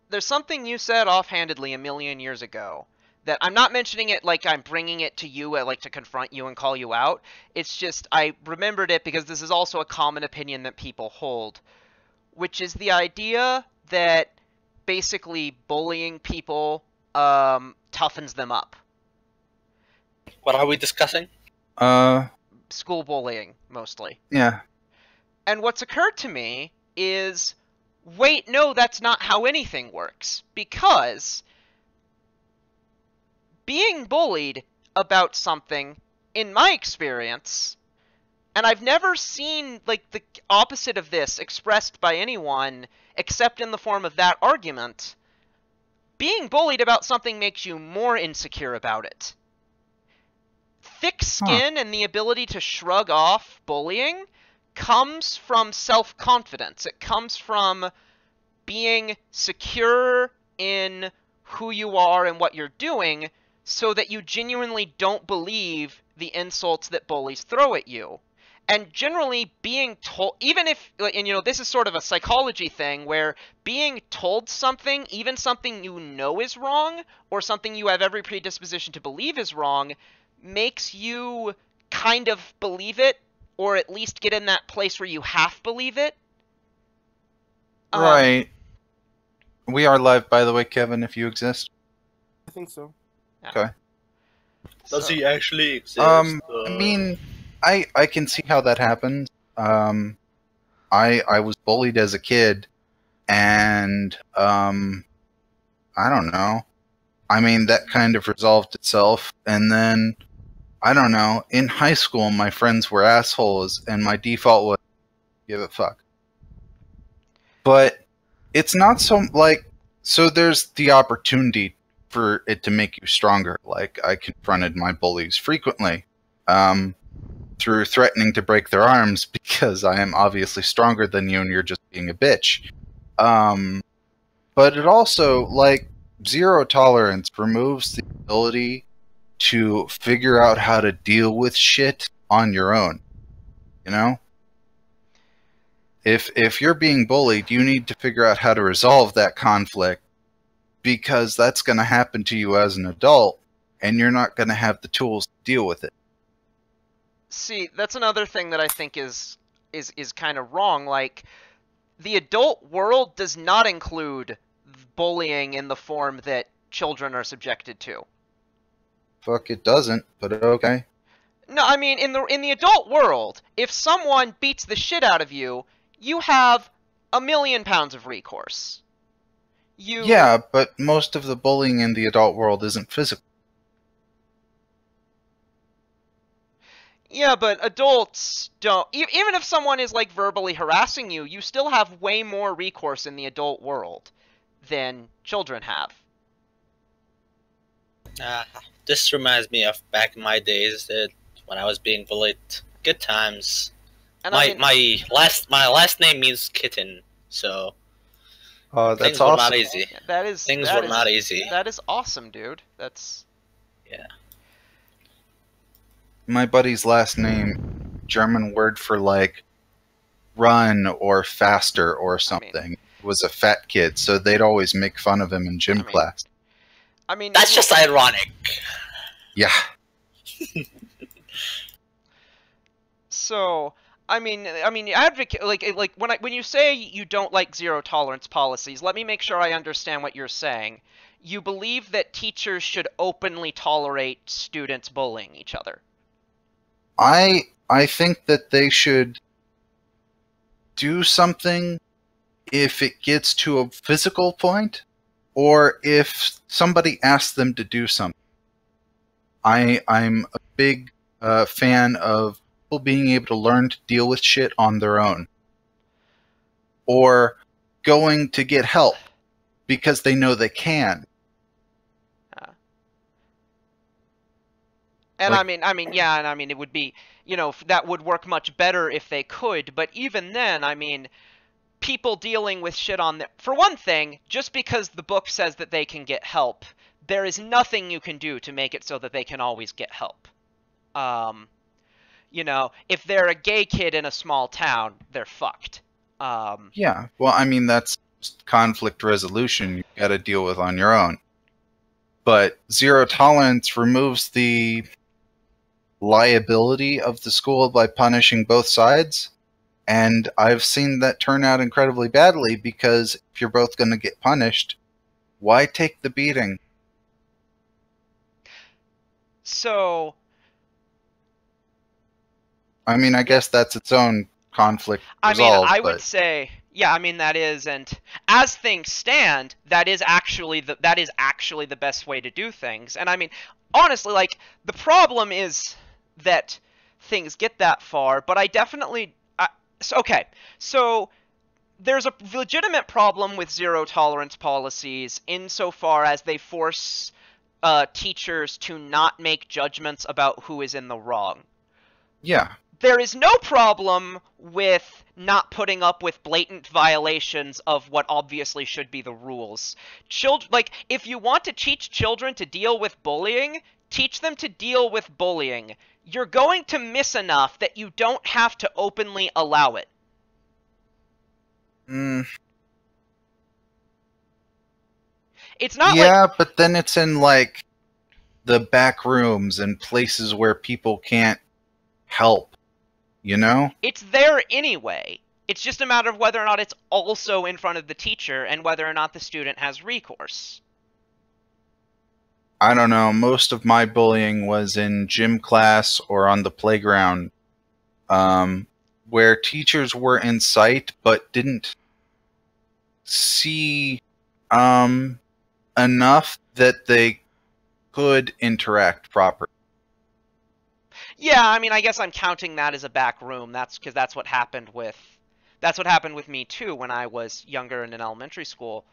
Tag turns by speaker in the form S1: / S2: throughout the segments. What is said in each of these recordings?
S1: there's something you said offhandedly a million years ago that I'm not mentioning it like I'm bringing it to you, like to confront you and call you out. It's just I remembered it because this is also a common opinion that people hold, which is the idea that basically bullying people toughens them up.
S2: What are we discussing?
S3: Uh,
S1: School bullying, mostly.
S3: yeah.
S1: And what's occurred to me is, wait, no, that's not how anything works. Because being bullied about something, in my experience, and I've never seen like the opposite of this expressed by anyone except in the form of that argument, being bullied about something makes you more insecure about it. Thick skin and the ability to shrug off bullying comes from self-confidence. It comes from being secure in who you are and what you're doing so that you genuinely don't believe the insults that bullies throw at you. And generally being told, even if, and this is sort of a psychology thing where being told something, even something you know is wrong, or something you have every predisposition to believe is wrong, makes you kind of believe it, or at least get in that place where you half believe it.
S3: Right. We are live, by the way, Kevin, if you exist.
S4: I think so.
S3: Okay.
S2: Does he actually exist?
S3: I mean, I can see how that happens. I was bullied as a kid, and I don't know. I mean, that kind of resolved itself, and then I don't know. In high school, my friends were assholes, and my default was give a fuck. But it's not so like so. There's the opportunity for it to make you stronger. Like I confronted my bullies frequently. Through threatening to break their arms because I am obviously stronger than you and you're just being a bitch. But it also, like, zero tolerance removes the ability to figure out how to deal with shit on your own. You know? If you're being bullied, you need to figure out how to resolve that conflict because that's going to happen to you as an adult and you're not going to have the tools to deal with it.
S1: See, that's another thing that I think is kind of wrong. Like, the adult world does not include bullying in the form that children are subjected to.
S3: Fuck, it doesn't, but okay.
S1: No, I mean, in the adult world, if someone beats the shit out of you, you have 1,000,000 pounds of recourse.
S3: Yeah, but most of the bullying in the adult world isn't physical.
S1: Yeah, but adults don't. Even if someone is, like, verbally harassing you, you still have way more recourse in the adult world than children have.
S2: This reminds me of back in my days that when I was being bullied. Good times. And my last name means kitten, so
S3: that's
S2: things
S3: awesome.
S2: were not easy. Things were not easy.
S1: That is awesome, dude. That's
S2: yeah.
S3: My buddy's last name, German word for like run or faster or something, was a fat kid, so they'd always make fun of him in gym class.
S1: I mean,
S2: that's just ironic.
S3: Yeah.
S1: So, I mean, advocate like when you say you don't like zero tolerance policies, let me make sure I understand what you're saying. You believe that teachers should openly tolerate students bullying each other.
S3: I think that they should do something if it gets to a physical point, or if somebody asks them to do something. I'm a big fan of people being able to learn to deal with shit on their own, or going to get help because they know they can.
S1: And like, I mean, it would be, that would work much better if they could. But even then, I mean, people dealing with shit on their... For one thing, just because the book says that they can get help, there is nothing you can do to make it so that they can always get help. If they're a gay kid in a small town, they're fucked.
S3: Yeah, well, I mean, that's conflict resolution you've got to deal with on your own. But zero tolerance removes the liability of the school by punishing both sides. And I've seen that turn out incredibly badly, because if you're both going to get punished, why take the beating?
S1: So,
S3: I mean, I guess that's its own conflict
S1: I
S3: resolved,
S1: mean, I would say, yeah, I mean, that is, and as things stand, that is actually the best way to do things. And I mean, honestly, like, the problem is that things get that far, but I definitely, so there's a legitimate problem with zero tolerance policies insofar as they force teachers to not make judgments about who is in the wrong.
S3: Yeah.
S1: There is no problem with not putting up with blatant violations of what obviously should be the rules. Like, if you want to teach children to deal with bullying, teach them to deal with bullying. You're going to miss enough that you don't have to openly allow it. It's not
S3: but then it's in, like, the back rooms and places where people can't help, you know?
S1: It's there anyway. It's just a matter of whether or not it's also in front of the teacher and whether or not the student has recourse.
S3: I don't know. Most of my bullying was in gym class or on the playground, where teachers were in sight but didn't see enough that they could interact properly.
S1: Yeah, I mean, I guess I'm counting that as a back room. That's because that's what happened with me too when I was younger and in elementary school.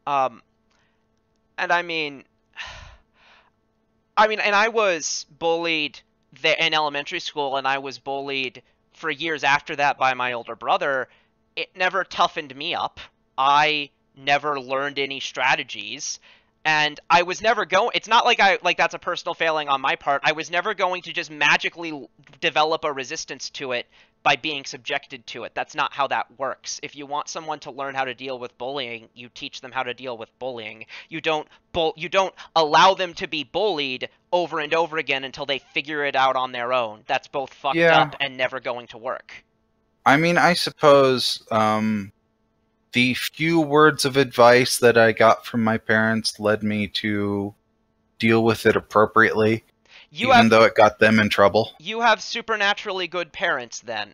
S1: And I mean, and I was bullied in elementary school, and I was bullied for years after that by my older brother. It never toughened me up. I never learned any strategies, and I was never going. It's not like that's a personal failing on my part. I was never going to just magically develop a resistance to it by being subjected to it. That's not how that works. If you want someone to learn how to deal with bullying, you teach them how to deal with bullying. You don't allow them to be bullied over and over again until they figure it out on their own. That's both fucked up and never going to work.
S3: I mean, I suppose the few words of advice that I got from my parents led me to deal with it appropriately. Even though it got them in trouble.
S1: You have supernaturally good parents, then.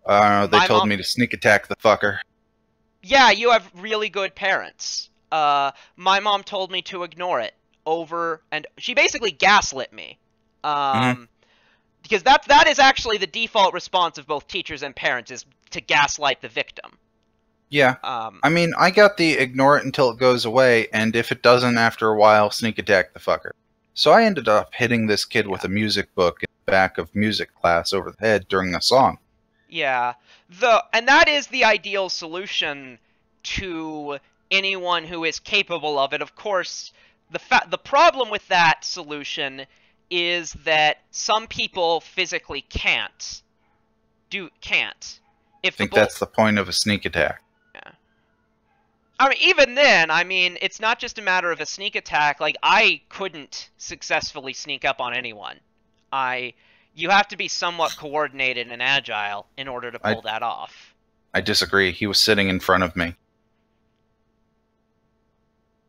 S3: They told me to sneak attack the fucker.
S1: Yeah, you have really good parents. My mom told me to ignore it she basically gaslit me. Because that is actually the default response of both teachers and parents, is to gaslight the victim.
S3: Yeah. I mean, I got the ignore it until it goes away, and if it doesn't after a while, sneak attack the fucker. So I ended up hitting this kid with a music book in the back of music class over the head during a song.
S1: Yeah. And that is the ideal solution to anyone who is capable of it. Of course, the problem with that solution is that some people physically can't.
S3: I think that's the point of a sneak attack.
S1: I mean, even then, it's not just a matter of a sneak attack. Like, I couldn't successfully sneak up on anyone. You have to be somewhat coordinated and agile in order to pull that off.
S3: I disagree. He was sitting in front of me.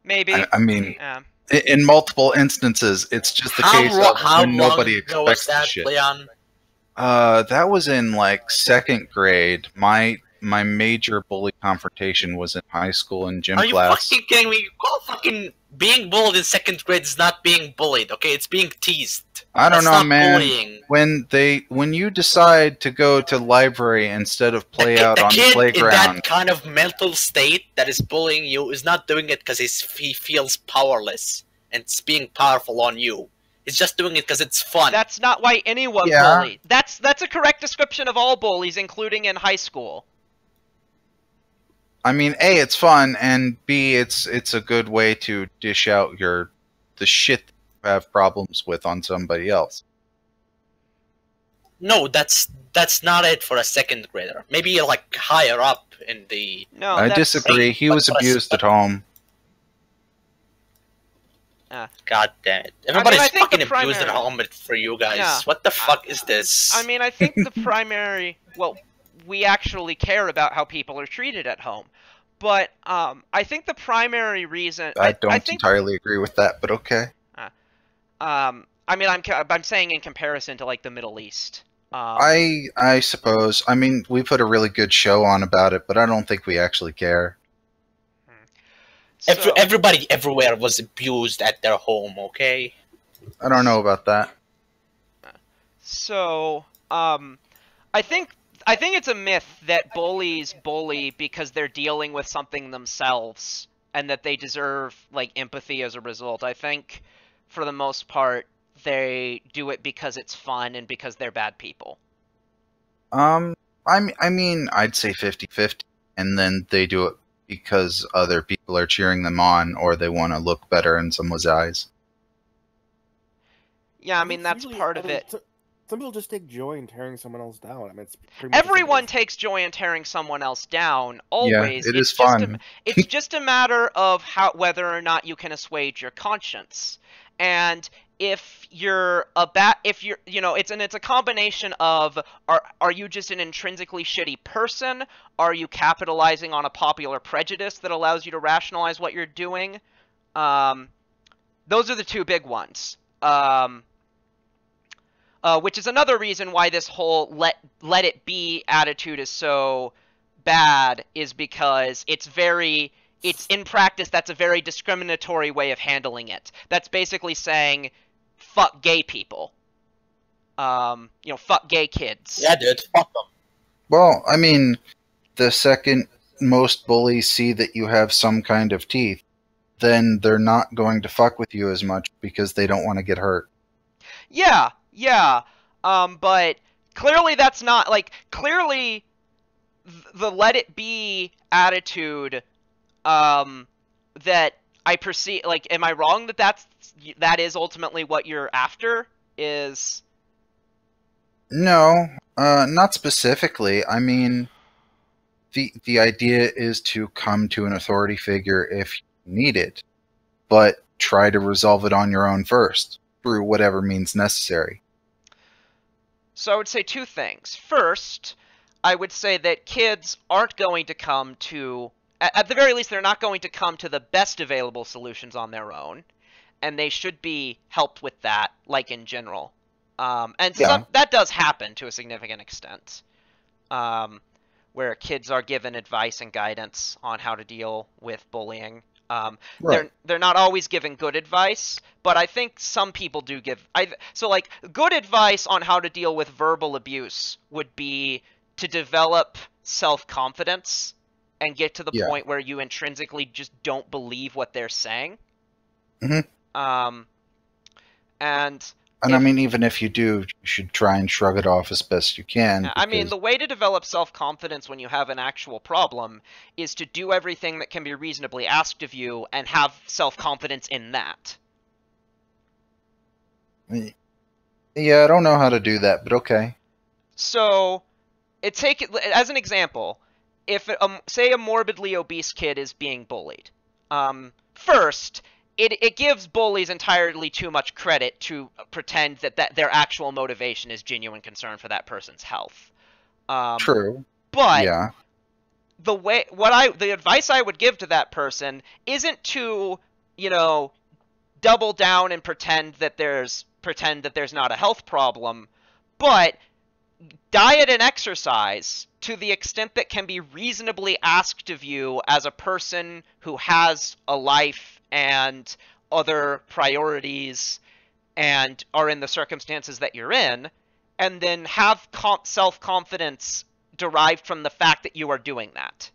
S1: Maybe.
S3: I mean, in multiple instances, it's just the case of when nobody expects the shit.
S2: Leon?
S3: That was in, like, second grade. My major bully confrontation was in high school in gym class.
S2: Are you fucking kidding me? You call fucking being bullied in second grade is not being bullied, okay? It's being teased.
S3: I don't know, man.
S2: Bullying.
S3: When you decide to go to library instead of play out on the playground,
S2: in that kind of mental state that is bullying you is not doing it because he feels powerless and it's being powerful on you. He's just doing it because it's fun.
S1: That's not why anyone bullied. That's a correct description of all bullies, including in high school.
S3: I mean, A, it's fun, and B, it's a good way to dish out the shit you have problems with on somebody else.
S2: No, that's not it for a second grader. Maybe like higher up in the.
S1: No,
S3: I disagree. He was abused at home.
S2: God damn it! Everybody's fucking
S1: primary...
S2: abused at home for you guys.
S1: Yeah.
S2: What the fuck is this?
S1: I mean, I think the primary... Well, we actually care about how people are treated at home. But I think the primary reason...
S3: I don't entirely agree with that, but okay.
S1: I mean, I'm saying in comparison to, like, the Middle East.
S3: I suppose. I mean, we put a really good show on about it, but I don't think we actually care.
S2: So, everybody everywhere was abused at their home, okay?
S3: I don't know about that.
S1: So, I think it's a myth that bullies bully because they're dealing with something themselves, and that they deserve, like, empathy as a result. I think, for the most part, they do it because it's fun and because they're bad people.
S3: I mean, I'd say 50-50, and then they do it because other people are cheering them on, or they want to look better in someone's eyes.
S1: Yeah, I mean, that's part of it.
S4: Some people just take joy in tearing someone else down. I mean, it's pretty much
S1: everyone takes joy in tearing someone else down. Always.
S3: Yeah, it's fun.
S1: It's just a matter of whether or not you can assuage your conscience. And if you're it's a combination of are you just an intrinsically shitty person? Are you capitalizing on a popular prejudice that allows you to rationalize what you're doing? Those are the two big ones. Which is another reason why this whole let it be attitude is so bad, is because it's in practice, that's a very discriminatory way of handling it. That's basically saying, fuck gay people. Fuck gay kids.
S2: Yeah, dude, fuck them.
S3: Well, I mean, the second most bullies see that you have some kind of teeth, then they're not going to fuck with you as much because they don't want to get hurt.
S1: Yeah, but clearly that's not, like, clearly the let it be attitude, that I perceive, like, am I wrong that is ultimately what you're after, is...
S3: No, not specifically. I mean, the idea is to come to an authority figure if you need it, but try to resolve it on your own first, through whatever means necessary.
S1: So I would say two things. First, I would say that kids aren't going to come to... At the very least, they're not going to come to the best available solutions on their own, and they should be helped with that, like, in general. That does happen to a significant extent, where kids are given advice and guidance on how to deal with bullying. Right. They're not always given good advice, but I think some people do give... good advice on how to deal with verbal abuse would be to develop self-confidence and get to the point where you intrinsically just don't believe what they're saying.
S3: Mm-hmm. I mean, even if you do, you should try and shrug it off as best you can.
S1: I mean, the way to develop self-confidence when you have an actual problem is to do everything that can be reasonably asked of you and have self-confidence in that.
S3: Yeah, I don't know how to do that, but okay.
S1: So, take it as an example. If, say, a morbidly obese kid is being bullied, first... It gives bullies entirely too much credit to pretend that their actual motivation is genuine concern for that person's health.
S3: True.
S1: But the advice I would give to that person isn't to, double down and pretend that there's not a health problem, but diet and exercise to the extent that can be reasonably asked of you as a person who has a life and other priorities and are in the circumstances that you're in, and then have self-confidence derived from the fact that you are doing that.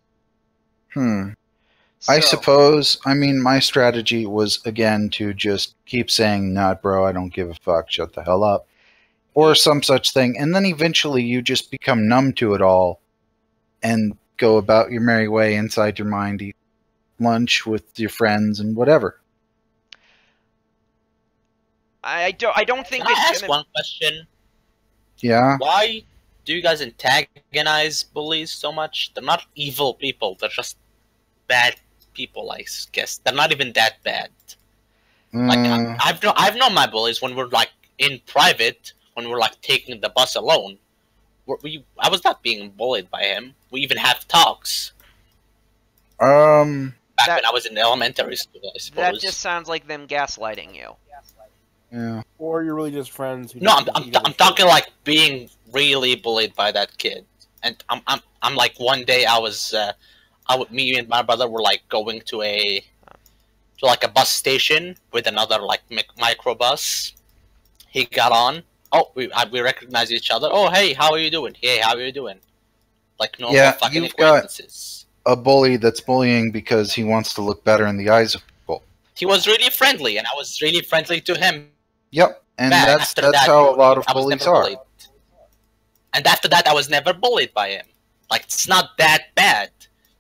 S3: I suppose, I mean, my strategy was, again, to just keep saying, "Nah, bro, I don't give a fuck, shut the hell up," or some such thing, and then eventually you just become numb to it all and go about your merry way inside your mind, eat lunch with your friends and whatever.
S1: I don't think
S2: Can I ask one question?
S3: Yeah.
S2: Why do you guys antagonize bullies so much? They're not evil people. They're just bad people, I guess. They're not even that bad. Like I've known my bullies when we're like in private, when we're like taking the bus alone. I was not being bullied by him. We even have talks. Back when I was in elementary school, I suppose.
S1: That just sounds like them gaslighting you.
S3: Yeah.
S4: Or you're really just friends. Who
S2: No,
S4: just
S2: I'm
S4: think you guys are
S2: talking like being really bullied by that kid. And I'm like one day me and my brother were like going to a bus station with another like microbus. He got on. Oh, we recognize each other. Oh, hey, how are you doing? Hey, how are you doing? Like normal fucking acquaintances.
S3: A bully that's bullying because he wants to look better in the eyes of people.
S2: He was really friendly, and I was really friendly to him.
S3: Yep, and that's how a lot of bullies are.
S2: Bullied. And after that, I was never bullied by him. Like, it's not that bad.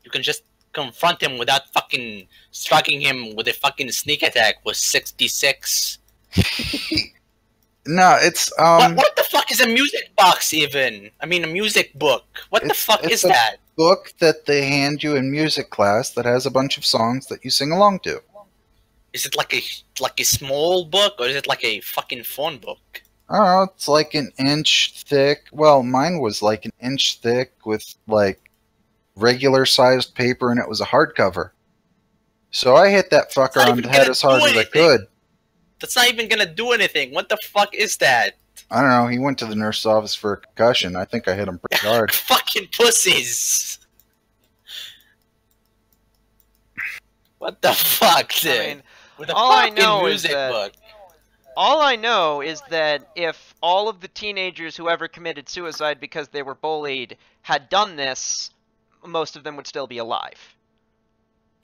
S2: You can just confront him without fucking striking him with a fucking sneak attack with 66.
S3: No, it's
S2: What the fuck is a music box even? I mean, a music book. What the fuck is that?
S3: Book that they hand you in music class that has a bunch of songs that you sing along to.
S2: Is it like a small book, or is it like a fucking phone book?
S3: I don't know, it's like an inch thick. Well, mine was like an inch thick with like regular sized paper, and it was a hardcover. So I hit that fucker on the head as hard as I could.
S2: That's not even gonna do anything. What the fuck is that?
S3: I don't know. He went to the nurse's office for a concussion. I think I hit him pretty hard.
S2: Fucking pussies. What the fuck, dude?
S1: I mean, all I know is that if all of the teenagers who ever committed suicide because they were bullied had done this, most of them would still be alive.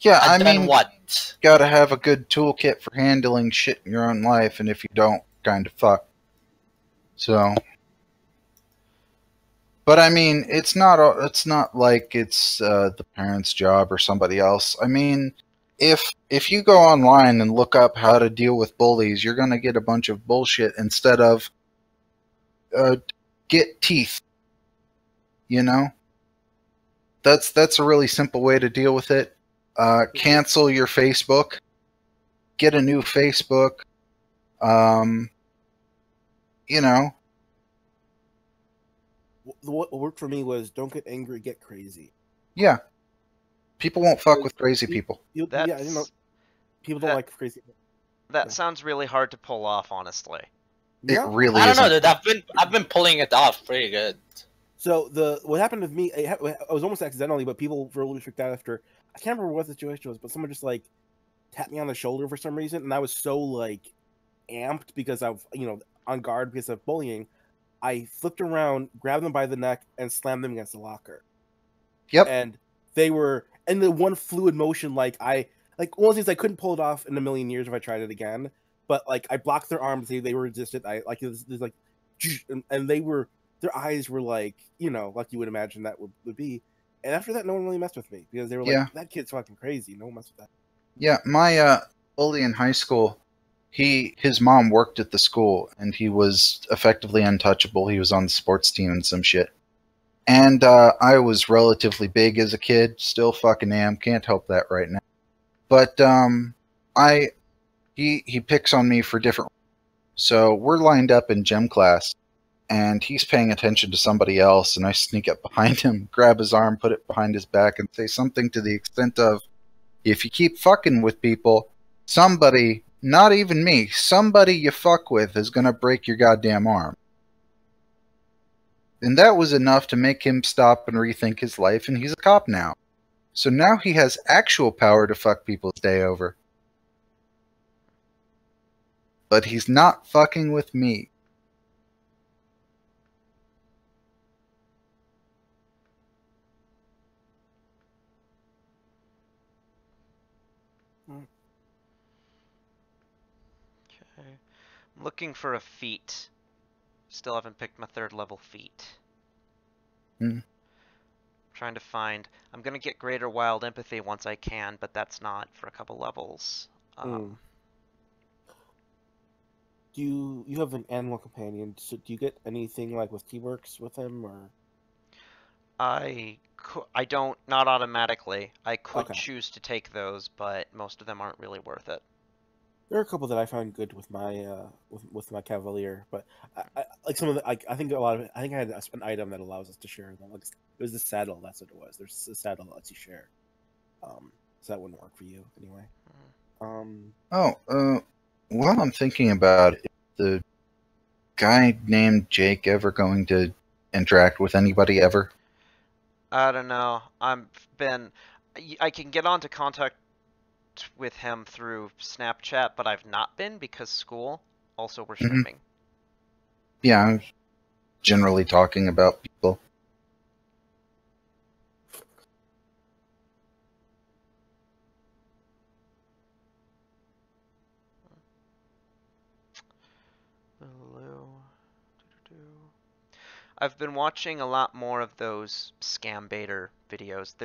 S3: Yeah, I mean,
S2: what?
S3: Gotta have a good toolkit for handling shit in your own life, and if you don't, kind of fuck. So, but I mean, it's not like it's the parent's job or somebody else. I mean, if you go online and look up how to deal with bullies, you're gonna get a bunch of bullshit instead of get teeth. You know, that's a really simple way to deal with it. Cancel your Facebook. Get a new Facebook. You know.
S4: What worked for me was don't get angry, get crazy.
S3: Yeah. People won't fuck with crazy people.
S4: Yeah, you know, people don't like crazy people.
S1: That sounds really hard to pull off, honestly.
S3: It really
S2: I don't know,
S3: isn't.
S2: dude. I've been pulling it off pretty good.
S4: So what happened with me? It was almost accidentally, but people were really freaked out after. I can't remember what the situation was, but someone just like tapped me on the shoulder for some reason, and I was so like amped because of on guard because of bullying. I flipped around, grabbed them by the neck, and slammed them against the locker.
S3: Yep.
S4: And they were in the one fluid motion. One of the things I couldn't pull it off in a million years if I tried it again. But like I blocked their arms, they were resistant. And they were. Their eyes were like, like you would imagine that would be. And after that, no one really messed with me because they were like, that kid's fucking crazy. No one messed with that.
S3: Yeah, my bully in high school, his mom worked at the school, and he was effectively untouchable. He was on the sports team and some shit. And I was relatively big as a kid, still fucking am. Can't help that right now. But he picks on me for different. So we're lined up in gym class. And he's paying attention to somebody else, and I sneak up behind him, grab his arm, put it behind his back, and say something to the extent of, if you keep fucking with people, somebody, not even me, somebody you fuck with is going to break your goddamn arm. And that was enough to make him stop and rethink his life, and he's a cop now. So now he has actual power to fuck people's day over. But he's not fucking with me.
S1: I'm looking for a feat. Still haven't picked my 3rd level feat. Trying to find. I'm gonna get Greater Wild Empathy once I can, but that's not for a couple levels.
S4: you have an animal companion? So do you get anything like with Keyworks with him or?
S1: I don't, not automatically. I could
S4: Okay.
S1: choose to take those, but most of them aren't really worth it.
S4: There are a couple that I found good with my with my Cavalier, but like some of the I think a lot of it, I think I had an item that allows us to share them. Like it was the saddle. That's what it was. There's a saddle that lets you share. So that wouldn't work for you anyway.
S3: Well, I'm thinking about it. Is the guy named Jake ever going to interact with anybody ever?
S1: I don't know. I can get onto contact with him through Snapchat, but I've not been because school. Also, we're streaming.
S3: Yeah, I'm generally talking about people.
S1: I've been watching a lot more of those scam baiter videos.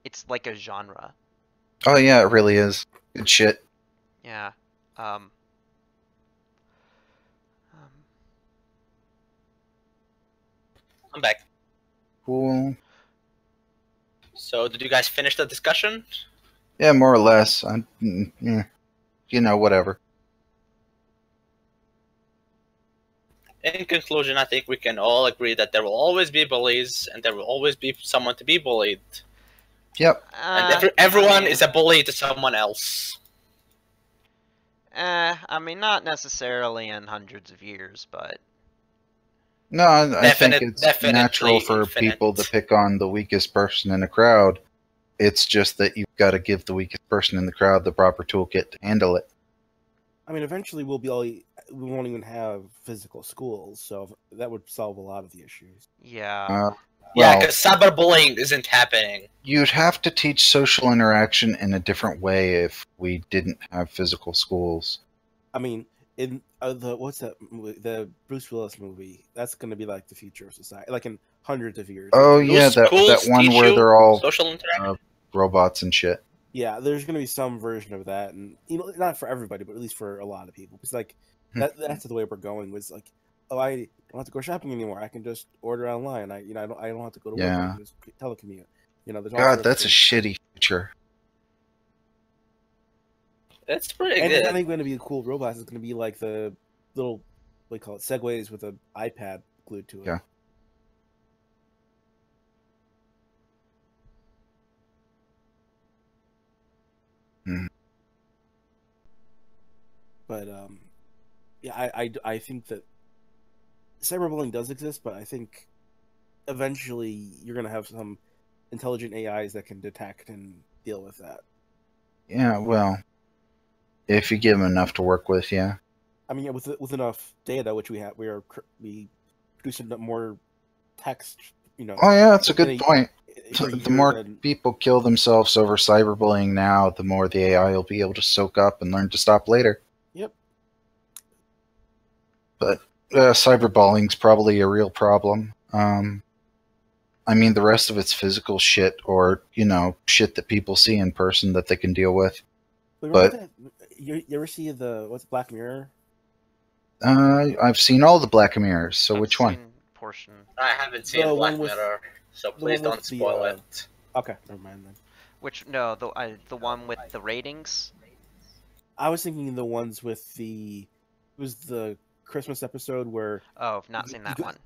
S1: It's like a genre.
S3: Oh yeah, it really is. Good shit.
S1: Yeah.
S2: I'm back.
S3: Cool.
S2: So, did you guys finish the discussion?
S3: Yeah, more or less. Yeah, you know, whatever.
S2: In conclusion, I think we can all agree that there will always be bullies, and there will always be someone to be bullied.
S3: Yep.
S2: And everyone is a bully to someone else.
S1: I mean, not necessarily in hundreds of years, but...
S3: No, I think it's natural for people to pick on the weakest person in a crowd. It's just that you've got to give the weakest person in the crowd the proper toolkit to handle it.
S4: I mean, eventually we won't even have physical schools, so that would solve a lot of the issues.
S1: Yeah.
S2: Yeah, because cyberbullying isn't happening.
S3: You'd have to teach social interaction in a different way if we didn't have physical schools.
S4: I mean, in what's that movie, the Bruce Willis movie? That's going to be like the future of society, like in hundreds of years.
S3: Oh yeah, that one where they're all social interaction, robots and shit.
S4: Yeah, there's going to be some version of that, and not for everybody, but at least for a lot of people. It's like that's the way we're going. Was like, oh, I don't have to go shopping anymore. I can just order online. I don't have to go to work. I can just telecommute. There's all
S3: God, that's a shitty future.
S2: That's pretty
S4: good.
S2: And
S4: I think going to be a cool robot is going to be like the little, what do you call it, Segways with an iPad glued to it.
S3: Yeah.
S4: But yeah, I think that cyberbullying does exist, but I think eventually you're going to have some intelligent AIs that can detect and deal with that.
S3: Yeah, well, if you give them enough to work with, yeah.
S4: I mean, yeah, with enough data, which we have, we producing more text.
S3: Oh yeah, that's a good point. The more people kill themselves over cyberbullying now, the more the AI will be able to soak up and learn to stop later.
S4: Yep.
S3: But cyberbullying's probably a real problem. I mean, the rest of it's physical shit, or shit that people see in person that they can deal with. But
S4: you ever see what's Black Mirror?
S3: I've seen all the Black Mirrors. So which one?
S1: Portion.
S2: I haven't seen Black Mirror, so please don't spoil it.
S4: Okay, never mind then.
S1: The one with the ratings?
S4: I was thinking the ones with it was the Christmas episode where...
S1: Oh, I've not seen that one.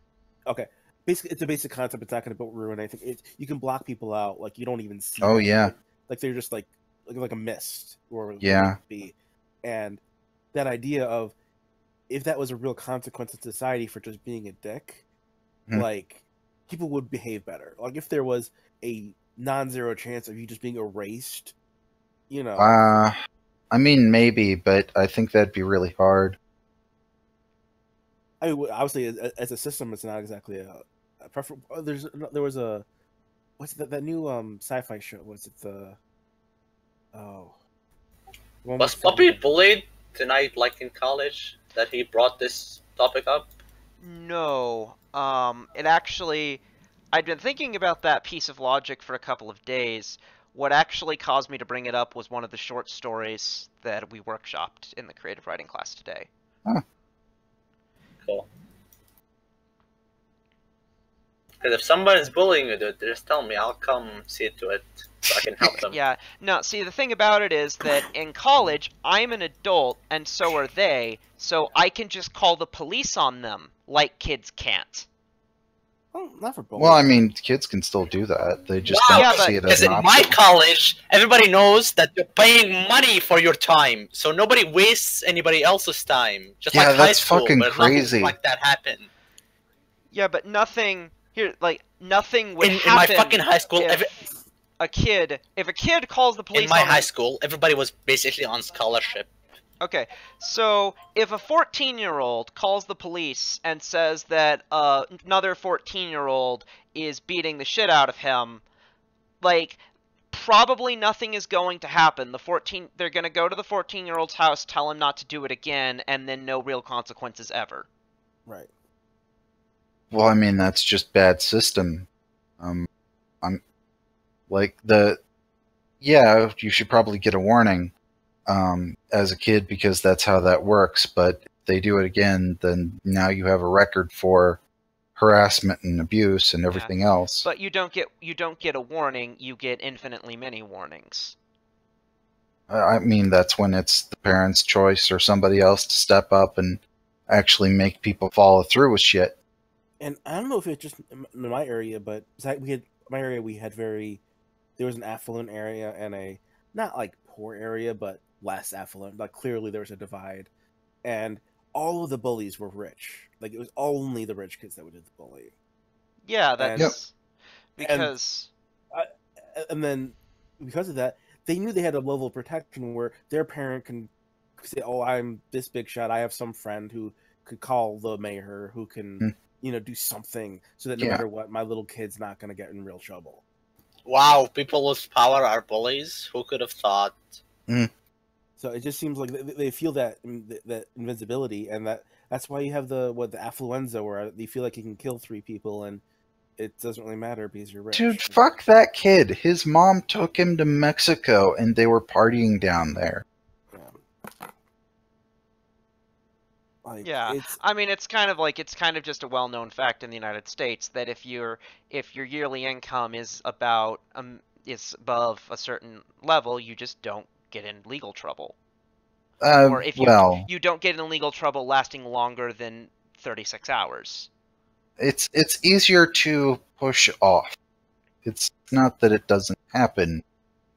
S4: Okay. Basically, it's a basic concept. It's not going to ruin anything. You can block people out. Like, you don't even see
S3: them.
S4: Yeah. Like they're just like a mist. Or
S3: yeah.
S4: And that idea of, if that was a real consequence in society for just being a dick, like, people would behave better. Like, if there was a non-zero chance of you just being erased,
S3: I mean, maybe, but I think that'd be really hard.
S4: I mean, obviously, as a system, it's not exactly a preference. There was a... What's that new sci-fi show? Was it the... Oh...
S2: Was Puppy bullied tonight, like in college, that he brought this topic up?
S1: No. It actually... I'd been thinking about that piece of logic for a couple of days. What actually caused me to bring it up was one of the short stories that we workshopped in the creative writing class today.
S3: Huh.
S2: Cool. Because if somebody's bullying you, dude, just tell me. I'll come see to it so I can help them.
S1: Yeah, no, see, the thing about it is that in college, I'm an adult, and so are they, so I can just call the police on them, like kids can't.
S4: Well, not for bullying.
S3: Well, I mean, kids can still do that. They just
S2: Wow,
S3: don't
S1: yeah, but-
S3: see it as
S2: Because
S3: an
S2: in my
S3: option.
S2: college, everybody knows that you're paying money for your time, so nobody wastes anybody else's time. Just
S3: Yeah,
S2: like high
S3: that's
S2: school,
S3: fucking
S2: where nothing
S3: crazy.
S2: like that happened.
S1: Yeah, but nothing, here, like, nothing would
S2: In
S1: happen
S2: my fucking high school,
S1: if a kid calls the police
S2: in my
S1: on
S2: high
S1: them-
S2: school, everybody was basically on scholarship.
S1: Okay, so if a 14-year-old calls the police and says that another 14-year-old is beating the shit out of him, like, probably nothing is going to happen. They're going to go to the 14-year-old's house, tell him not to do it again, and then no real consequences ever.
S4: Right.
S3: Well, I mean, that's just bad system. I'm like yeah, you should probably get a warning as a kid because that's how that works. But if they do it again, then now you have a record for harassment and abuse and everything else.
S1: But you don't get a warning, you get infinitely many warnings.
S3: I mean, that's when it's the parents' choice or somebody else to step up and actually make people follow through with shit.
S4: And I don't know if it's just in my area, but there was an affluent area and a not like poor area, but less affluent. Like clearly there was a divide, and all of the bullies were rich. Like it was only the rich kids that would do the bullying.
S1: Yeah, that's
S3: Yep.
S1: because
S4: And then because of that, they knew they had a level of protection where their parent can say, "Oh, I'm this big shot. I have some friend who could call the mayor, who can, do something, so that no
S3: Yeah.
S4: matter what, my little kid's not going to get in real trouble."
S2: Wow, people with power are bullies? Who could have thought?
S4: So it just seems like they feel that invincibility, and that's why you have the affluenza, where they feel like you can kill 3 people and it doesn't really matter because you're rich.
S3: Dude, fuck that kid. His mom took him to Mexico and they were partying down there.
S4: Like,
S1: yeah,
S4: it's
S1: I mean it's kind of just a well-known fact in the United States that if your yearly income is above a certain level, you just don't get in legal trouble. Or if you don't get in legal trouble lasting longer than 36 hours.
S3: it's easier to push off. It's not that it doesn't happen,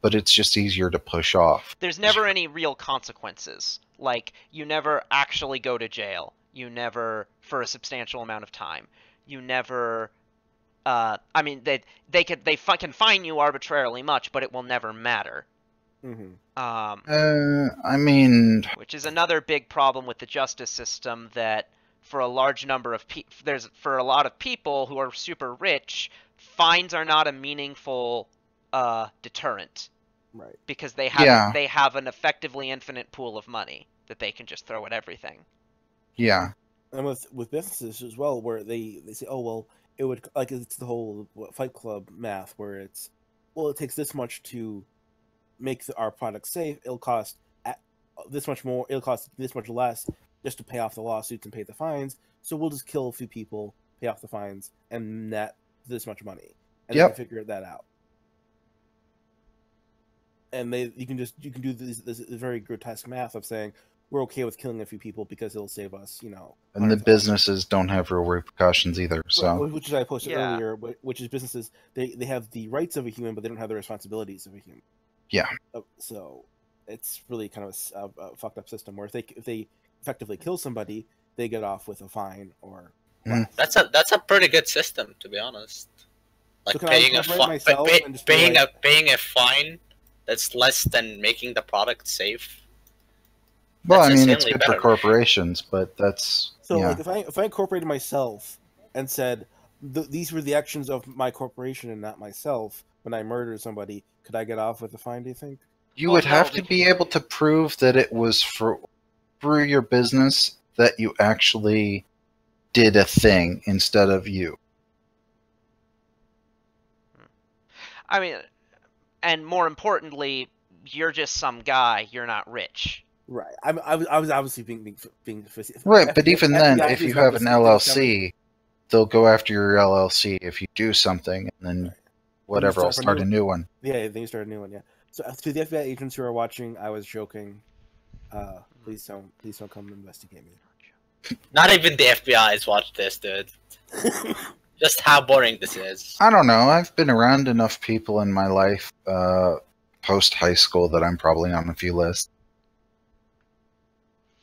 S3: but it's just easier to push off.
S1: There's never any real consequences. Like, you never actually go to jail. You never, for a substantial amount of time. You never, I mean, they can fine you arbitrarily much, but it will never matter.
S3: I mean,
S1: Which is another big problem with the justice system, that for a large number of for a lot of people who are super rich, fines are not a meaningful deterrent.
S4: right.
S1: Because they have
S3: Yeah.
S1: they have an effectively infinite pool of money that they can just throw at everything.
S3: yeah.
S4: And with businesses as well, where they say, "Oh well, it would," like, it's the whole Fight Club math, where it's, well, it takes this much to make our product safe. It'll cost this much more. It'll cost this much less just to pay off the lawsuits and pay the fines. So we'll just kill a few people, pay off the fines, and net this much money, and
S3: Yep.
S4: they can figure that out. And you can do this very grotesque math of saying, we're okay with killing a few people because it'll save us,
S3: And the
S4: hundreds of
S3: businesses don't have real repercussions either. So
S4: which is I posted
S1: Yeah.
S4: earlier, which is businesses, they have the rights of a human, but they don't have the responsibilities of a human.
S3: Yeah.
S4: So it's really kind of a fucked up system where if they effectively kill somebody, they get off with a fine or
S3: Mm.
S4: less.
S2: That's a pretty good system, to be honest. Like
S4: So can I
S2: paying a
S4: incorporate myself and just be
S2: paying
S4: like-
S2: paying a fine that's less than making the product safe.
S3: well, I
S2: That's
S3: mean, it's
S2: insanely
S3: good for
S2: better.
S3: corporations, but that's
S4: So
S3: yeah.
S4: like if I incorporated myself and said these were the actions of my corporation and not myself when I murdered somebody, could I get off with a fine? Do you think?
S3: You
S1: Well,
S3: would
S1: no,
S3: have to
S1: because-
S3: be able to prove that it was through your business that you actually did a thing instead of you.
S1: I mean, and more importantly, you're just some guy. You're not rich.
S4: Right. I was obviously being
S3: Right, but even then,
S4: FBI
S3: if you
S4: agents
S3: have
S4: have
S3: an
S4: to say things coming.
S3: LLC, they'll go after your LLC if you do something, and then
S4: Right.
S3: whatever,
S4: start
S3: I'll
S4: up a
S3: start a
S4: new-
S3: new one.
S4: Yeah, then you start a new one. Yeah. So to the FBI agents who are watching, I was joking. Please don't come investigate me.
S2: Not even the FBI's watched this, dude. Just how boring this is.
S3: I don't know. I've been around enough people in my life post high school that I'm probably on a few lists.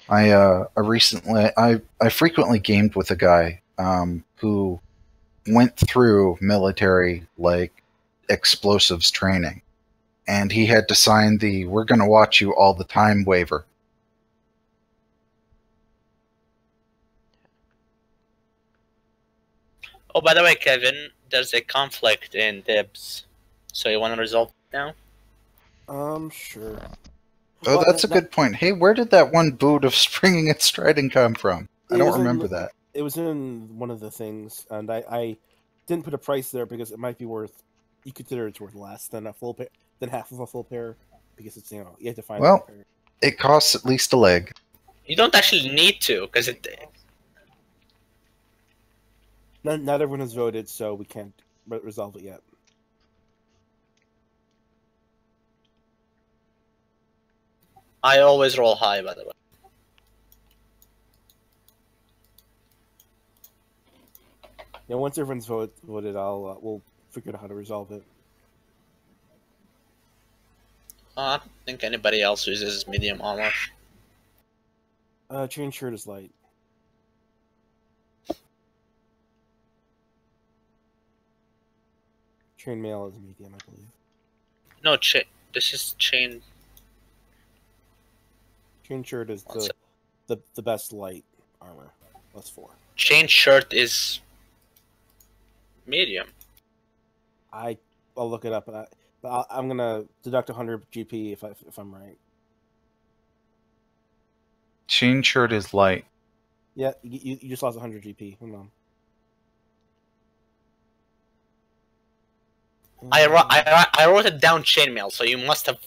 S3: I frequently gamed with a guy who went through military explosives training, and he had to sign the "we're going to watch you all the time" waiver.
S2: Oh, by the way, Kevin, there's a conflict in dibs. So you want to resolve it now?
S4: Sure.
S3: Oh,
S4: Well,
S3: that's a good point. Hey, where did that one boot of springing and striding come from? I
S4: It
S3: don't
S4: was in-
S3: remember that.
S4: It was in one of the things, and I didn't put a price there because it might be worth. You consider it's worth less than a full pair, than half of a full pair, because it's you have to find.
S3: Well-
S4: a pair.
S3: It costs at least a leg.
S2: You don't actually need to, because it.
S4: Not everyone has voted, so we can't resolve it yet.
S2: I always roll high, by the way.
S4: Yeah, once everyone's voted, we'll figure out how to resolve it.
S2: I don't think anybody else uses medium armor.
S4: Chain shirt is light. Chain mail is medium, I believe.
S2: No, this is chain.
S4: Chain shirt is
S2: What's
S4: the best light armor. +4.
S2: Chain shirt is medium.
S4: I'll look it up, but I'm gonna deduct 100 GP if I'm right.
S3: Chain shirt is light.
S4: Yeah, you just lost 100 GP. Hold on.
S2: I wrote it down chainmail, so you must have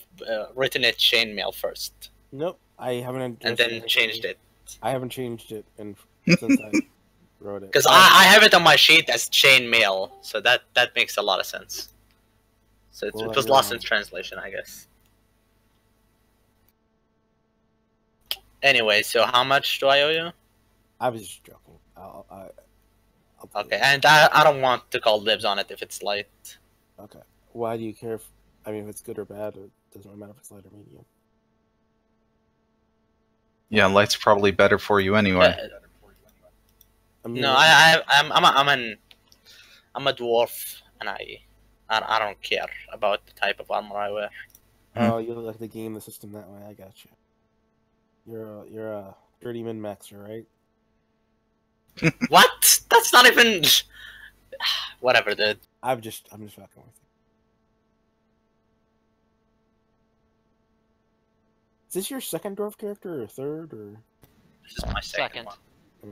S2: written it chainmail first,
S4: Nope, I haven't.
S2: and then changed it.
S4: I haven't changed it since I wrote it.
S2: Because I have it on my sheet as chainmail, so that makes a lot of sense. So
S4: Well,
S2: it was
S4: you're
S2: lost
S4: wrong.
S2: in translation, I guess. Anyway, so how much do I owe you?
S4: I was just joking. I'll
S2: Okay, and I don't want to call dibs on it if it's light.
S4: Okay. Why do you care if it's good or bad? It doesn't really matter if it's light or medium.
S3: Yeah, light's probably better for you anyway.
S4: I mean,
S2: No, I'm a dwarf, and I don't care about the type of armor I wear.
S4: Oh, you like the game, the system that way. I got you. You're a dirty min maxer, right?
S2: What? That's not even. Whatever, dude.
S4: I'm just fucking with you. Is this your second dwarf character or third or?
S2: This is my second
S1: Second.
S2: one.
S4: Yeah.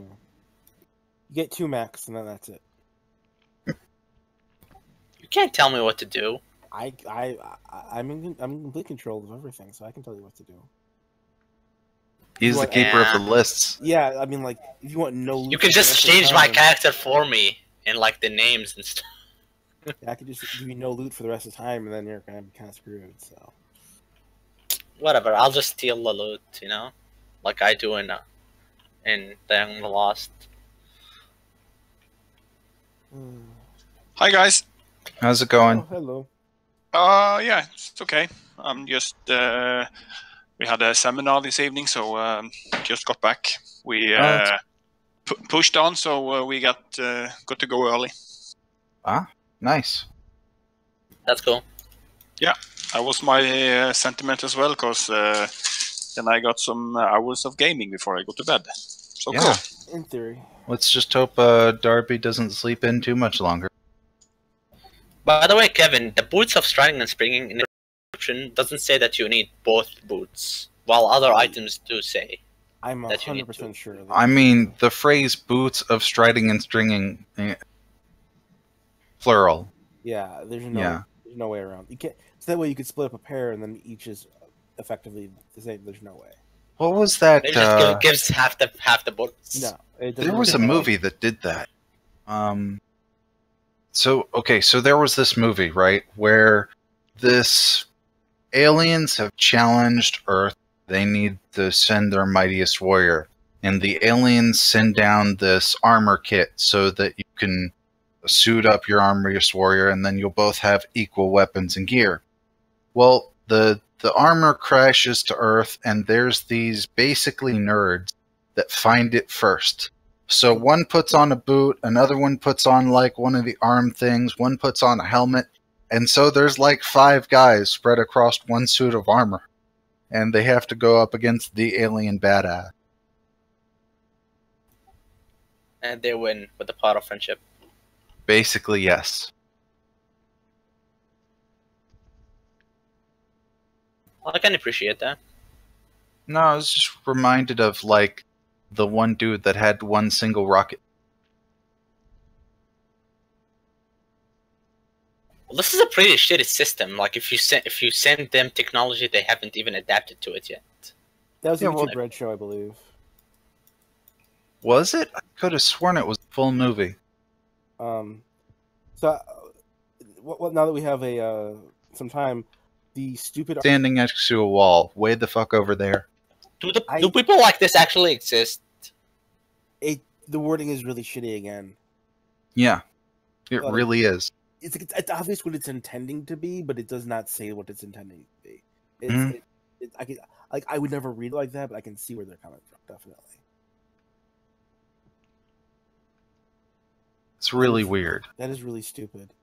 S4: You get 2 max and then that's it.
S2: You can't tell me what to do.
S4: I'm in complete control of everything, so I can tell you what to do.
S3: He's the
S4: What-
S3: keeper of the
S2: Yeah.
S3: lists.
S4: Yeah, I mean, like, if you want no loot
S2: You can
S4: for the
S2: just
S4: rest of the
S2: change my
S4: time,
S2: character for me in like the names and stuff.
S4: I could just give you no loot for the rest of the time, and then you're gonna be kind of screwed. So
S2: Whatever. I'll just steal the loot, you know, like I do in Young Lost.
S5: Hi guys.
S3: How's it
S4: Oh,
S3: going?
S4: hello.
S5: Yeah, it's okay. I'm just we had a seminar this evening, so just got back. We pushed on, so we got to go early.
S3: Nice.
S2: That's cool.
S5: That was my sentiment as well, because then I got some hours of gaming before I go to bed. So
S3: Yeah.
S5: cool.
S4: In theory,
S3: Let's just hope Darby doesn't sleep in too much longer.
S2: By the way, Kevin, the boots of striding and springing in the description doesn't say that you need both boots, while other items do say.
S4: I'm
S2: That you need
S4: 100% sure. That
S3: I mean, the phrase "boots of striding and stringing," plural.
S4: yeah, there's
S3: Yeah.
S4: no way around. You can't. So that way you could split up a pair, and then each is effectively the same. There's no way.
S3: What was that?
S2: It just gives half the bullets.
S4: No, it doesn't
S3: There was a
S4: work.
S3: movie that did that. So there was this movie, right, where this aliens have challenged Earth. They need to send their mightiest warrior, and the aliens send down this armor kit so that you can suit up your mightiest warrior, and then you'll both have equal weapons and gear. Well, the armor crashes to Earth, and there's these basically nerds that find it first. So one puts on a boot, another one puts on like one of the arm things, one puts on a helmet, and so there's like 5 guys spread across one suit of armor, and they have to go up against the alien badass.
S2: And they win with the pot of friendship.
S3: Basically, yes.
S2: Well, I can appreciate that.
S3: No, I was just reminded of like the one dude that had one single rocket.
S2: Well, this is a pretty shitty system. Like if you send them technology, they haven't even adapted to it yet.
S4: That was a
S3: Yeah,
S4: YouTube
S3: well-
S4: Red show, I believe.
S3: Was it? I could have sworn it was a full movie.
S4: So, now that we have some time, the stupid
S3: Standing next to a wall, way the fuck over there.
S2: Do people like this actually exist?
S4: the wording is really shitty again.
S3: Yeah, it
S4: Well,
S3: really is.
S4: It's obvious what it's intending to be, but it does not say what it's intending to be. It's,
S3: Mhm.
S4: I would never read it like that, but I can see where they're coming from. Definitely.
S3: It's really weird.
S4: That is really stupid.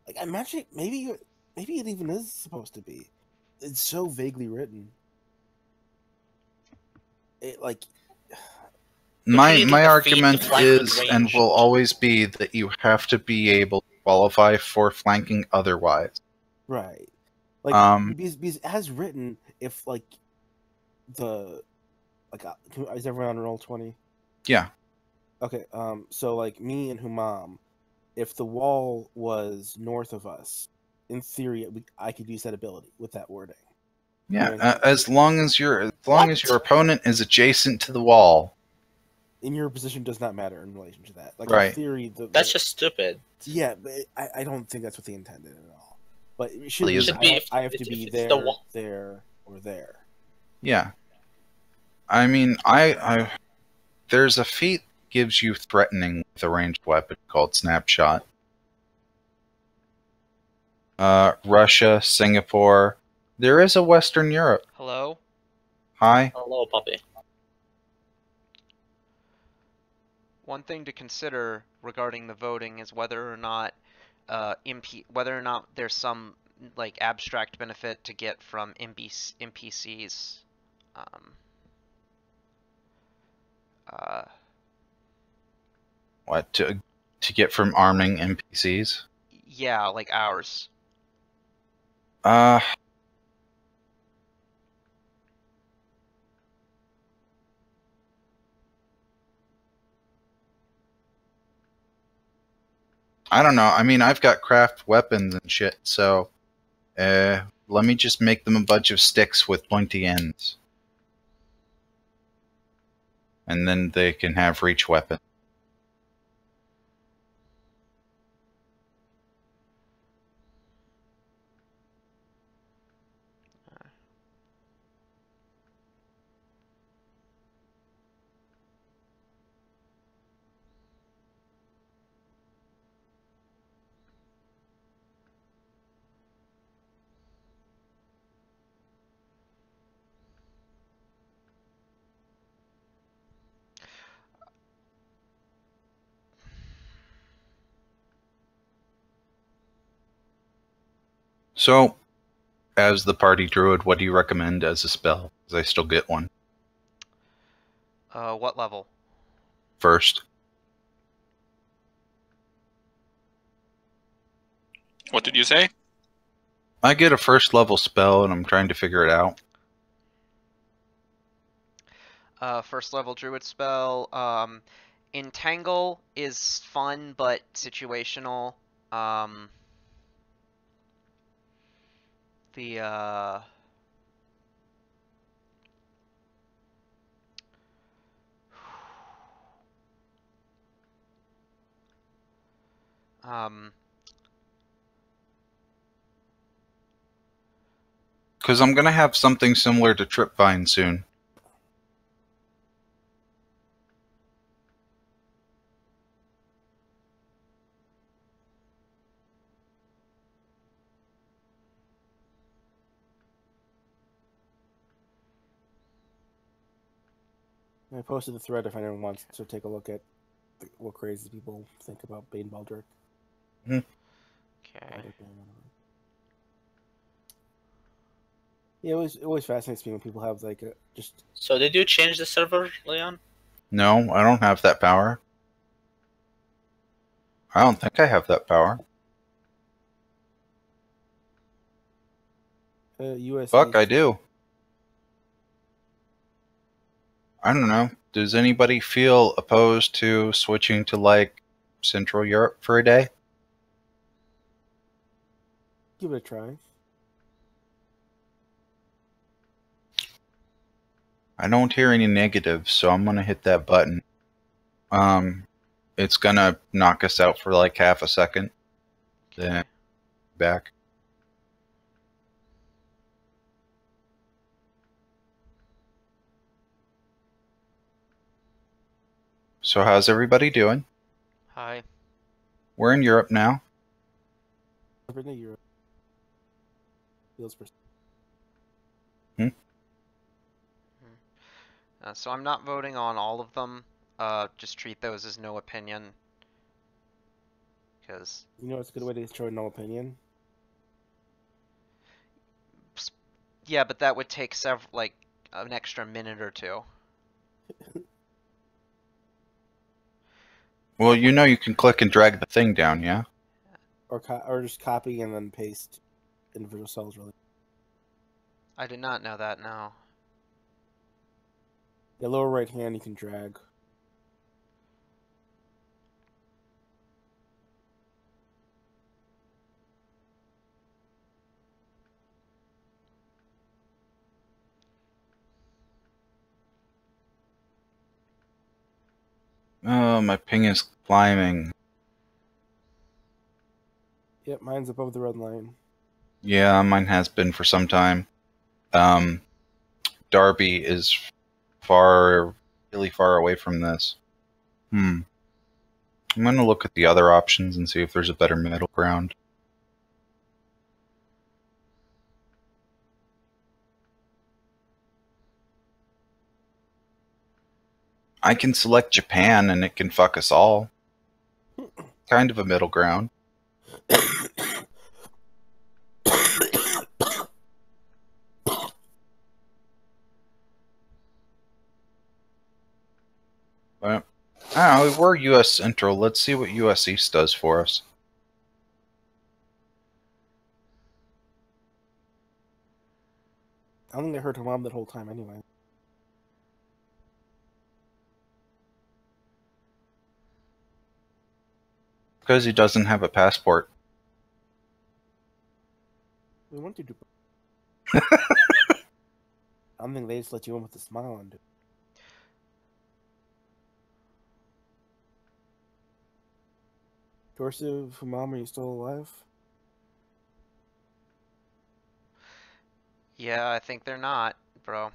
S4: Like, imagine maybe it even is supposed to be. It's so vaguely written. It like
S3: My
S2: you need
S3: my
S2: to feed
S3: argument
S2: the flank with
S3: is and
S2: range.
S3: will always be that you have to be able to qualify for flanking otherwise.
S4: right. Like because as written, if like the like is everyone on roll 20?
S3: Yeah.
S4: Okay, so like me and Humam, if the wall was north of us, in theory, I could use that ability with that wording.
S3: Yeah,
S4: Right.
S3: as long as your opponent is adjacent to the wall.
S4: In your position does not matter in relation to that. Like
S3: Right.
S4: in theory,
S2: That's just stupid.
S4: yeah, but I don't think that's what they intended at all. But it should
S3: Really
S4: be,
S3: isn't.
S4: I have to
S2: If
S4: be
S2: it's
S4: there,
S2: the wall.
S4: there, or there.
S3: Yeah. I mean, I there's a feat that gives you threatening with a ranged weapon called Snapshot. Russia, Singapore. There is a Western Europe.
S1: Hello?
S3: Hi.
S2: Hello, puppy.
S1: One thing to consider regarding the voting is whether or not there's some like abstract benefit to get from NPCs.
S3: What to get from arming NPCs?
S1: Yeah, like ours.
S3: Uh, I don't know. I mean, I've got craft weapons and shit, so let me just make them a bunch of sticks with pointy ends. And then they can have reach weapon. So, as the party druid, what do you recommend as a spell? Because I still get one
S1: What level?
S3: first.
S5: What did you say?
S3: I get a first level spell, and I'm trying to figure it out.
S1: First level druid spell. Entangle is fun but situational. Um,
S3: Because I'm going to have something similar to Tripvine soon.
S4: I posted the thread if anyone wants to take a look at what crazy people think about Bane Baldric.
S1: okay.
S4: Yeah, it always fascinates me when people have like just.
S2: So did you change the server, Leon?
S3: No, I don't have that power. I don't think I have that power.
S4: US.
S3: Fuck, I do. I don't know. Does anybody feel opposed to switching to, like, Central Europe for a day?
S4: Give it a try.
S3: I don't hear any negatives, so I'm gonna hit that button. It's gonna knock us out for like half a second. Then back. So how's everybody doing?
S1: Hi.
S3: We're in Europe now.
S4: I've been to Europe. Feels per-
S1: So I'm not voting on all of them. Just treat those as no opinion. Because,
S4: You know, it's a good way to show no opinion.
S1: yeah, but that would take like, an extra minute or two.
S3: Well, you know you can click and drag the thing down, yeah?
S4: Or just copy and then paste individual cells. Really,
S1: I did not know that, no.
S4: the lower right hand you can drag.
S3: Oh, my ping is climbing.
S4: Yep, mine's above the red line.
S3: Yeah, mine has been for some time. Darby is really far away from this. I'm gonna look at the other options and see if there's a better middle ground. I can select Japan and it can fuck us all. Kind of a middle ground. But, I don't know, we're US Central. Let's see what US East does for us.
S4: I don't think I heard her mom that whole time anyway.
S3: Because he doesn't have a passport.
S4: We want you to. I don't think they just let you in with a smile on it. Joseph, mom, are you still alive?
S1: Yeah, I think they're not, bro.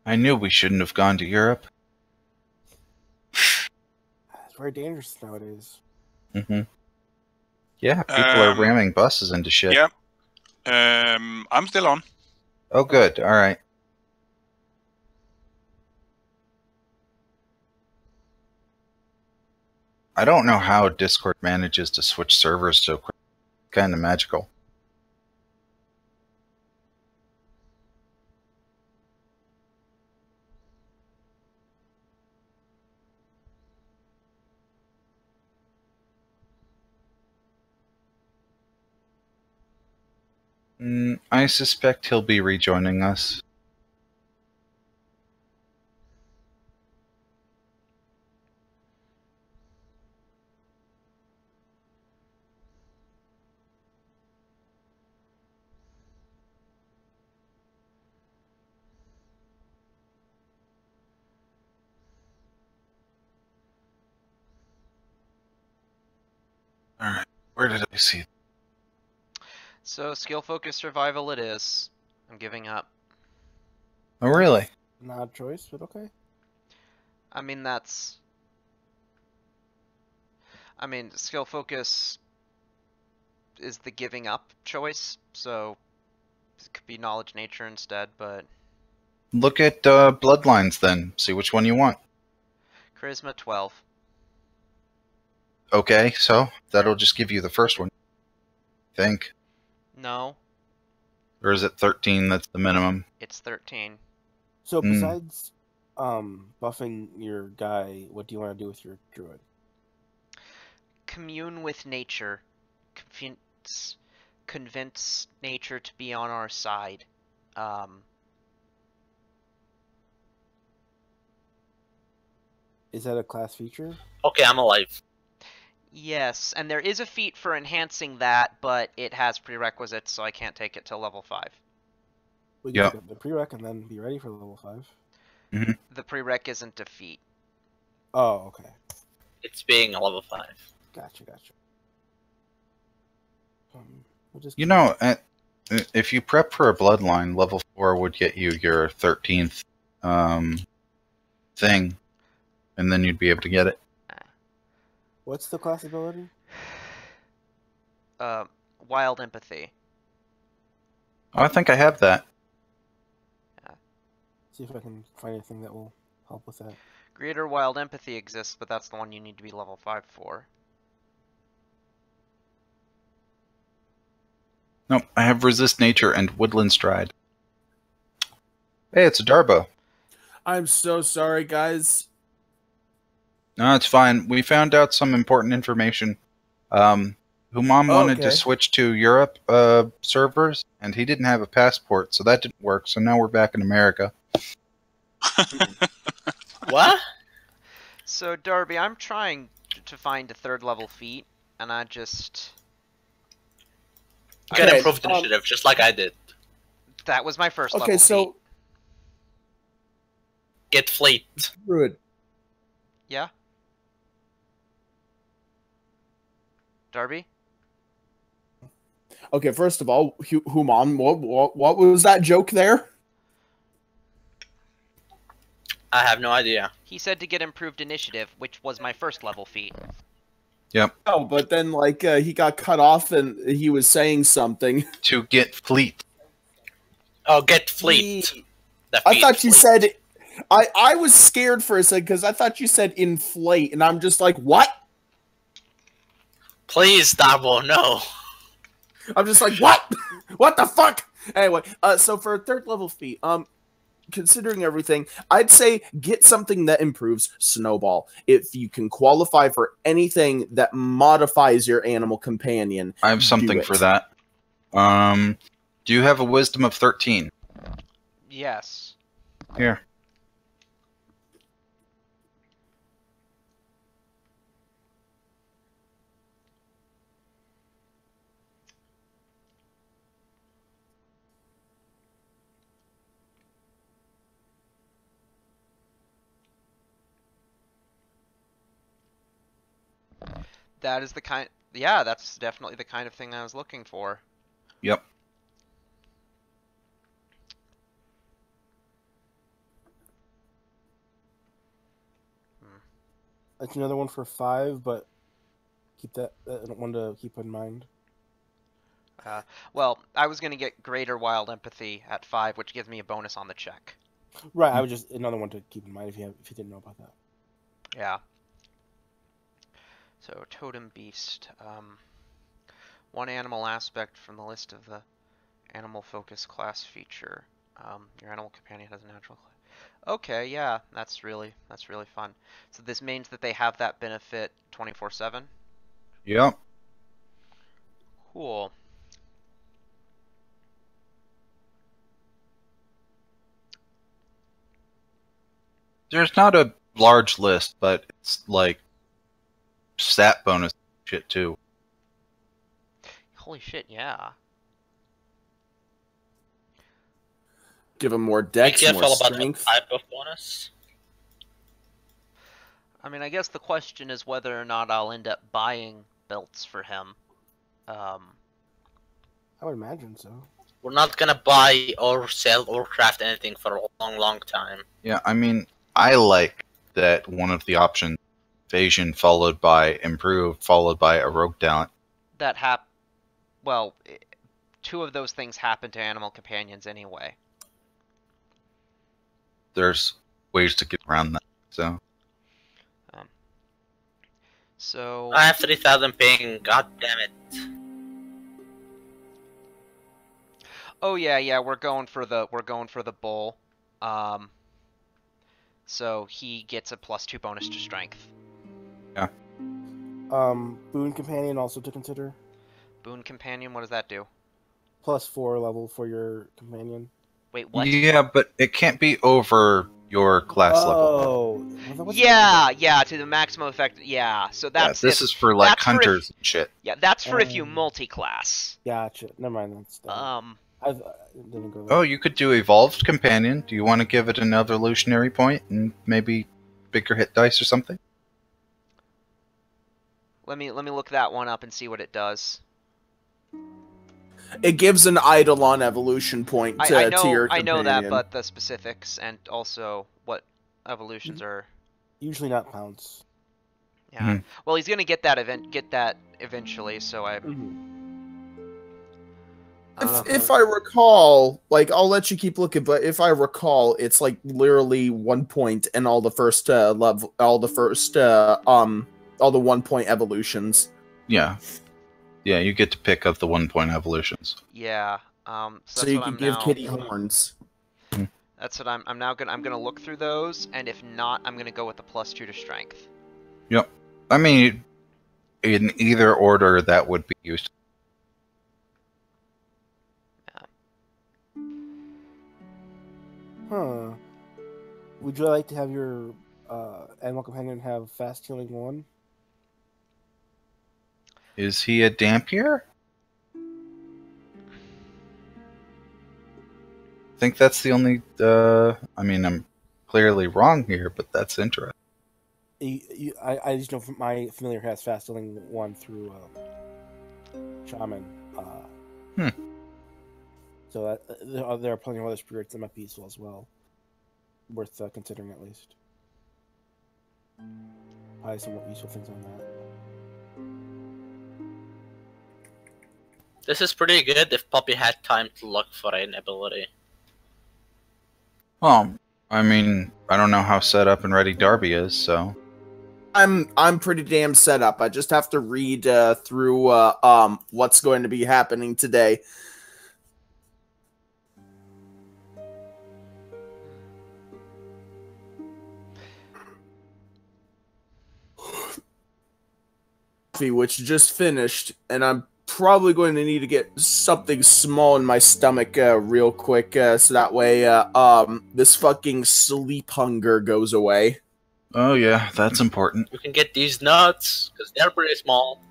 S3: I knew we shouldn't have gone to Europe.
S4: It's very dangerous nowadays.
S3: Yeah, people are ramming buses into shit.
S5: Yeah. I'm still on.
S3: Oh, good. All right. I don't know how Discord manages to switch servers so quick. Kind of magical. I suspect he'll be rejoining us. Alright, where did I see?
S1: So skill focus survival it is. I'm giving up.
S3: Oh, really?
S4: Not a choice, but okay.
S1: I mean skill focus is the giving up choice, so it could be knowledge nature instead, but
S3: Look at Bloodlines then. See which one you want.
S1: charisma 12.
S3: Okay, so that'll just give you the first one. I think.
S1: No,
S3: Or is it 13 that's the minimum?
S1: it's 13.
S4: So
S3: Hmm.
S4: besides buffing your guy, what do you want to do with your druid?
S1: Commune with nature. Convince nature to be on our side.
S4: Is that a class feature?
S2: Okay, I'm alive.
S1: Yes, and there is a feat for enhancing that, but it has prerequisites, so I can't take it till level 5.
S4: We can
S3: Yeah.
S4: take up the prereq and then be ready for level 5.
S1: The prereq isn't a feat.
S4: Oh, okay.
S2: It's being a level 5.
S4: Gotcha. We'll just
S3: You know, if you prep for a Bloodline, level 4 would get you your 13th thing, and then you'd be able to get it.
S4: What's the class ability?
S1: Wild empathy.
S3: Oh, I think I have that.
S4: See if I can find anything that will help with that.
S1: Greater wild empathy exists, but that's the one you need to be level 5 for.
S3: Nope, I have Resist Nature and Woodland Stride. Hey, it's a Darbo.
S6: I'm so sorry, guys.
S3: No, it's fine. We found out some important information. Humam wanted to
S6: Okay.
S3: switch to Europe servers, and he didn't have a passport, so that didn't work. So now we're back in America.
S2: What?
S1: So, Darby, I'm trying to find a 3rd level feat, and I just...
S2: Get
S6: Okay,
S2: improved initiative, just like I did.
S1: That was my first
S6: Okay,
S1: level
S6: so
S1: feat.
S2: Get fleet.
S6: Druid.
S1: Yeah? Darby?
S6: Okay, first of all, Human, what was that joke there?
S2: I have no idea.
S1: He said to get improved initiative, which was my first level feat.
S6: Oh, but then like he got cut off and he was saying something.
S3: To get fleet.
S2: Oh, get fleet. The
S6: I
S2: feet
S6: thought you
S2: fleet.
S6: said. I was scared for a second because I thought you said inflate, and I'm just like, what?
S2: Please, Darbo, no.
S6: I'm just like, what? What the fuck? Anyway, so for a 3rd level feat, considering everything, I'd say get something that improves Snowball. If you can qualify for anything that modifies your animal companion,
S3: I have something
S6: it.
S3: for that. Do you have a Wisdom of 13?
S1: Yes.
S3: Here.
S1: That is the kind... Yeah, that's definitely the kind of thing I was looking for.
S3: Yep.
S4: That's another one for 5, but keep that one to keep in mind.
S1: Well, I was going to get greater wild empathy at 5, which gives me a bonus on the check.
S4: Right, I was just another one to keep in mind if you didn't know about that.
S1: Yeah. So, Totem Beast. One animal aspect from the list of the animal focus class feature. Your animal companion has a natural class. Okay, yeah, that's really fun. So this means that they have that benefit 24/7.
S3: Yep.
S1: Cool.
S3: There's not a large list, but it's like stat bonus shit too.
S1: Holy shit, yeah.
S6: Give him more
S2: Be
S6: dex, more
S2: careful about what
S6: strength.
S2: type of bonus.
S1: I mean, I guess the question is whether or not I'll end up buying belts for him.
S4: I would imagine so.
S2: We're not gonna buy or sell or craft anything for a long, long time.
S3: Yeah, I mean, I like that one of the options, evasion followed by improved, followed by a rogue talent.
S1: That well, two of those things happen to animal companions anyway.
S3: There's ways to get around that.
S1: So
S2: I have 3,000 ping. God damn it!
S1: oh yeah, we're going for the bull. So he gets a +2 bonus to strength.
S4: Boon companion also to consider.
S1: Boon companion, what does that do?
S4: +4 level for your companion.
S1: Wait, what?
S3: Yeah, but it can't be over your class level.
S4: Oh,
S1: Yeah, to the maximum effect. Yeah, so that's
S3: This is for like
S1: that's for if-
S3: hunters and shit.
S1: yeah, that's for if you multi-class.
S4: Gotcha. Never mind. That's done. I didn't go there.
S3: Oh, you could do evolved companion. Do you want to give it another evolutionary point and maybe bigger hit dice or something?
S1: Let me look that one up and see what it does.
S6: It gives an Eidolon evolution point to,
S1: I
S6: to your
S1: know that,
S6: companion.
S1: but the specifics and also what evolutions are.
S4: Usually not pounce.
S1: Yeah.
S3: Mhm.
S1: Well, he's gonna get that eventually. So I.
S6: If I recall, like, I'll let you keep looking, but if I recall, it's like literally 1 point and all the first level, all the 1 point evolutions.
S3: Yeah. Yeah, you get to pick up the 1 point evolutions.
S1: Yeah.
S6: So
S1: that's
S6: you
S1: what
S6: can
S1: I'm
S6: give
S1: now,
S6: Kitty horns.
S1: That's what I'm now gonna look through those, and if not, I'm gonna go with the +2 to strength.
S3: Yep. I mean, in either order, that would be used.
S4: Huh. Would you like to have your animal companion have fast healing 1?
S3: Is he a Dampier? I think that's the only. I mean, I'm clearly wrong here, but that's interesting.
S4: I just know my familiar has fast healing 1 through shaman. So there are plenty of other spirits that might be useful as well. Worth considering at least. Probably some more useful things on that.
S2: This is pretty good if Puppy had time to look for an ability.
S3: Well, I mean, I don't know how set up and ready Darby is, so.
S6: I'm pretty damn set up. I just have to read through what's going to be happening today. Which just finished, and I'm probably going to need to get something small in my stomach real quick, so that way this fucking sleep hunger goes away.
S3: Oh yeah, that's important.
S2: You can get these nuts because they're pretty small.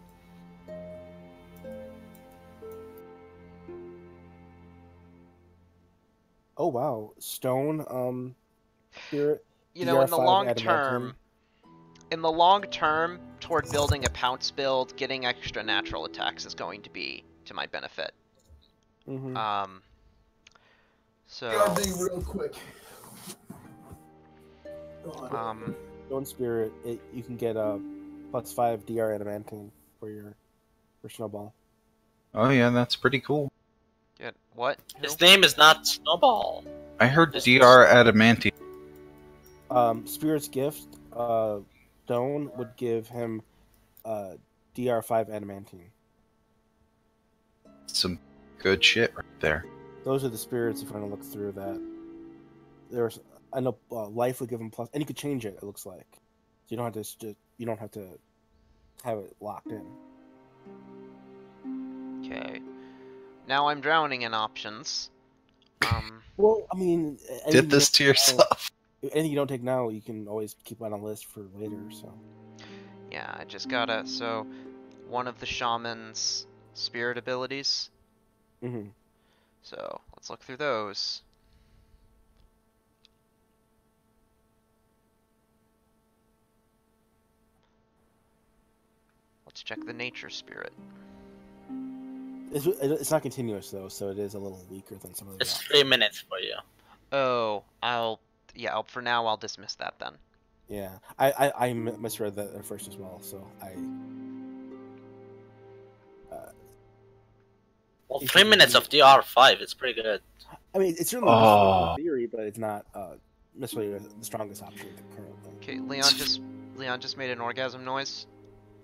S4: Oh wow, stone spirit.
S1: You know, in the
S4: DR5
S1: long
S4: adamantium.
S1: term, toward building a pounce build, getting extra natural attacks is going to be to my benefit.
S4: Mm-hmm.
S1: So
S6: real quick.
S4: Stone spirit, you can get a +5 DR adamantine for your snowball.
S3: Oh yeah, that's pretty cool.
S1: yeah, what?
S2: His name is not Snowball.
S3: I heard
S2: This-
S3: DR Adamantium.
S4: Spirit's gift, stone would give him DR5 adamantine.
S3: Some good shit right there.
S4: Those are the spirits if you want to look through that. I know life would give him plus, and you could change it. It looks like, so you don't have to have it locked in.
S1: Okay. Now I'm drowning in options.
S4: Well, I mean,
S3: Did this to yourself.
S4: anything you don't take now, you can always keep on a list for later. So
S1: Yeah, I just gotta. So, one of the shaman's spirit abilities.
S4: hmm
S1: So, let's look through those. Let's check the nature spirit.
S4: it's not continuous though, so it is a little weaker than some of the.
S2: It's 3 minutes for you.
S1: Oh, for now I'll dismiss that then.
S4: Yeah, I misread that at first as well, so I.
S2: Well, 3 minutes of DR5, it's pretty good.
S4: I mean, it's certainly useful in theory, but it's not necessarily the strongest option currently.
S1: Okay, Leon just made an orgasm noise.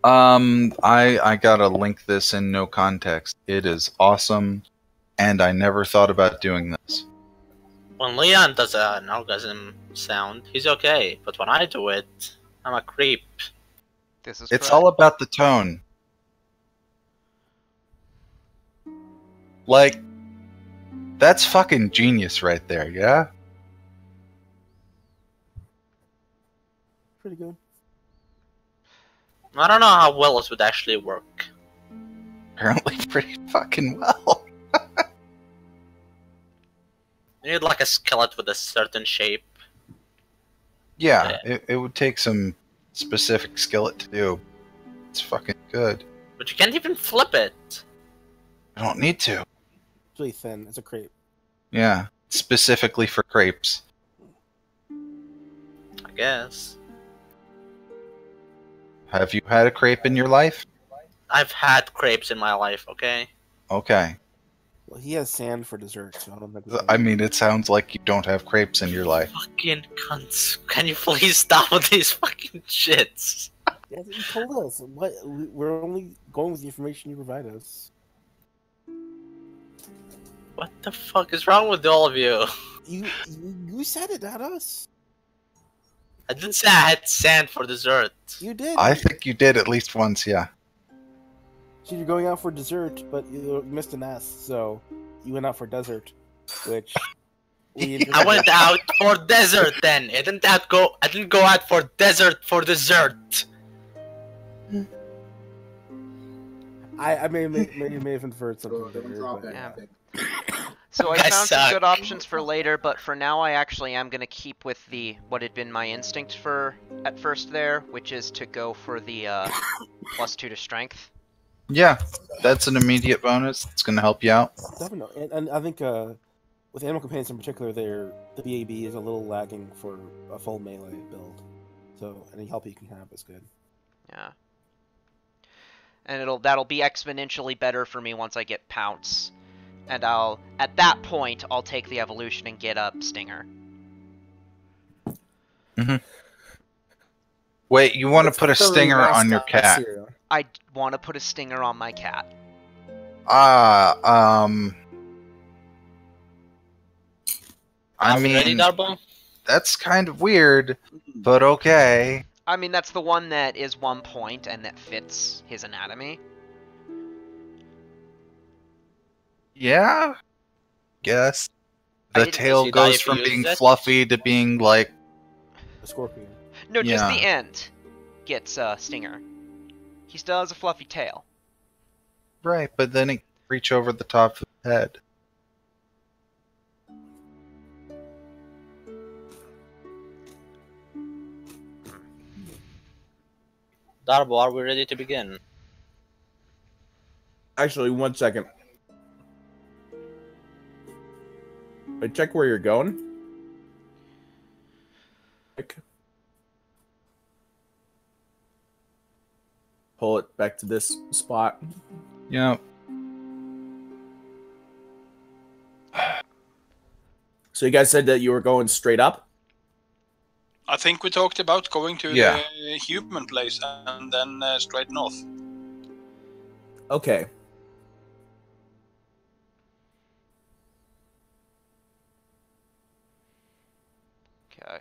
S3: I gotta link this in no context. It is awesome, and I never thought about doing this.
S2: When Leon does an orgasm sound, he's okay. But when I do it, I'm a creep.
S1: This is
S3: It's
S1: correct.
S3: all about the tone. Like, that's fucking genius right there, yeah?
S4: Pretty good.
S2: I don't know how well it would actually work.
S3: Apparently pretty fucking well.
S2: You need like a skeleton with a certain shape.
S3: Yeah, it would take some specific skillet to do. It's fucking good.
S2: But you can't even flip it.
S3: I don't need to.
S4: It's really thin. It's a crepe.
S3: Yeah, specifically for crepes.
S2: I guess.
S3: Have you had a crepe in your life?
S2: I've had crepes in my life, okay?
S3: Okay.
S4: Well, he has sand for dessert, so I don't think.
S3: I mean, it sounds like you don't have crepes in your life.
S2: Fucking cunts. Can you please stop with these fucking shits?
S4: Yeah, you told us. What? We're only going with the information you provide us.
S2: What the fuck is wrong with all of you?
S4: You said it, not us.
S2: I didn't say I had sand for dessert.
S4: You did.
S3: I think you did at least once, yeah.
S4: So you're going out for dessert, but you missed an S, so you went out for dessert, which
S2: I went out for dessert then. I didn't go out for dessert for dessert.
S4: I may have inferred something there, but
S1: Yeah. So I
S2: Guys
S1: found some
S2: suck.
S1: good options for later, but for now I actually am gonna keep with what had been my instinct for at first there, which is to go for the +2 to strength.
S3: Yeah, that's an immediate bonus. It's going to help you out.
S4: definitely. And I think with animal companions in particular, the BAB is a little lagging for a full melee build. So any help you can have is good.
S1: Yeah. And that'll be exponentially better for me once I get Pounce. And at that point, I'll take the evolution and get up Stinger.
S3: Wait, you want to put a stinger on your cat?
S1: I want to put a Stinger on my cat.
S3: I
S2: Are we ready,
S3: mean,
S2: Darbo?
S3: that's kind of weird, but okay.
S1: I mean, that's the one that is 1 point and that fits his anatomy.
S3: Yeah, guess.
S1: I
S3: The
S1: didn't-
S3: tail
S2: Does he die
S3: goes
S2: if
S3: from
S2: you
S3: being
S2: use it?
S3: fluffy to being like,
S4: A scorpion.
S1: No, just
S3: Yeah.
S1: the end gets Stinger. He still has a fluffy tail.
S3: right, but then it reach over the top of the head.
S2: Darbo, are we ready to begin?
S6: Actually, 1 second. Wait, check where you're going. Pull it back to this spot.
S3: Yeah.
S6: So you guys said that you were going straight up?
S5: I think we talked about going to
S3: Yeah.
S5: the human place and then straight north.
S6: Okay.
S1: Okay.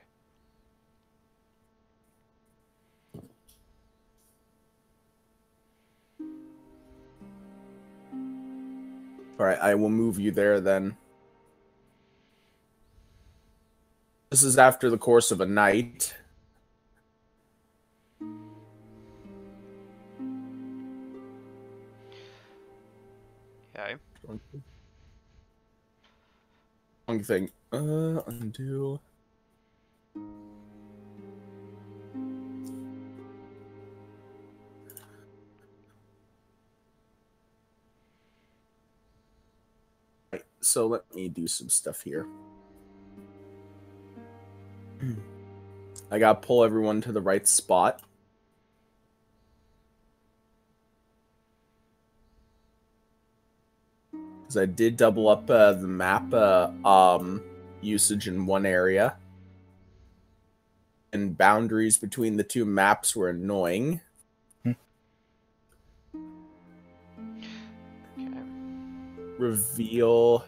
S6: All right, I will move you there then. This is after the course of a night.
S1: Okay.
S6: Wrong thing. Undo. Right, so let me do some stuff here. I gotta pull everyone to the right spot. Because I did double up the map usage in one area. And boundaries between the two maps were annoying.
S1: Okay.
S6: Reveal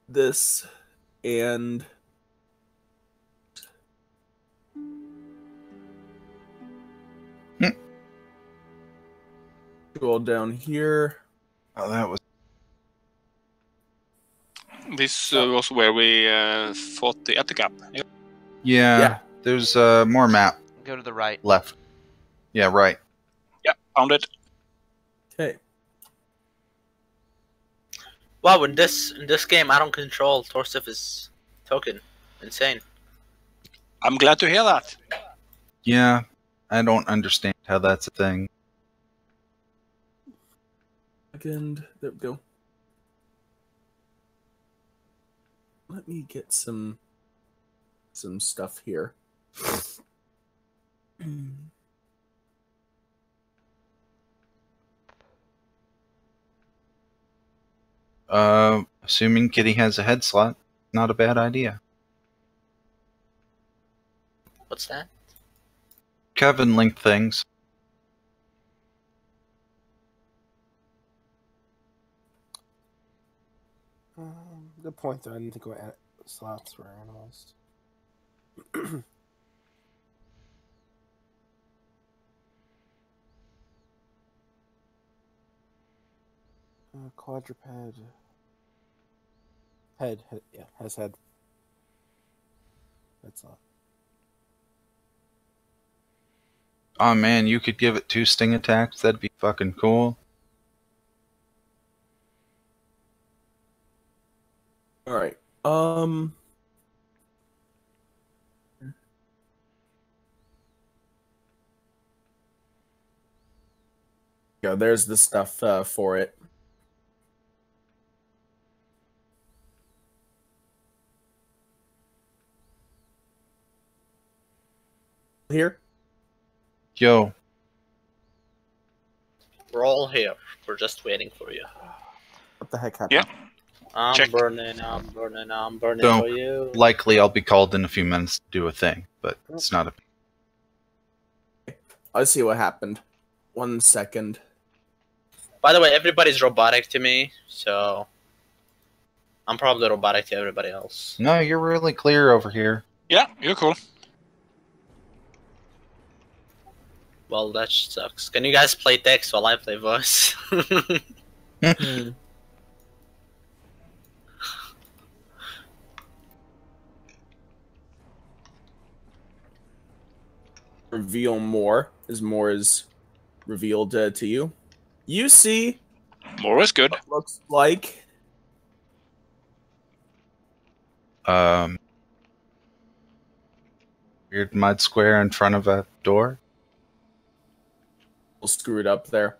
S6: this and scroll down here.
S3: Oh, that was.
S5: This was where we fought the Ettercap. Yep.
S3: Yeah.
S6: Yeah.
S3: There's more map
S1: Go to the right.
S3: left. Yeah, right.
S5: Yep, found it.
S6: Okay.
S2: Wow, in this game, I don't control Torsif's token. Insane.
S5: I'm glad to hear that.
S3: Yeah, I don't understand how that's a thing.
S6: Second. There we go. Let me get some stuff here.
S3: Assuming Kitty has a head slot, not a bad idea.
S2: What's that?
S3: Kevin linked things.
S4: Good point, though. I didn't think about slots for animals. Quadruped. Head, yeah, has head. That's all.
S3: Oh man, you could give it 2 sting attacks. That'd be fucking cool.
S6: All right. Yeah, there's the stuff for it. Here.
S3: Yo,
S2: We're all here. We're just waiting for you.
S4: What the heck happened?
S5: Yeah.
S2: I'm
S5: Check.
S2: burning
S3: Don't.
S2: for you.
S3: likely I'll be called in a few minutes to do a thing, but it's not a.
S6: I see what happened. 1 second.
S2: By the way, everybody's robotic to me, so I'm probably robotic to everybody else.
S3: No, you're really clear over here.
S5: Yeah, you're cool.
S2: Well, that sucks. Can you guys play text while I play voice?
S6: Reveal more is revealed to you. You see
S5: More is good.
S6: what looks like
S3: Weird mud square in front of a door.
S6: screwed up there.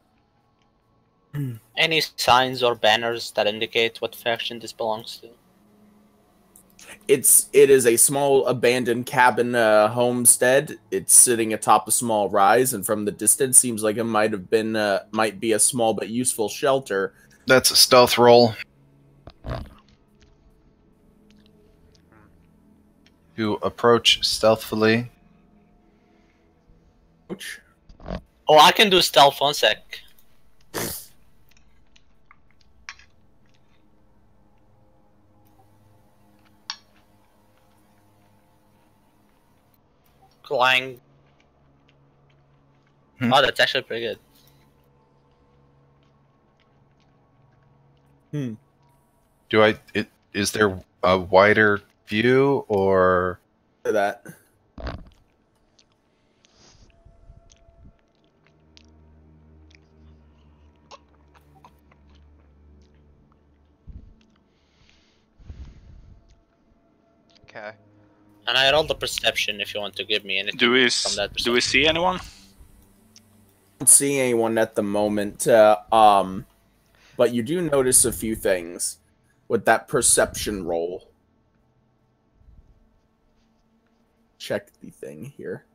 S2: Any signs or banners that indicate what faction this belongs to?
S6: It is a small abandoned cabin homestead. It's sitting atop a small rise, and from the distance, seems like it might be a small but useful shelter.
S3: That's a stealth roll. To approach stealthily.
S6: Ouch.
S2: Oh, I can do stealth 1 sec. Clang. Oh, that's actually pretty good.
S3: Do I? is there a wider view or?
S6: That.
S1: Okay.
S2: And I rolled the perception if you want to give me anything
S5: Do we
S2: from that
S5: do we see anyone?
S6: Don't see anyone at the moment, but you do notice a few things with that perception roll. Check the thing here.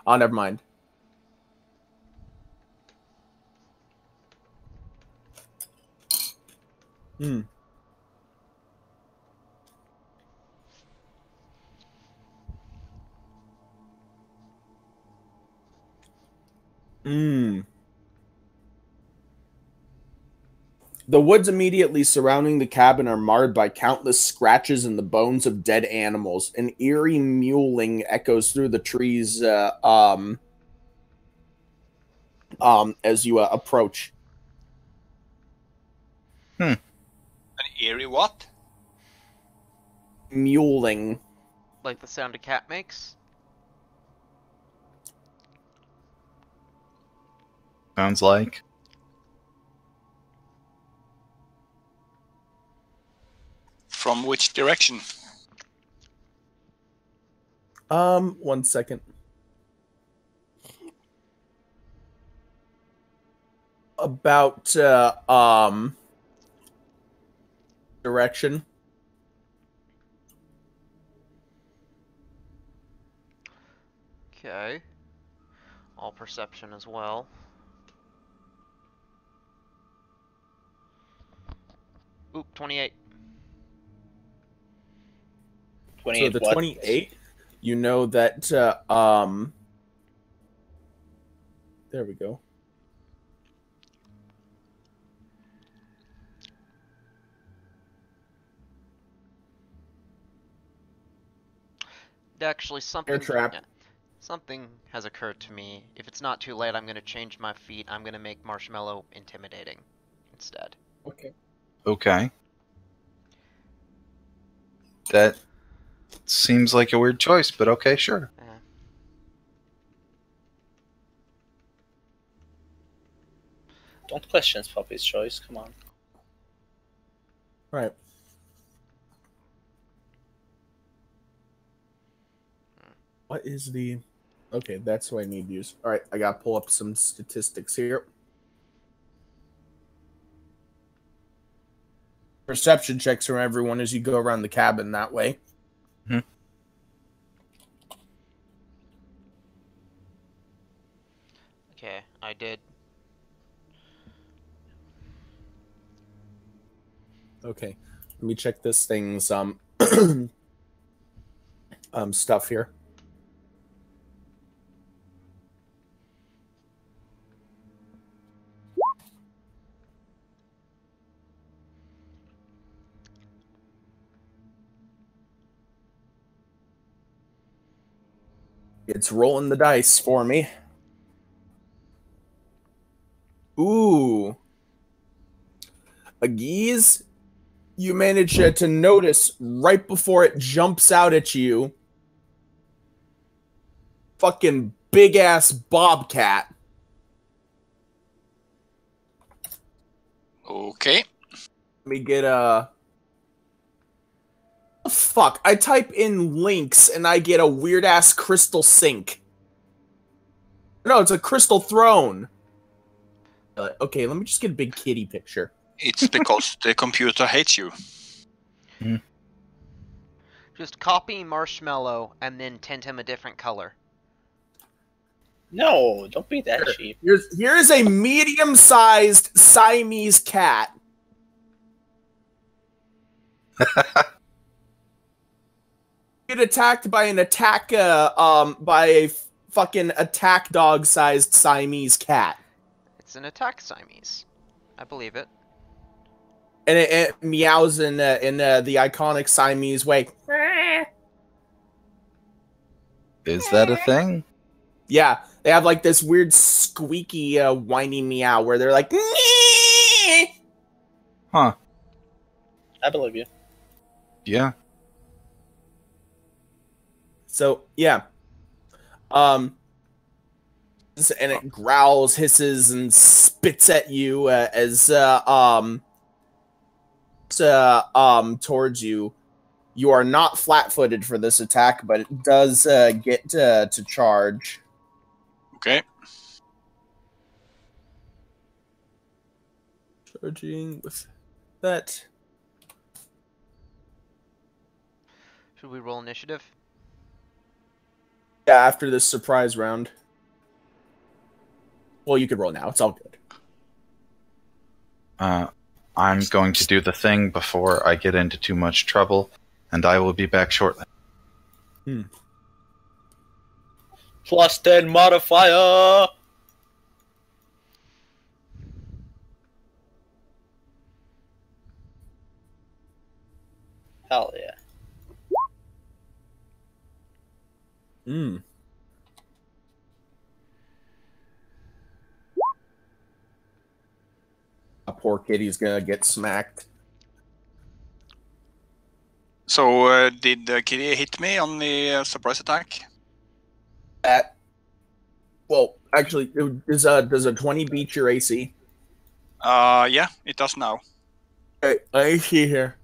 S6: Oh, never mind. Hmm. Hmm. The woods immediately surrounding the cabin are marred by countless scratches and the bones of dead animals. An eerie mewling echoes through the trees as you approach.
S5: An eerie what?
S6: Mewling.
S1: Like the sound a cat makes?
S3: Sounds like.
S5: From which direction?
S6: 1 second. About direction.
S1: Okay. All perception as well. Oop, 28.
S2: 28
S6: So the
S2: what?
S6: 28, you know that there we go.
S1: Actually, something.
S6: Air trap.
S1: Yeah, something has occurred to me. If it's not too late, I'm gonna change my feat. I'm gonna make Marshmallow intimidating instead.
S6: Okay.
S3: Okay. That seems like a weird choice, but okay, sure.
S2: Don't question Poppy's choice. Come on.
S6: Right. What is the... Okay, that's what I need to use. All right, I got to pull up some statistics here. Perception checks from everyone as you go around the cabin that way.
S3: Mhm.
S1: Okay, I did.
S6: Okay, let me check this thing's stuff here. It's rolling the dice for me. Ooh. Agiz, you manage to notice right before it jumps out at you, fucking big ass bobcat.
S5: Okay.
S6: Let me get a... Fuck, I type in links and I get a weird ass crystal sink. No, it's a crystal throne. Okay, let me just get a big kitty picture.
S5: It's because the computer hates you.
S1: Just copy Marshmallow and then tint him a different color.
S2: No, don't be that cheap.
S6: Here's a medium-sized Siamese cat. Get attacked by by a fucking attack dog-sized Siamese cat.
S1: It's an attack Siamese. I believe it.
S6: And it meows in the iconic Siamese way.
S3: Is that a thing?
S6: Yeah, they have like this weird squeaky whiny meow where they're like...
S3: Huh.
S2: I believe you.
S3: Yeah.
S6: So yeah. And it growls, hisses, and spits at you towards you. You are not flat-footed for this attack, but it does get to charge.
S5: Okay.
S6: Charging with that.
S1: Should we roll initiative?
S6: Yeah, after this surprise round. Well, you could roll now. It's all good.
S3: I'm going to do the thing before I get into too much trouble, and I will be back shortly.
S2: Plus 10 modifier! Hell yeah.
S6: A poor kitty's gonna get smacked.
S5: So did the kitty hit me on the surprise attack?
S6: Well, actually, does a 20 beat your AC?
S5: Yeah, it does now.
S6: Okay, let me see here.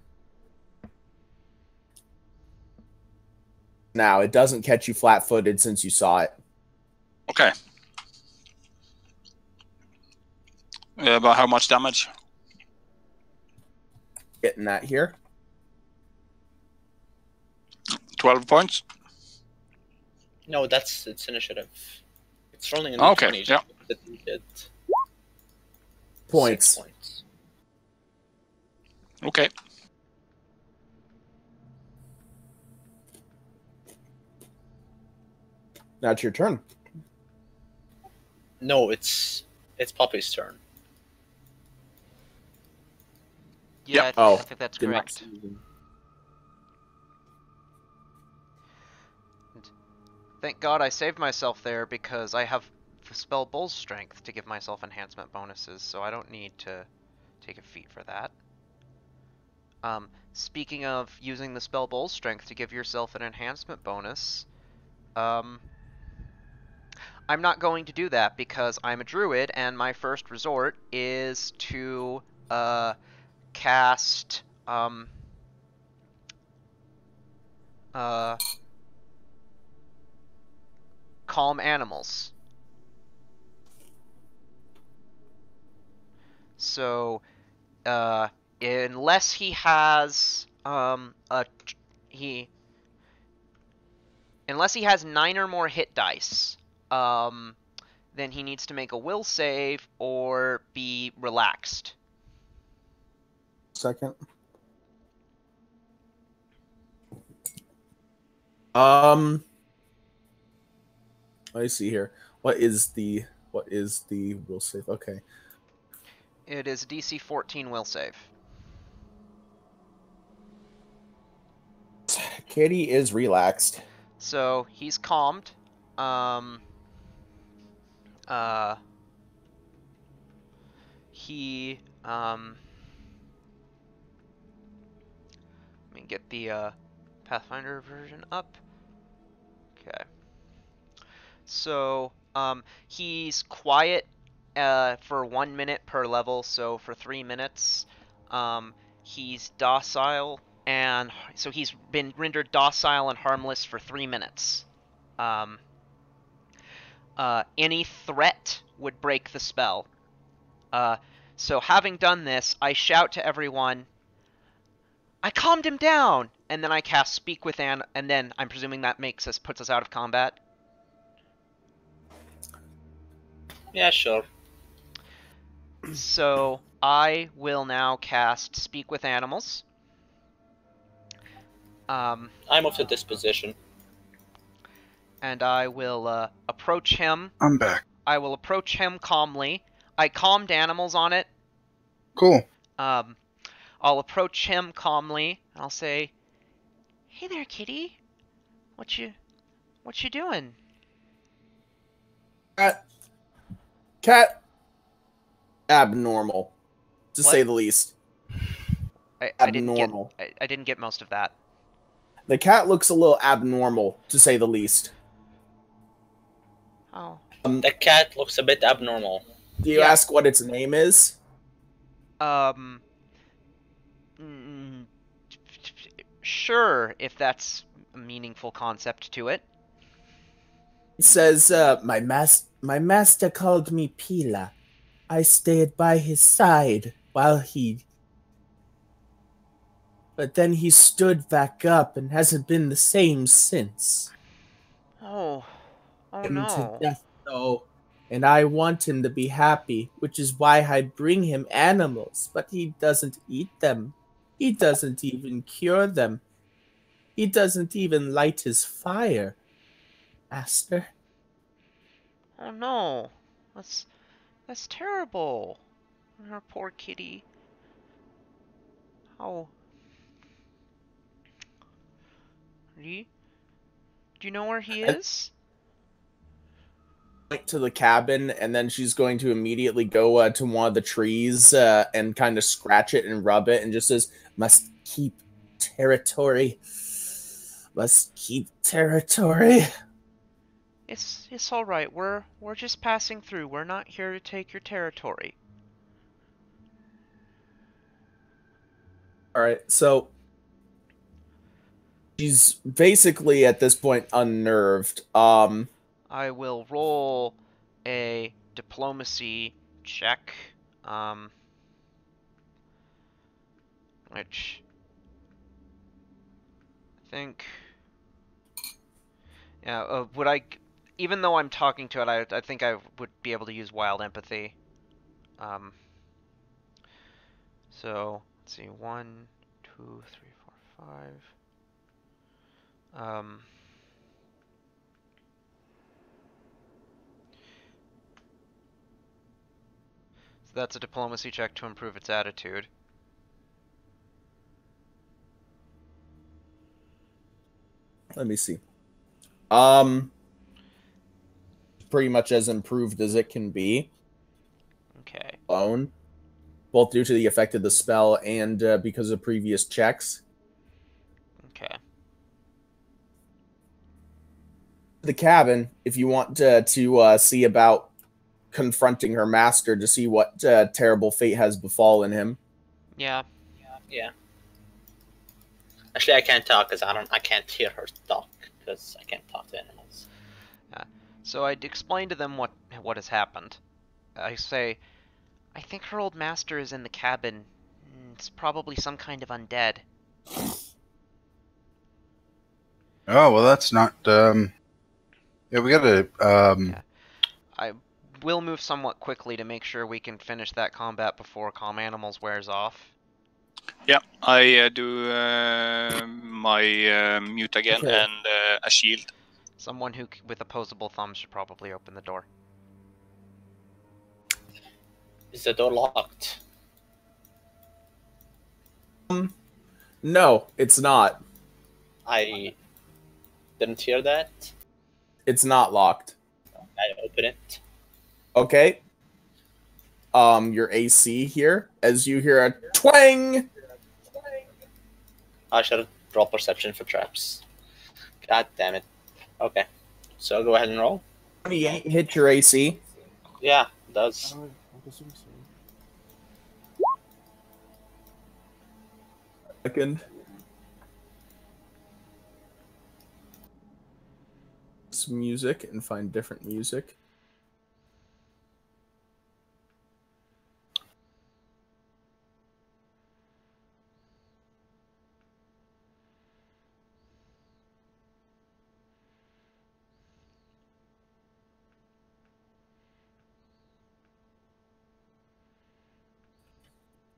S6: Now, it doesn't catch you flat-footed since you saw it.
S5: Okay. But how much damage?
S6: Getting that here.
S5: 12 points?
S2: No, it's initiative. It's rolling in
S5: Okay,
S2: 20.
S5: yeah.
S6: Points.
S2: 6 points.
S5: Okay.
S6: Now it's your turn.
S2: No, it's Poppy's turn.
S1: Yeah,
S5: Yep.
S1: I think that's
S6: Did not
S1: correct.
S6: see.
S1: Thank God I saved myself there because I have the spell Bull's Strength to give myself enhancement bonuses, so I don't need to take a feat for that. Speaking of using the spell Bull's Strength to give yourself an enhancement bonus, I'm not going to do that because I'm a druid and my first resort is to cast Calm Animals. So unless he has unless he has 9 or more hit dice, then he needs to make a will save or be relaxed.
S6: Second. Let me see here. What is the will save? Okay.
S1: It is DC 14 will save.
S6: Kitty is relaxed.
S1: So he's calmed. He let me get the Pathfinder version up. Okay. So he's quiet for 1 minute per level, so for 3 minutes. He's docile, and so he's been rendered docile and harmless for 3 minutes. Any threat would break the spell. So having done this, I shout to everyone, I calmed him down! And then I cast Speak with and then I'm presuming that puts us out of combat.
S2: Yeah, sure.
S1: So I will now cast Speak with Animals.
S2: I move to this position.
S1: And I will approach him.
S3: I'm back.
S1: I will approach him calmly. I calmed animals on it.
S3: Cool.
S1: I'll approach him calmly. And I'll say, "Hey there, kitty. What you doing?"
S6: Cat. Abnormal, to
S1: What?
S6: say the least.
S1: I didn't get
S6: Abnormal.
S1: I didn't get most of that.
S6: The cat looks a little abnormal, to say the least.
S1: Oh.
S2: The cat looks a bit abnormal.
S6: Do you
S1: Yeah.
S6: ask what its name is?
S1: Mm, sure, if that's a meaningful concept to it.
S6: It says, my master called me Pila. I stayed by his side while he... But then he stood back up and hasn't been the same since.
S1: Oh. Oh
S6: Him to
S1: no.
S6: death, though. And I want him to be happy, which is why I bring him animals, but he doesn't eat them. He doesn't even cure them. He doesn't even light his fire. Master?
S1: Oh no. That's terrible. Our poor kitty. Oh. Do you know where he is?
S6: Point to the cabin, and then she's going to immediately go to one of the trees and kind of scratch it and rub it, and just says, "Must keep territory. Must keep territory."
S1: It's all right. We're just passing through. We're not here to take your territory.
S6: All right, so she's basically at this point unnerved.
S1: I will roll a diplomacy check, which I think, yeah, even though I'm talking to it, I think I would be able to use wild empathy. So let's see, 1, 2, 3, 4, 5. So that's a diplomacy check to improve its attitude.
S6: Let me see. Pretty much as improved as it can be.
S1: Okay.
S6: Alone, both due to the effect of the spell and because of previous checks.
S1: Okay.
S6: The cabin, if you want to see about confronting her master to see what terrible fate has befallen him.
S1: Yeah.
S2: Yeah. Actually, I can't talk because I can't hear her talk because I can't talk to animals.
S1: So I'd explain to them what has happened. I say, I think her old master is in the cabin. It's probably some kind of undead.
S3: Oh, well, that's not, yeah, we gotta,
S1: Yeah. I will move somewhat quickly to make sure we can finish that combat before Calm Animals wears off.
S5: Yeah, I do my mute again
S6: Okay.
S5: and a shield.
S1: Someone who, with opposable thumbs, should probably open the door.
S2: Is the door locked?
S6: No, it's not.
S2: I didn't hear that.
S6: It's not locked.
S2: I open it.
S6: Okay. Your AC here, as you hear a twang.
S2: I should roll perception for traps. God damn it. Okay. So go ahead and roll.
S6: 28 hit your AC.
S2: Yeah, it does.
S6: Second. Some music and find different music.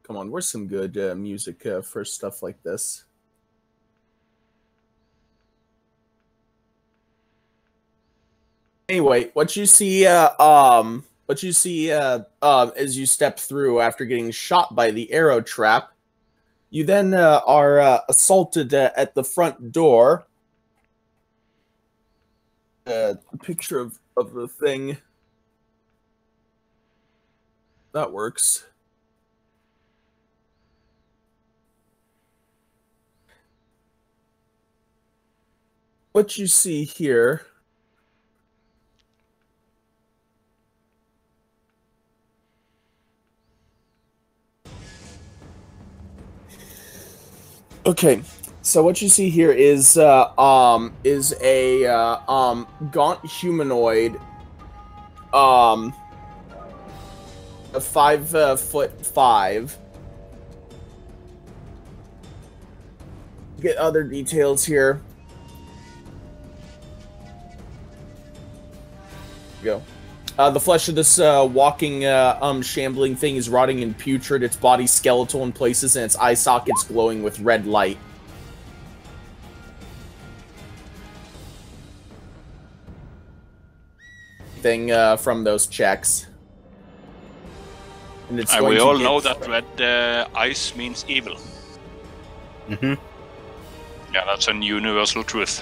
S6: Come on, where's some good music for stuff like this? Anyway, what you see as you step through after getting shot by the arrow trap, you then are assaulted at the front door. A picture of the thing. That works. what you see here. Okay, so what you see here is a gaunt humanoid, a 5'5". Get other details here. Go. The flesh of this walking, shambling thing is rotting and putrid. Its body skeletal in places, and its eye sockets glowing with red light. Thing from those checks. And it's
S5: We all know that red ice means evil.
S3: Mm-hmm.
S5: Yeah, that's a universal truth.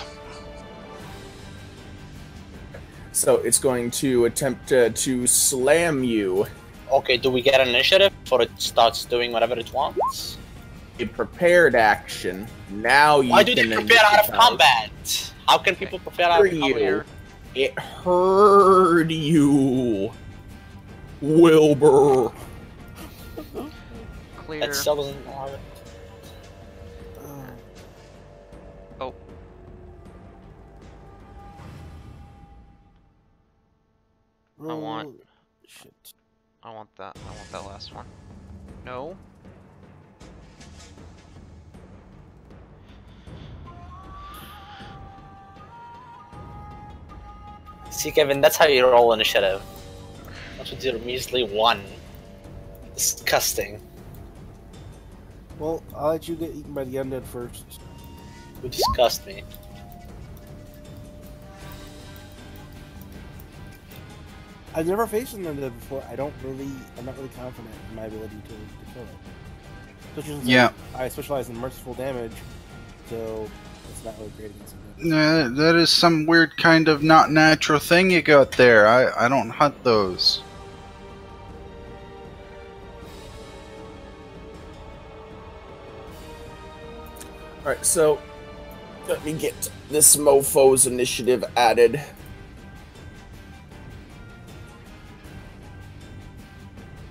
S6: So it's going to attempt to slam you.
S2: Okay, do we get an initiative before it starts doing whatever it wants?
S6: A prepared action. Now you
S2: Why do they
S6: can
S2: prepare out of
S6: initiate.
S2: combat? How can people prepare out of
S6: You.
S2: combat?
S6: It heard you, Wilbur.
S1: Clear.
S2: That still doesn't have it.
S1: Oh. I want that. I want that last one. No.
S2: See, Kevin, that's how you roll initiative. Not with your measly 1. Disgusting.
S4: Well, I'll let you get eaten by the undead first.
S2: You disgust me.
S4: I've never faced an undead before. I'm not really confident in my ability to kill it. Especially since
S3: Yeah.
S4: I specialize in merciful damage, so it's not really great against undead.
S3: That is some weird kind of not natural thing you got there. I don't hunt those.
S6: Alright, so let me get this mofo's initiative added.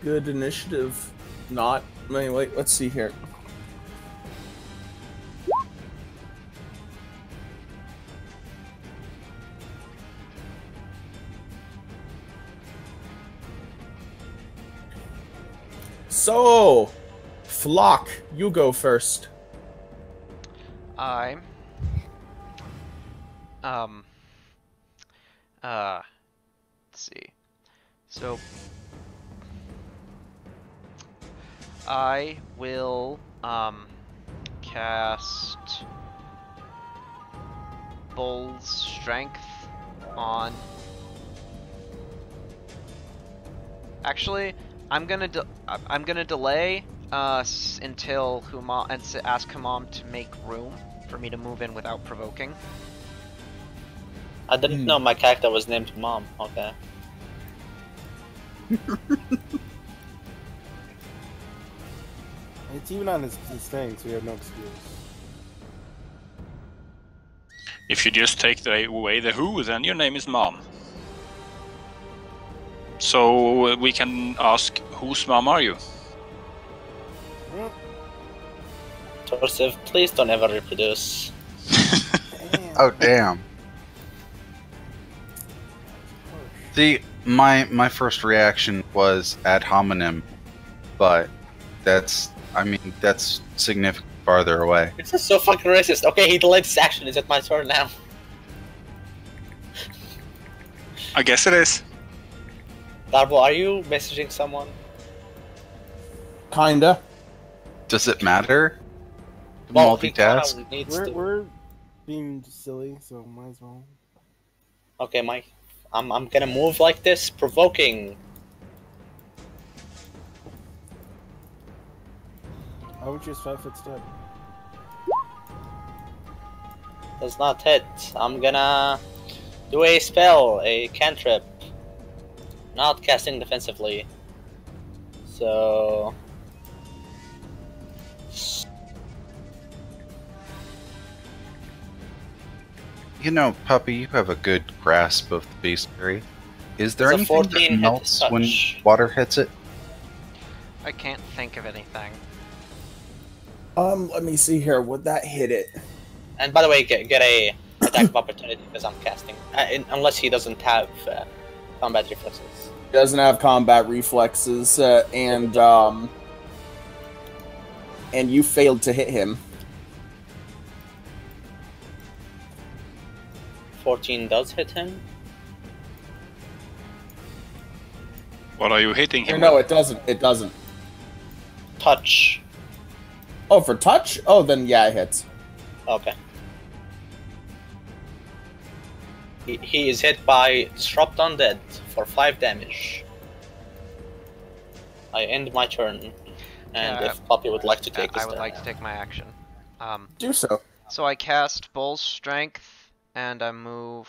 S6: Good initiative. Not. Anyway, let's see here. So, Flock, you go first.
S1: I let's see. So I will cast Bull's Strength on. Actually, I'm gonna delay until Humam and ask Humam to make room for me to move in without provoking.
S2: I didn't know my character was named Mom. Okay.
S4: It's even on his thing, so you have no excuse.
S5: If you just take away the who, then your name is Mom. So we can ask, whose mom are you?
S2: Torsiv, please don't ever reproduce.
S3: Oh damn. See, my first reaction was ad hominem, but that's significantly farther away.
S2: This is so fucking racist. Okay, he delayed his action. Is it my turn now?
S5: I guess it is.
S2: Darbo, are you messaging someone?
S6: Kinda.
S3: Does it matter?
S2: Well, he
S3: Multitask?
S2: kinda needs to.
S4: We're being silly, so might as well.
S2: Okay, Mike. I'm gonna move like this, provoking.
S4: Why would you use 5-foot step?
S2: Does not hit. I'm gonna do a spell, a cantrip. Not casting defensively. So.
S3: You know, Puppy, you have a good grasp of the bestiary. Is there
S2: It's a
S3: anything
S2: 14
S3: that
S2: hit
S3: melts when
S2: touch.
S3: water hits it?
S1: I can't think of anything.
S6: Let me see here. Would that hit it?
S2: And by the way, get a attack of opportunity because I'm casting. Unless he doesn't have combat reflexes.
S6: Doesn't have combat reflexes, and you failed to hit him.
S2: 14 does hit him.
S5: What are you hitting him?
S6: No, it doesn't. It doesn't.
S2: Touch.
S6: Oh, for touch? Oh, then yeah, it hits.
S2: Okay. He is hit by Disrupt Undead for 5 damage. I end my turn. And if Puppy would like to take his
S1: I would
S2: turn.
S1: like to take my action.
S6: Do so.
S1: So I cast Bull's Strength, and I move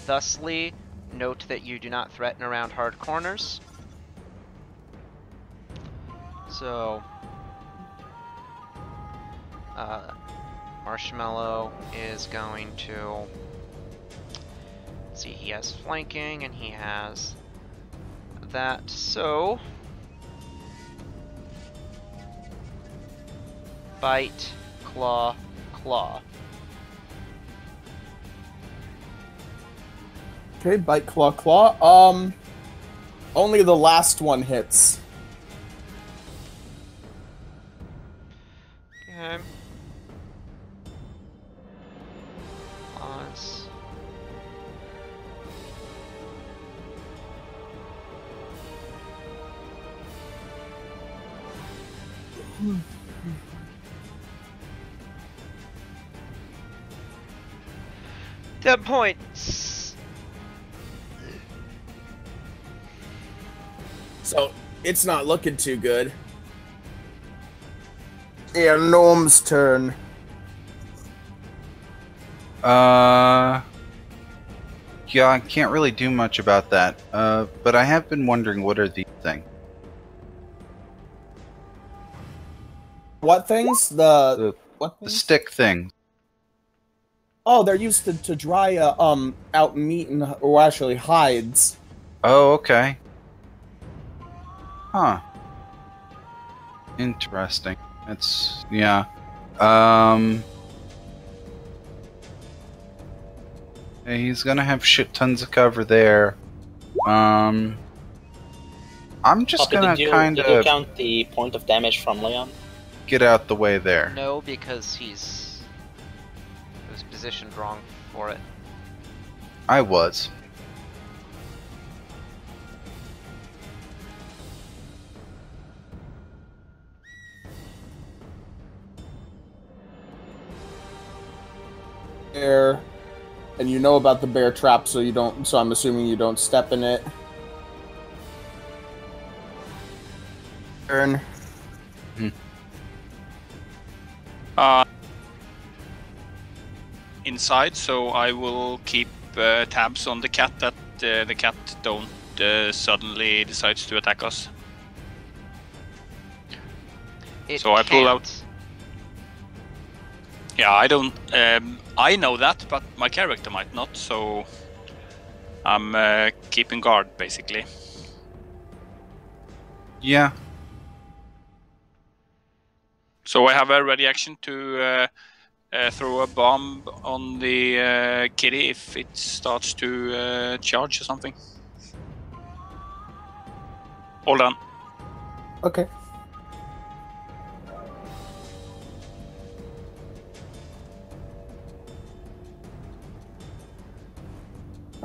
S1: thusly. Note that you do not threaten around hard corners. So, Marshmallow is going to... Let's see, he has flanking, and he has that, so... Bite, claw, claw.
S6: Okay, bite, claw, claw. Only the last one hits.
S1: Okay. Pause. That point.
S6: So, it's not looking too good. Yeah, Gnome's turn.
S3: Yeah, I can't really do much about that. But I have been wondering, what are these things?
S6: What things?
S3: The
S6: What
S3: The
S6: things?
S3: stick thing.
S6: Oh, they're used to dry out meat and or actually hides.
S3: Oh, okay. Huh. Interesting. It's yeah. He's gonna have shit tons of cover there. I'm just
S2: Puppy,
S3: gonna
S2: did you
S3: kind of
S2: count the point of damage from Leon?
S3: get out the way there.
S1: No, because he was positioned wrong for it.
S3: I was.
S6: Bear, and you know about the bear trap, so you don't. So I'm assuming you don't step in it. Turn.
S5: Inside, so I will keep tabs on the cat that the cat don't suddenly decides to attack us.
S1: It
S5: So I pull out-
S1: can't.
S5: Yeah, I don't. I know that, but my character might not. So I'm keeping guard, basically.
S3: Yeah.
S5: So I have a ready action to throw a bomb on the kitty if it starts to charge or something. Hold on.
S6: Okay.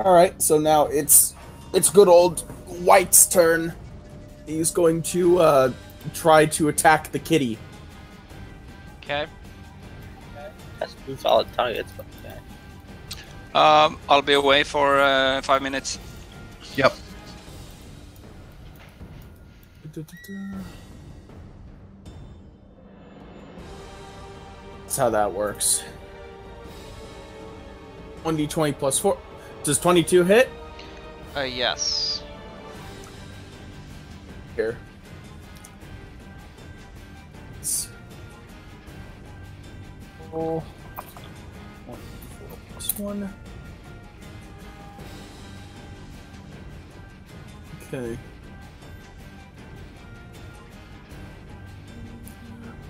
S6: All right. So now it's good old White's turn. He's going to try to attack the kitty.
S1: Okay.
S2: That's 2 solid targets, but okay.
S5: I'll be away for 5 minutes.
S3: Yep.
S6: That's how that works. 1d20 plus 4. Does 22 hit?
S1: Yes.
S6: Here. Oh. 1d4 plus one. Okay.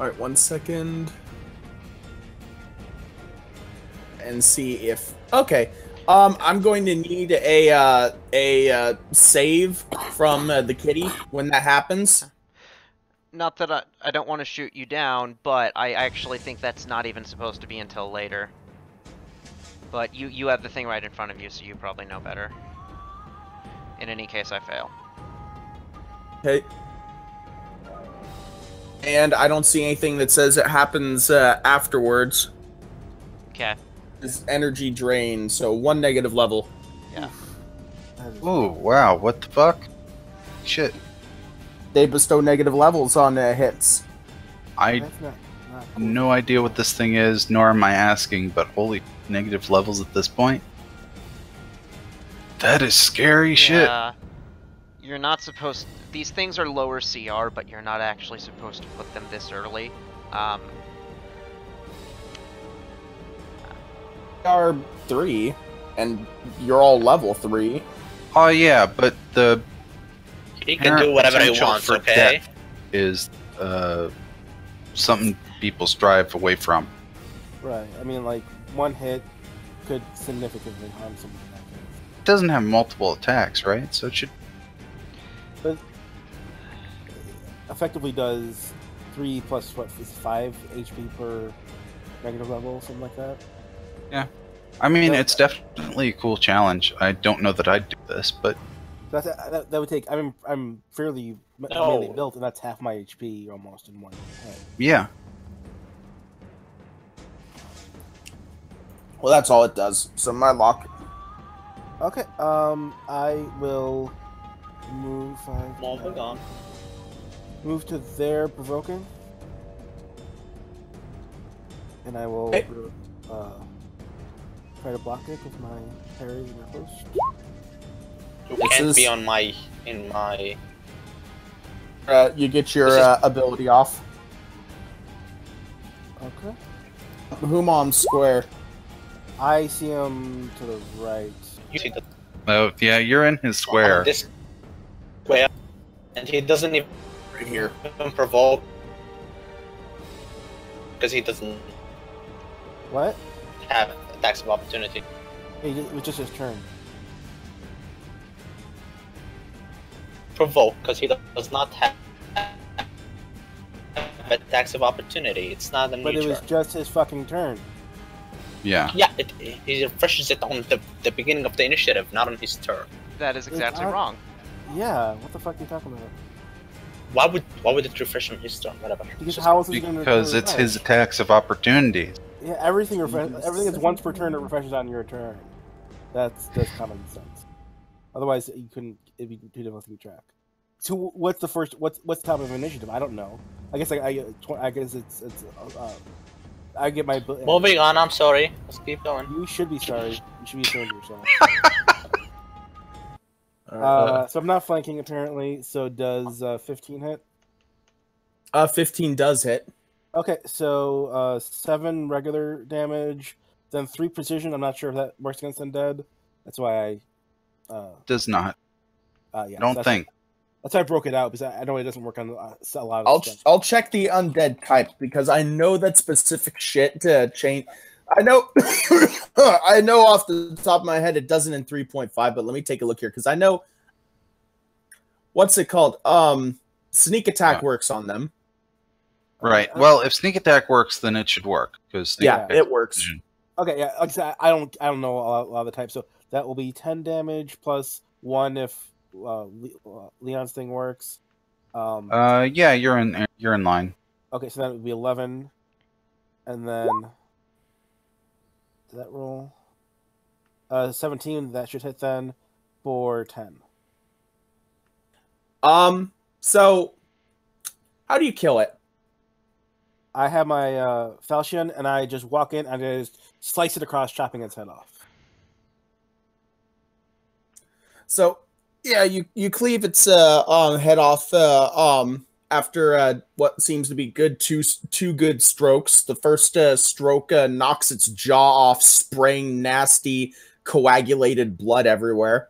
S6: All right, 1 second. And see if okay. I'm going to need a save from the kitty when that happens.
S1: Not that I don't want to shoot you down, but I actually think that's not even supposed to be until later. But you have the thing right in front of you, so you probably know better. In any case, I fail.
S6: Okay. And I don't see anything that says it happens afterwards.
S1: Okay.
S6: It's energy drain, so 1 negative level.
S1: Yeah.
S3: Ooh, wow, what the fuck? Shit.
S6: They bestow negative levels on hits.
S3: I
S4: That's not
S3: have
S4: cool.
S3: no idea what this thing is, nor am I asking, but holy negative levels at this point. That is scary shit.
S1: Yeah. You're not supposed. These things are lower CR, but you're not actually supposed to put them this early.
S6: Are 3, and you're all level 3.
S3: Oh yeah, but the
S2: He can do whatever he
S3: potential
S2: wants,
S3: for
S2: okay?
S3: death is something people strive away from.
S4: Right. I mean, like, one hit could significantly harm someone in that case.
S3: It doesn't have multiple attacks, right? So it should.
S4: Effectively does 3 plus, what, 5 HP per negative level, something like that.
S3: I mean,
S4: No.
S3: it's definitely a cool challenge. I don't know that I'd do this, but
S4: So that would take. I'm fairly
S2: No.
S4: mainly built, and that's half my HP almost in one hit.
S3: yeah.
S6: Well, that's all it does. So my lock.
S4: Okay. I will move 5.
S2: Moving on.
S4: Move to there, provoking, and I will
S6: Hey.
S4: try to block it with my parry and riposte.
S2: You
S6: This
S2: can't
S6: is-
S2: be on my in my.
S6: You get your
S2: This is-
S6: ability off.
S4: Okay.
S6: Humon square.
S4: I see him to the right.
S2: You see the
S3: Oh, yeah, you're in his square.
S2: on this square, and he doesn't even
S6: Right here.
S2: provoke because he doesn't
S4: What?
S2: have attacks of opportunity.
S4: It was just his turn.
S2: Provoke because he does not have attacks of opportunity. It's not a
S4: But
S2: new
S4: it was
S2: turn.
S4: just his fucking turn.
S3: Yeah.
S2: Yeah, he refreshes it on the beginning of the initiative, not on his turn.
S1: That is exactly
S4: I-
S1: wrong.
S4: Yeah. What the fuck are you talking about?
S2: Why would it refresh on his turn? Whatever.
S4: Because
S2: Just-
S4: how else is he going to?
S3: Because it's his attacks of opportunity.
S4: Yeah, everything is once per turn. It refreshes on your turn. That's common sense. Otherwise, you couldn't. It'd be too difficult to keep track. So, what's the first? What's the top of initiative? I don't know. I guess I guess it's I get my.
S2: Moving on. I'm sorry. Let's keep going.
S4: You should be sorry. You should be ashamed of yourself.
S6: Uh,
S4: So I'm not flanking apparently. So does 15 hit?
S6: 15 does hit.
S4: Okay, so 7 regular damage, then 3 precision. I'm not sure if that works against undead. That's why I.
S3: Does not.
S4: Yeah,
S3: I don't
S4: that's-
S3: think.
S4: That's why I broke it out because I know it doesn't work on a lot of stuff.
S6: I'll check the undead type because I know that specific shit to change. I know I know off the top of my head it doesn't in 3.5, but let me take a look here because I know what's it called? Sneak attack works on them.
S3: Right. Well, if sneak attack works, then it should work. Because
S6: Yeah, it works.
S4: Okay, yeah, like I said, I don't know a lot of the types, so that will be 10 damage plus 1 if Leon's thing works.
S3: Yeah, you're in line.
S4: Okay, so that would be 11, and then did that roll? 17. That should hit then for 10.
S6: So how do you kill it?
S4: I have my falchion, and I just walk in and I just slice it across, chopping its head off.
S6: So yeah, you cleave its head off. after what seems to be two good strokes. The first stroke knocks its jaw off, spraying nasty coagulated blood everywhere.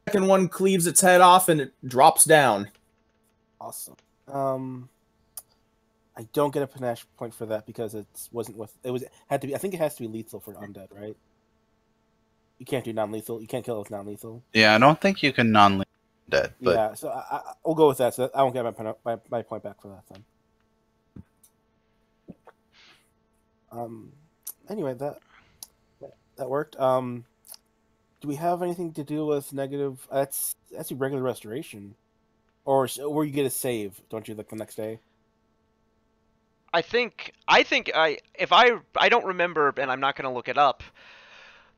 S6: Second one cleaves its head off and it drops down.
S4: Awesome. I don't get a panache point for that because it had to be. I think it has to be lethal for undead, right? You can't do non-lethal. You can't kill it with non-lethal.
S3: Yeah, I don't think you can non-lethal dead, but
S4: Yeah, so I'll go with that. So I won't get my point back for that then. Anyway, that worked. Do we have anything to do with negative? That's a regular restoration, or where you get a save, don't you? Like the next day.
S1: I think if I don't remember, and I'm not going to look it up.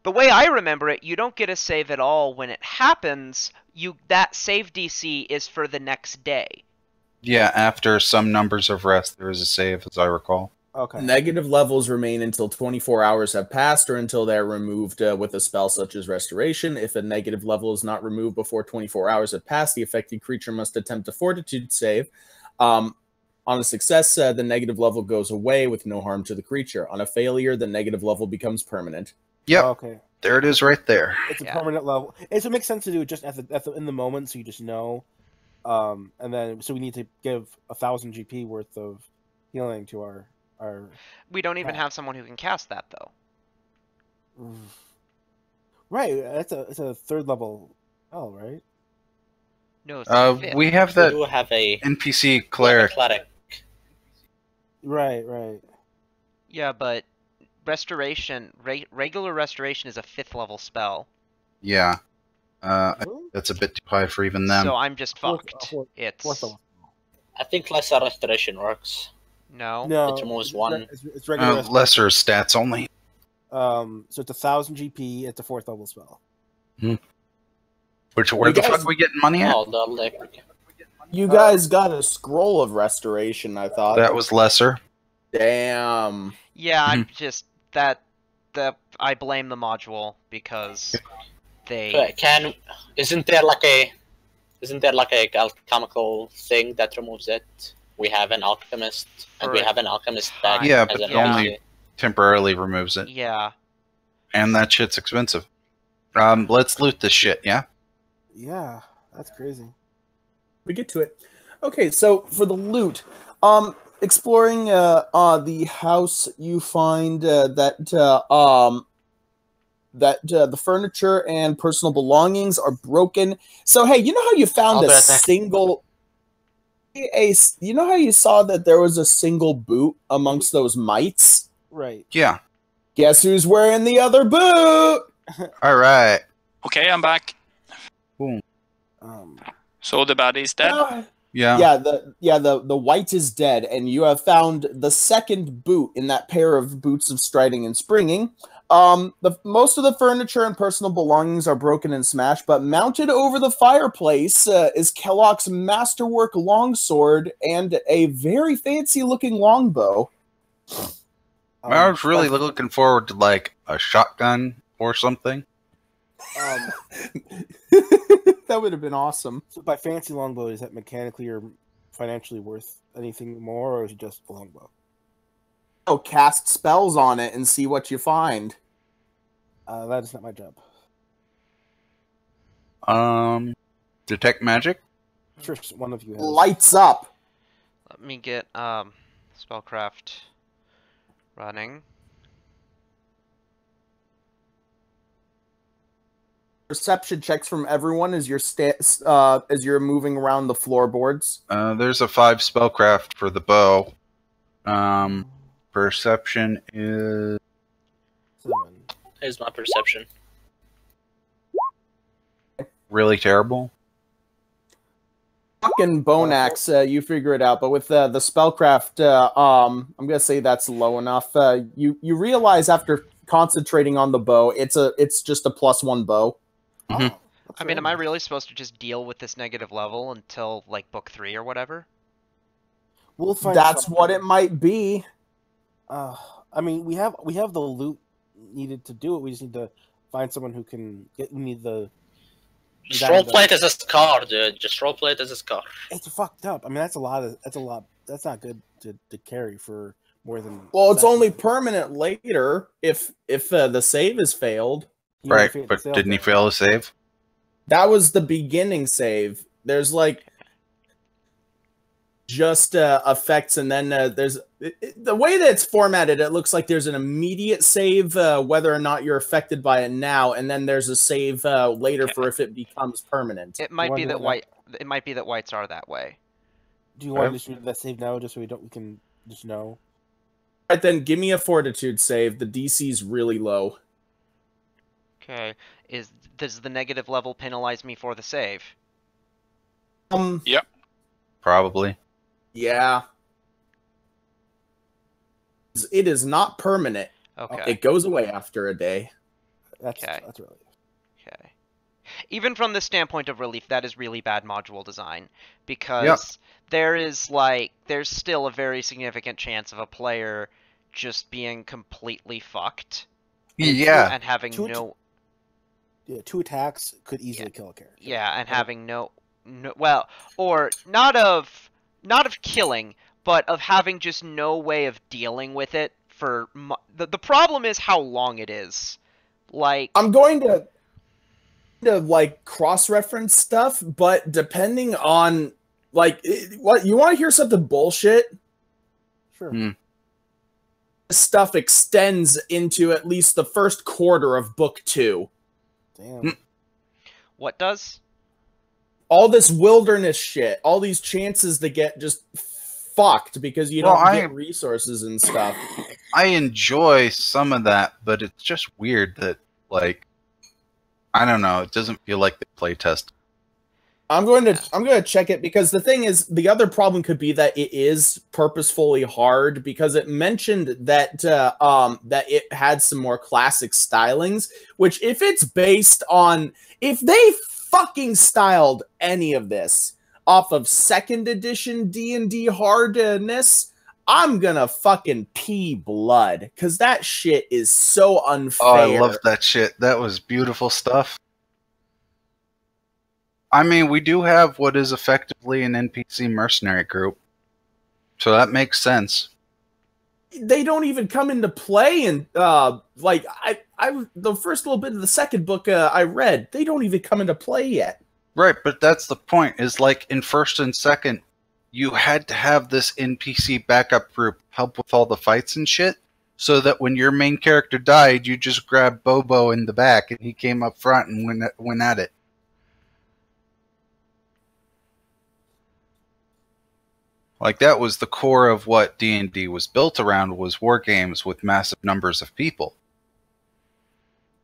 S1: The way I remember it, you don't get a save at all when it happens. That save DC is for the next day.
S3: yeah, after some numbers of rest, there is a save, as I recall.
S4: Okay.
S6: Negative levels remain until 24 hours have passed or until they're removed with a spell such as Restoration. If a negative level is not removed before 24 hours have passed, the affected creature must attempt a Fortitude save. On a success, the negative level goes away with no harm to the creature. On a failure, the negative level becomes permanent.
S3: Yep,
S4: Okay.
S3: there it is right there.
S4: It's a
S1: Yeah.
S4: permanent level. It makes sense to do it just in the moment, so you just know. And then so we need to give 1,000 GP worth of healing to our.
S1: We don't even
S4: Yeah.
S1: have someone who can cast that though.
S4: Right. It's a third level spell, right?
S1: No, it's the fifth.
S3: We have
S2: We
S3: that
S2: do have a
S3: NPC cleric.
S2: cleric.
S4: Right.
S1: Yeah, but restoration, regular restoration is a 5th level spell.
S3: Yeah,
S4: Really?
S3: that's a bit too high for even them.
S1: So I'm just
S4: Fourth-
S1: fucked.
S4: fourth-
S1: It's
S4: Fourth level.
S2: I think lesser restoration works.
S1: no.
S4: No,
S2: It removes one.
S4: It's regular.
S3: Lesser stats only.
S4: So it's 1,000 GP. It's a 4th level spell.
S3: Where
S6: You
S3: the
S6: guys-
S3: fuck are we getting money at?
S2: Oh, the electric.
S6: You guys got a scroll of restoration, I thought.
S3: That was lesser.
S6: Damn.
S1: Yeah, I'm just that I blame the module because they
S2: Isn't there like a alchemical thing that removes it? We have an alchemist, and we have an alchemist that
S3: Yeah,
S2: has
S3: but
S2: an
S3: only
S2: NPC.
S3: temporarily removes it,
S1: yeah.
S3: and that shit's expensive. Let's loot this shit. Yeah.
S4: Yeah, that's crazy.
S6: We get to it. Okay, so for the loot, exploring the house, you find that the furniture and personal belongings are broken. So hey, you know how you found
S2: I'll
S6: a
S2: bet that-
S6: single you know how you saw that there was a single boot amongst those mites?
S4: Right.
S3: Yeah.
S6: Guess who's wearing the other boot?
S3: All right.
S5: Okay, I'm back. So the baddie's dead.
S3: Yeah.
S6: The white is dead, and you have found the second boot in that pair of boots of striding and springing. Most of the furniture and personal belongings are broken and smashed, but mounted over the fireplace is Kellogg's masterwork longsword and a very fancy-looking longbow.
S3: I was really looking forward to like a shotgun or something.
S6: That would have been awesome.
S4: So by fancy longbow, is that mechanically or financially worth anything more, or is it just a longbow?
S6: Oh, cast spells on it and see what you find.
S4: That is not my job.
S3: Detect magic.
S4: Sure, one of you has.
S6: Lights up.
S1: Let me get spellcraft running.
S6: Perception checks from everyone as you're as you're moving around the floorboards.
S3: There's a 5 spellcraft for the bow. Perception is
S4: 7.
S2: Here's my perception.
S3: really terrible.
S6: Fucking bone axe, you figure it out. But with the spellcraft, I'm gonna say that's low enough. You realize after concentrating on the bow, it's just a +1 bow.
S3: Mhm.
S1: I mean, am I really supposed to just deal with this negative level until like book 3 or whatever?
S4: We'll find.
S6: That's
S4: something.
S6: what it might be.
S4: I mean, we have the loot needed to do it. We just need to find someone who can get. We need the
S2: Just roleplay it as a scar, dude. Just roleplay it as a scar.
S4: It's fucked up. I mean, that's a lot. That's not good to carry for more than.
S6: Well, it's only
S4: session.
S6: permanent later if the save is failed.
S4: He
S3: Right,
S4: only
S3: but
S4: failed
S3: didn't he
S4: there.
S3: fail to save?
S6: That was the beginning save. There's like just effects, and then there's the way that it's formatted. It looks like there's an immediate save, whether or not you're affected by it now, and then there's a save later for if it becomes permanent.
S1: It might
S4: wanna
S1: be
S4: do
S1: that
S4: that?
S1: white. It might be that whites are that way.
S4: Do you want to shoot that save now, just so we can just know?
S6: Right then, give me a fortitude save. The DC's really low.
S1: Okay. Does the negative level penalize me for the save?
S3: Probably.
S6: Yeah. It is not permanent.
S1: Okay.
S6: It goes away after a day.
S4: That's
S1: Okay.
S4: that's really.
S1: Okay. Even from the standpoint of relief, that is really bad module design because there's still a very significant chance of a player just being completely fucked
S3: Yeah.
S1: and having
S4: Two-
S1: no
S4: 2 attacks could easily kill a character.
S1: and having no well, or not of killing, but of having just no way of dealing with it for the problem is how long it is. Like
S6: I'm going to like cross-reference stuff, but depending on like what you want to hear something bullshit,
S4: Sure.
S6: this stuff extends into at least the first quarter of book 2.
S4: Damn.
S1: what does?
S6: All this wilderness shit, all these chances to get just fucked because you don't get resources and stuff.
S3: I enjoy some of that, but it's just weird that, like, I don't know, it doesn't feel like they play test.
S6: I'm going to check it because the thing is, the other problem could be that it is purposefully hard because it mentioned that that it had some more classic stylings, which if it's based on, if they fucking styled any of this off of 2nd edition D&D hardness, I'm gonna fucking pee blood because that shit is so unfair.
S3: Oh, I love that shit. That was beautiful stuff. I mean, we do have what is effectively an NPC mercenary group, so that makes sense.
S6: They don't even come into play, and like I the first little bit of the second book I read, they don't even come into play yet.
S3: Right, but that's the point, is like in 1st and 2nd, you had to have this NPC backup group help with all the fights and shit, so that when your main character died, you just grabbed Bobo in the back and he came up front and went at it. Like, that was the core of what D&D was built around, was war games with massive numbers of people.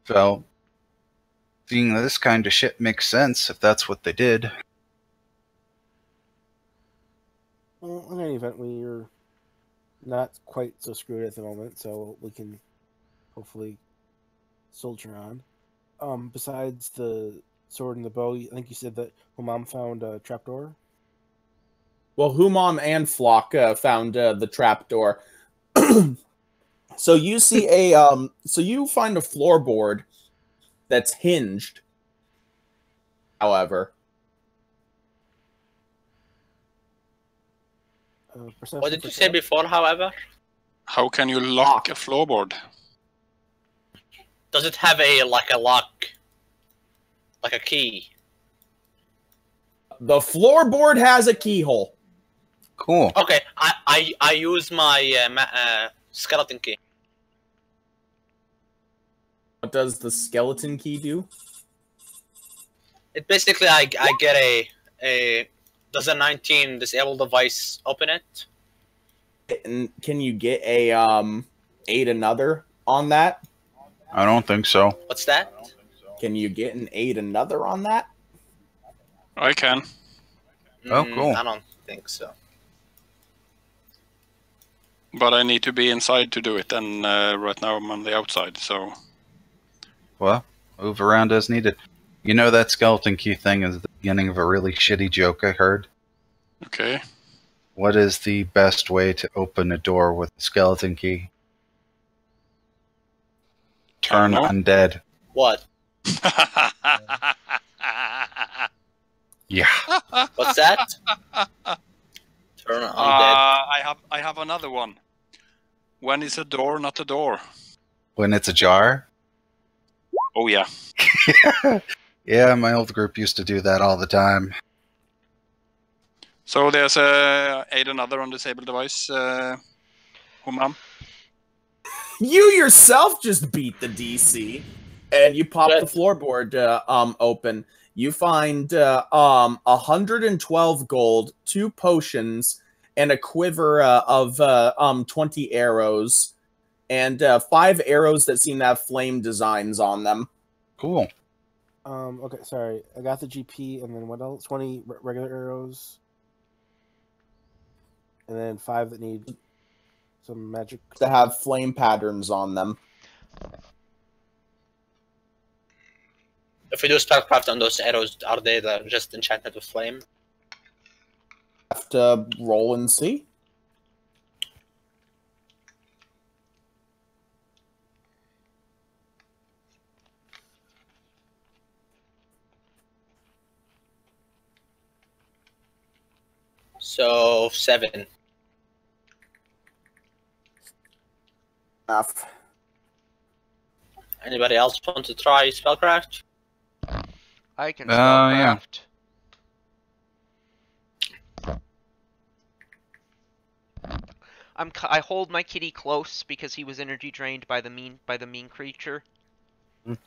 S3: So, seeing this kind of shit makes sense if that's what they did.
S4: Well, in any event, we're not quite so screwed at the moment, so we can hopefully soldier on. Besides the sword and the bow, I think you said that Mom found a trapdoor.
S6: Well, Humam and Flock found the trapdoor. So you see so you find a floorboard that's hinged. However,
S2: What did you say before, however?
S5: How can you lock a floorboard?
S2: Does it have a lock? Like a key?
S6: the floorboard has a keyhole.
S3: Cool.
S2: Okay, I use my skeleton key.
S6: What does the skeleton key do?
S2: It basically I get a does a 19 disable device open it?
S6: And can you get a aid another on that?
S3: I don't think so.
S2: What's that?
S6: Can you get an aid another on that?
S5: I can.
S3: Oh, cool.
S2: I don't think so.
S5: But I need to be inside to do it, and right now I'm on the outside, so...
S3: Well, move around as needed. You know that skeleton key thing is the beginning of a really shitty joke I heard.
S5: Okay.
S3: What is the best way to open a door with a skeleton key? Turn
S5: I don't know.
S3: undead.
S2: What?
S3: Yeah.
S2: What's that? Turn undead.
S5: I have another one. When is a door not a door?
S3: When it's ajar.
S5: Oh yeah.
S3: Yeah, my old group used to do that all the time.
S5: So there's aid another undisable device. Humam.
S6: You yourself just beat the DC, and you pop the floorboard open. You find 112 gold, 2 potions, and a quiver of 20 arrows, and 5 arrows that seem to have flame designs on them.
S3: Cool.
S4: Okay, sorry. I got the GP, and then what else? 20 regular arrows, and then 5 that need some magic
S6: that have flame patterns on them.
S2: If we do spellcraft on those arrows, are they just enchanted with flame?
S6: Have to roll and see.
S2: So 7.
S6: Enough.
S2: Anybody else want to try spellcraft?
S1: I can
S3: yeah.
S1: spellcraft. I hold my kitty close because he was energy drained by the mean creature.
S3: Mm.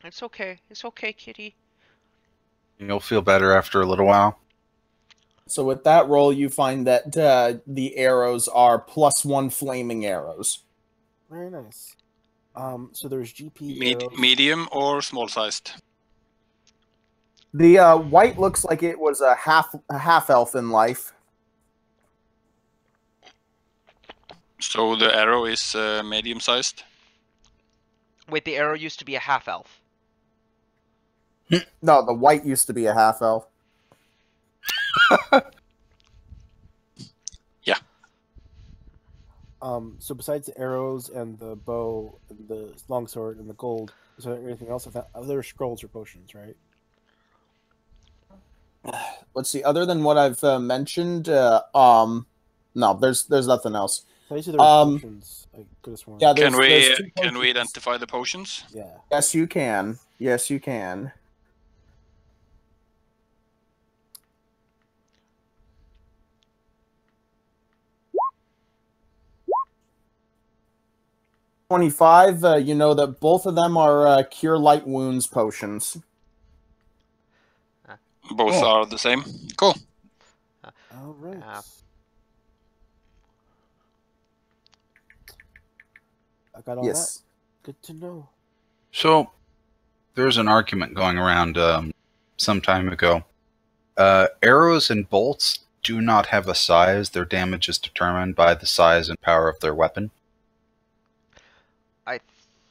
S1: It's okay. It's okay, kitty.
S3: You'll feel better after a little while.
S6: So with that roll, you find that the arrows are +1 flaming arrows.
S4: Very nice. So there's GP arrows.
S5: Medium or small sized?
S6: The white looks like it was a half elf in life.
S5: So the arrow is medium sized?
S1: Wait, the arrow used to be a half elf.
S6: No, the white used to be a half elf.
S5: Yeah.
S4: So besides the arrows and the bow and the longsword and the gold, is there anything else? There are scrolls or potions, right?
S6: Let's see. Other than what I've mentioned, no, there's nothing else.
S4: So I see there were potions. I could have sworn.
S6: Yeah,
S5: Can
S6: there's 2
S5: we
S6: potions.
S5: identify the potions?
S4: Yeah.
S6: Yes, you can. Yes, you can. $25. You know that both of them are cure light wounds potions.
S5: Both
S3: Cool.
S5: are the same. Cool.
S4: All right. I got all
S6: Yes.
S4: that. Good to know.
S3: So, there's an argument going around some time ago. Arrows and bolts do not have a size. Their damage is determined by the size and power of their weapon.
S1: I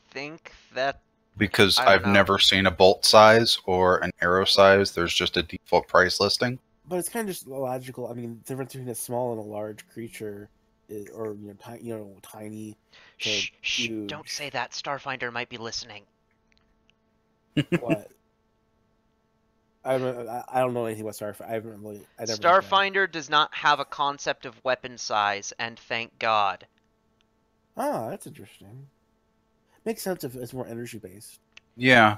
S1: think that
S3: Because
S1: I don't
S3: I've
S1: know.
S3: never seen a bolt size or an arrow size. There's just a default price listing.
S4: But it's kind of just logical. I mean, the difference between a small and a large creature, is, or tiny.
S1: Shh,
S4: huge.
S1: don't say that. Starfinder might be listening.
S4: What? I don't know anything about Starfinder. I haven't really. I never looked at it.
S1: Starfinder does not have a concept of weapon size, and thank God.
S4: Ah, that's interesting. Makes sense if it's more energy based.
S3: Yeah.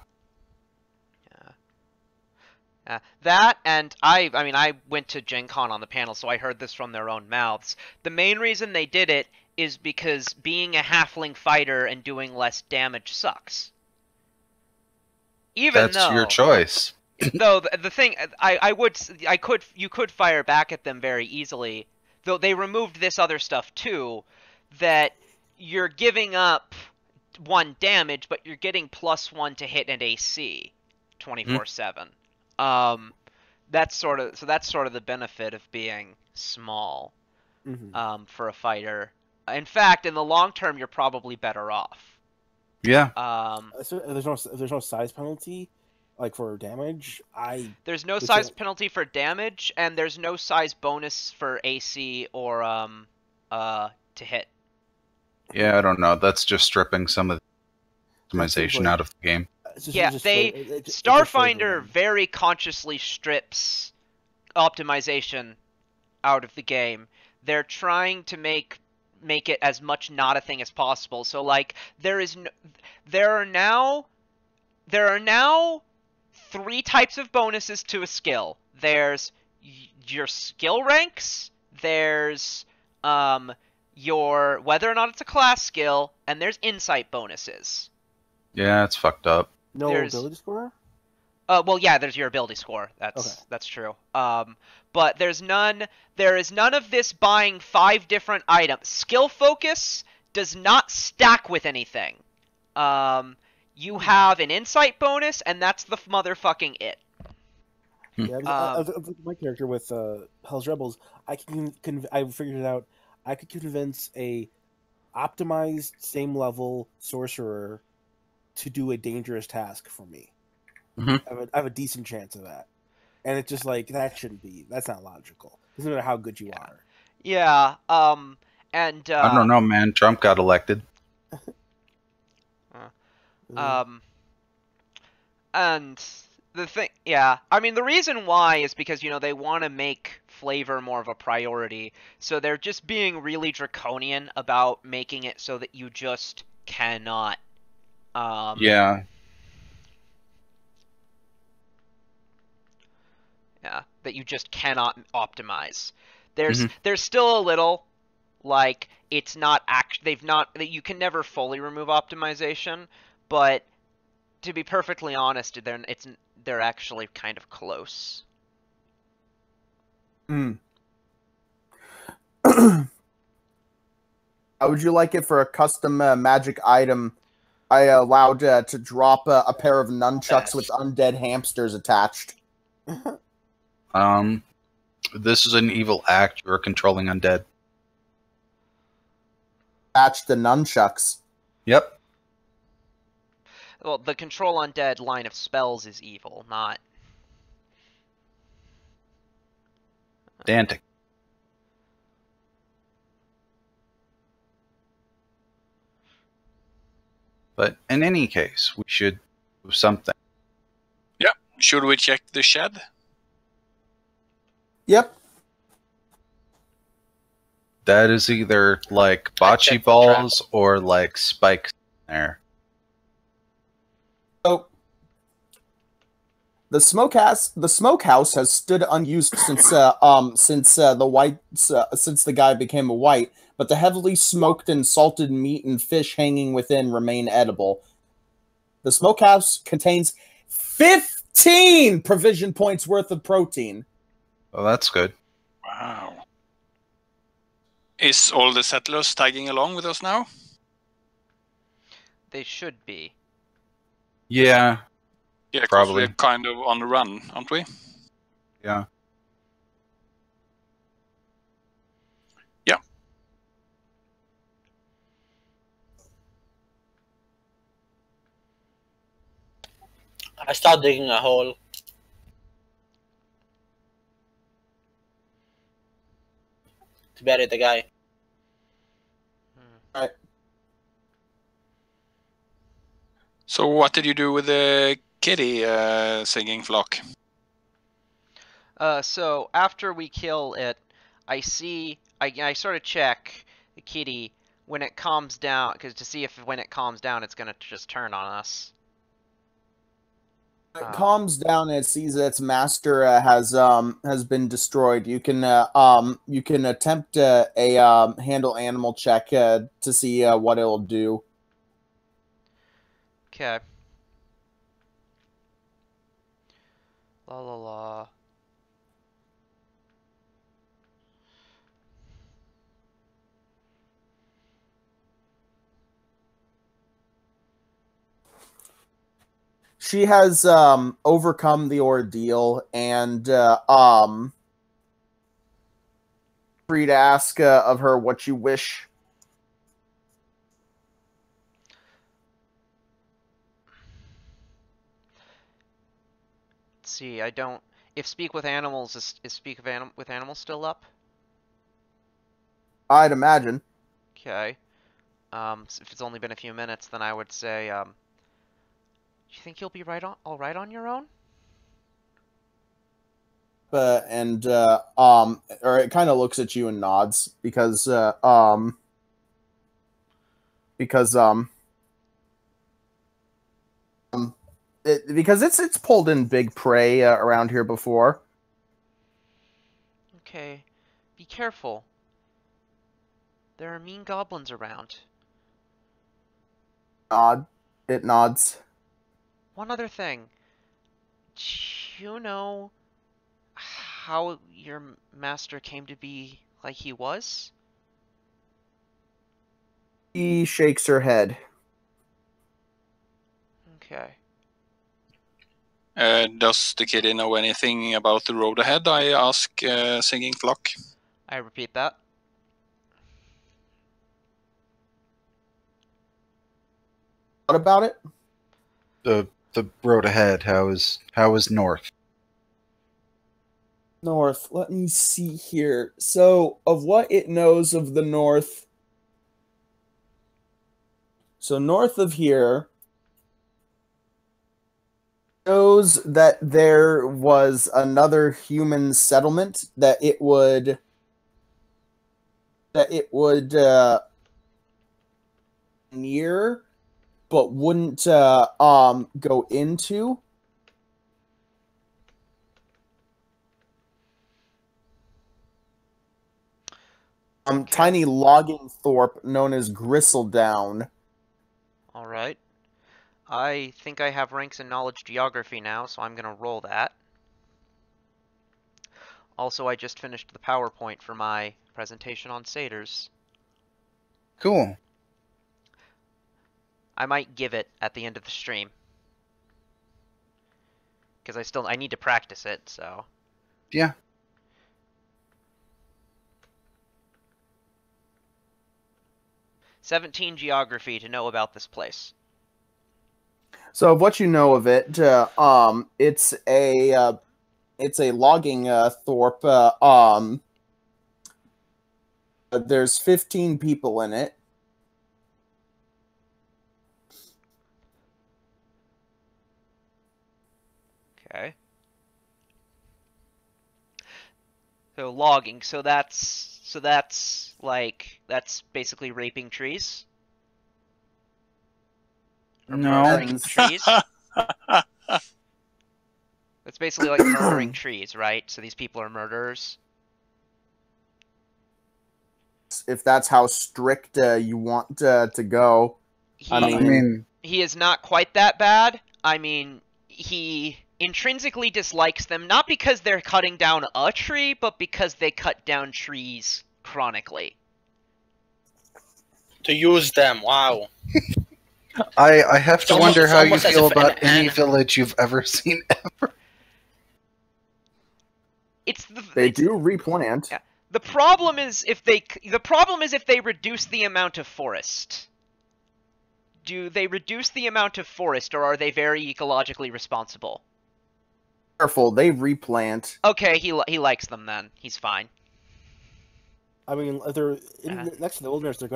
S1: That, and I went to Gen Con on the panel, so I heard this from their own mouths. The main reason they did it is because being a halfling fighter and doing less damage sucks. Even
S3: That's
S1: though,
S3: your choice.
S1: though the thing, you could fire back at them very easily. Though they removed this other stuff too, that you're giving up 1 damage, but you're getting +1 to hit and AC, 24/7. That's sort of the benefit of being small,
S4: Mm-hmm.
S1: for a fighter. In fact, in the long term, you're probably better off.
S3: Yeah.
S4: So there's no size penalty, like for damage.
S1: There's no
S4: Which
S1: size
S4: is-
S1: penalty for damage, and there's no size bonus for AC or to hit.
S3: Yeah, I don't know. That's just stripping some of the
S4: That seems
S3: optimization
S4: like-
S3: out of the game.
S4: It's just,
S1: Yeah,
S4: it's just
S1: they
S4: it's just
S1: Starfinder
S4: flavoring.
S1: very consciously strips optimization out of the game. They're trying to make it as much not a thing as possible. So like there are now 3 types of bonuses to a skill. There's your skill ranks, there's your whether or not it's a class skill, and there's insight bonuses.
S3: Yeah, it's fucked up.
S4: No
S1: there's-
S4: ability score.
S1: Well, yeah, there's your ability score. That's true. But there is none of this buying 5 different items. Skill focus does not stack with anything. You have an insight bonus, and that's the motherfucking it.
S4: Yeah, my character with Hell's Rebels, I figured it out. I could convince a optimized same level sorcerer to do a dangerous task for me.
S3: Mhm.
S4: I have a decent chance of that, and it's just like that's not logical. Doesn't matter how good you are.
S1: Yeah. And
S3: I don't know, man. Trump got elected.
S1: And the thing, yeah, I mean, the reason why is because, they want to make flavor more of a priority, so they're just being really draconian about making it so that you just cannot,
S3: Yeah.
S1: that you just cannot optimize. There's still a little, like, it's not that you can never fully remove optimization, but to be perfectly honest, they're actually kind of close.
S6: How would you like it for a custom magic item? I allowed to drop a pair of nunchucks with undead hamsters attached.
S3: This is an evil act. You're controlling undead.
S6: Attach the nunchucks.
S3: Yep.
S1: Well, the control undead line of spells is evil, not...
S3: Dantic. But in any case, we should do something.
S5: Yeah. Should we check the shed?
S6: Yep.
S3: That is either like
S2: I
S3: bocce
S2: checked the
S3: balls or like spikes in there.
S6: So the smokehouse has stood unused since the guy became a white, but the heavily smoked and salted meat and fish hanging within remain edible. The smokehouse contains 15 provision points worth of protein.
S3: Oh, that's good.
S5: Wow. Is all the settlers tagging along with us now?
S1: They should be.
S3: Yeah,
S5: Yeah, 'cause
S3: Probably.
S5: we're kind of on the run, aren't we?
S3: yeah.
S5: Yeah.
S2: I start digging a hole. To bury the guy.
S5: So what did you do with the kitty singing flock?
S1: So after we kill it, I sort of check the kitty when it calms down, to see if when it calms down it's gonna just turn on us.
S6: It calms down and it sees that its master has been destroyed. You can attempt a handle animal check to see what it'll do.
S1: Okay. La la la.
S6: She has overcome the ordeal and free to ask of her what you wish.
S1: Let's see, I don't... If Speak with Animals, is Speak with Animals still up?
S6: I'd imagine.
S1: Okay. If it's only been a few minutes, then I would say, you think you'll be all right on your own?
S6: Or it kind of looks at you and nods because it's pulled in big prey around here before.
S1: Okay, be careful. There are mean goblins around.
S6: It nods.
S1: One other thing. Do you know how your master came to be like he was?
S6: He shakes her head.
S1: Okay.
S5: Does the kitty know anything about the road ahead? I ask Singing Flock.
S1: I repeat that.
S6: What about it?
S3: The road ahead. How is north?
S6: North. Let me see here. So, of what it knows of the north. So, north of here knows that there was another human settlement that it would near, but wouldn't go into. Tiny logging thorpe known as Gristledown.
S1: All right. I think I have ranks in knowledge geography now, so I'm going to roll that. Also, I just finished the PowerPoint for my presentation on satyrs.
S3: Cool.
S1: I might give it at the end of the stream. Because I need to practice it, so.
S3: Yeah.
S1: "17 geography to know about this place."
S6: So, what you know of it, it's a logging thorpe. There's 15 people in it.
S1: Okay. So logging, so that's basically raping trees. Or
S3: No.
S1: murdering trees. It's basically like murdering trees, right? So these people are murderers.
S6: If that's how strict you want to go.
S1: He,
S6: I mean,
S1: he is not quite that bad. I mean, he intrinsically dislikes them, not because they're cutting down a tree, but because they cut down trees chronically.
S2: To use them, wow.
S3: I have to wonder how you
S2: almost as
S3: feel
S2: if
S3: about
S2: an
S3: any village you've ever seen ever.
S6: They do replant.
S1: Yeah. The problem is if they reduce the amount of forest. Do they reduce the amount of forest, or are they very ecologically responsible?
S6: Careful, they replant.
S1: Okay, he likes them then. He's fine.
S4: I mean, if they're next to the wilderness, they're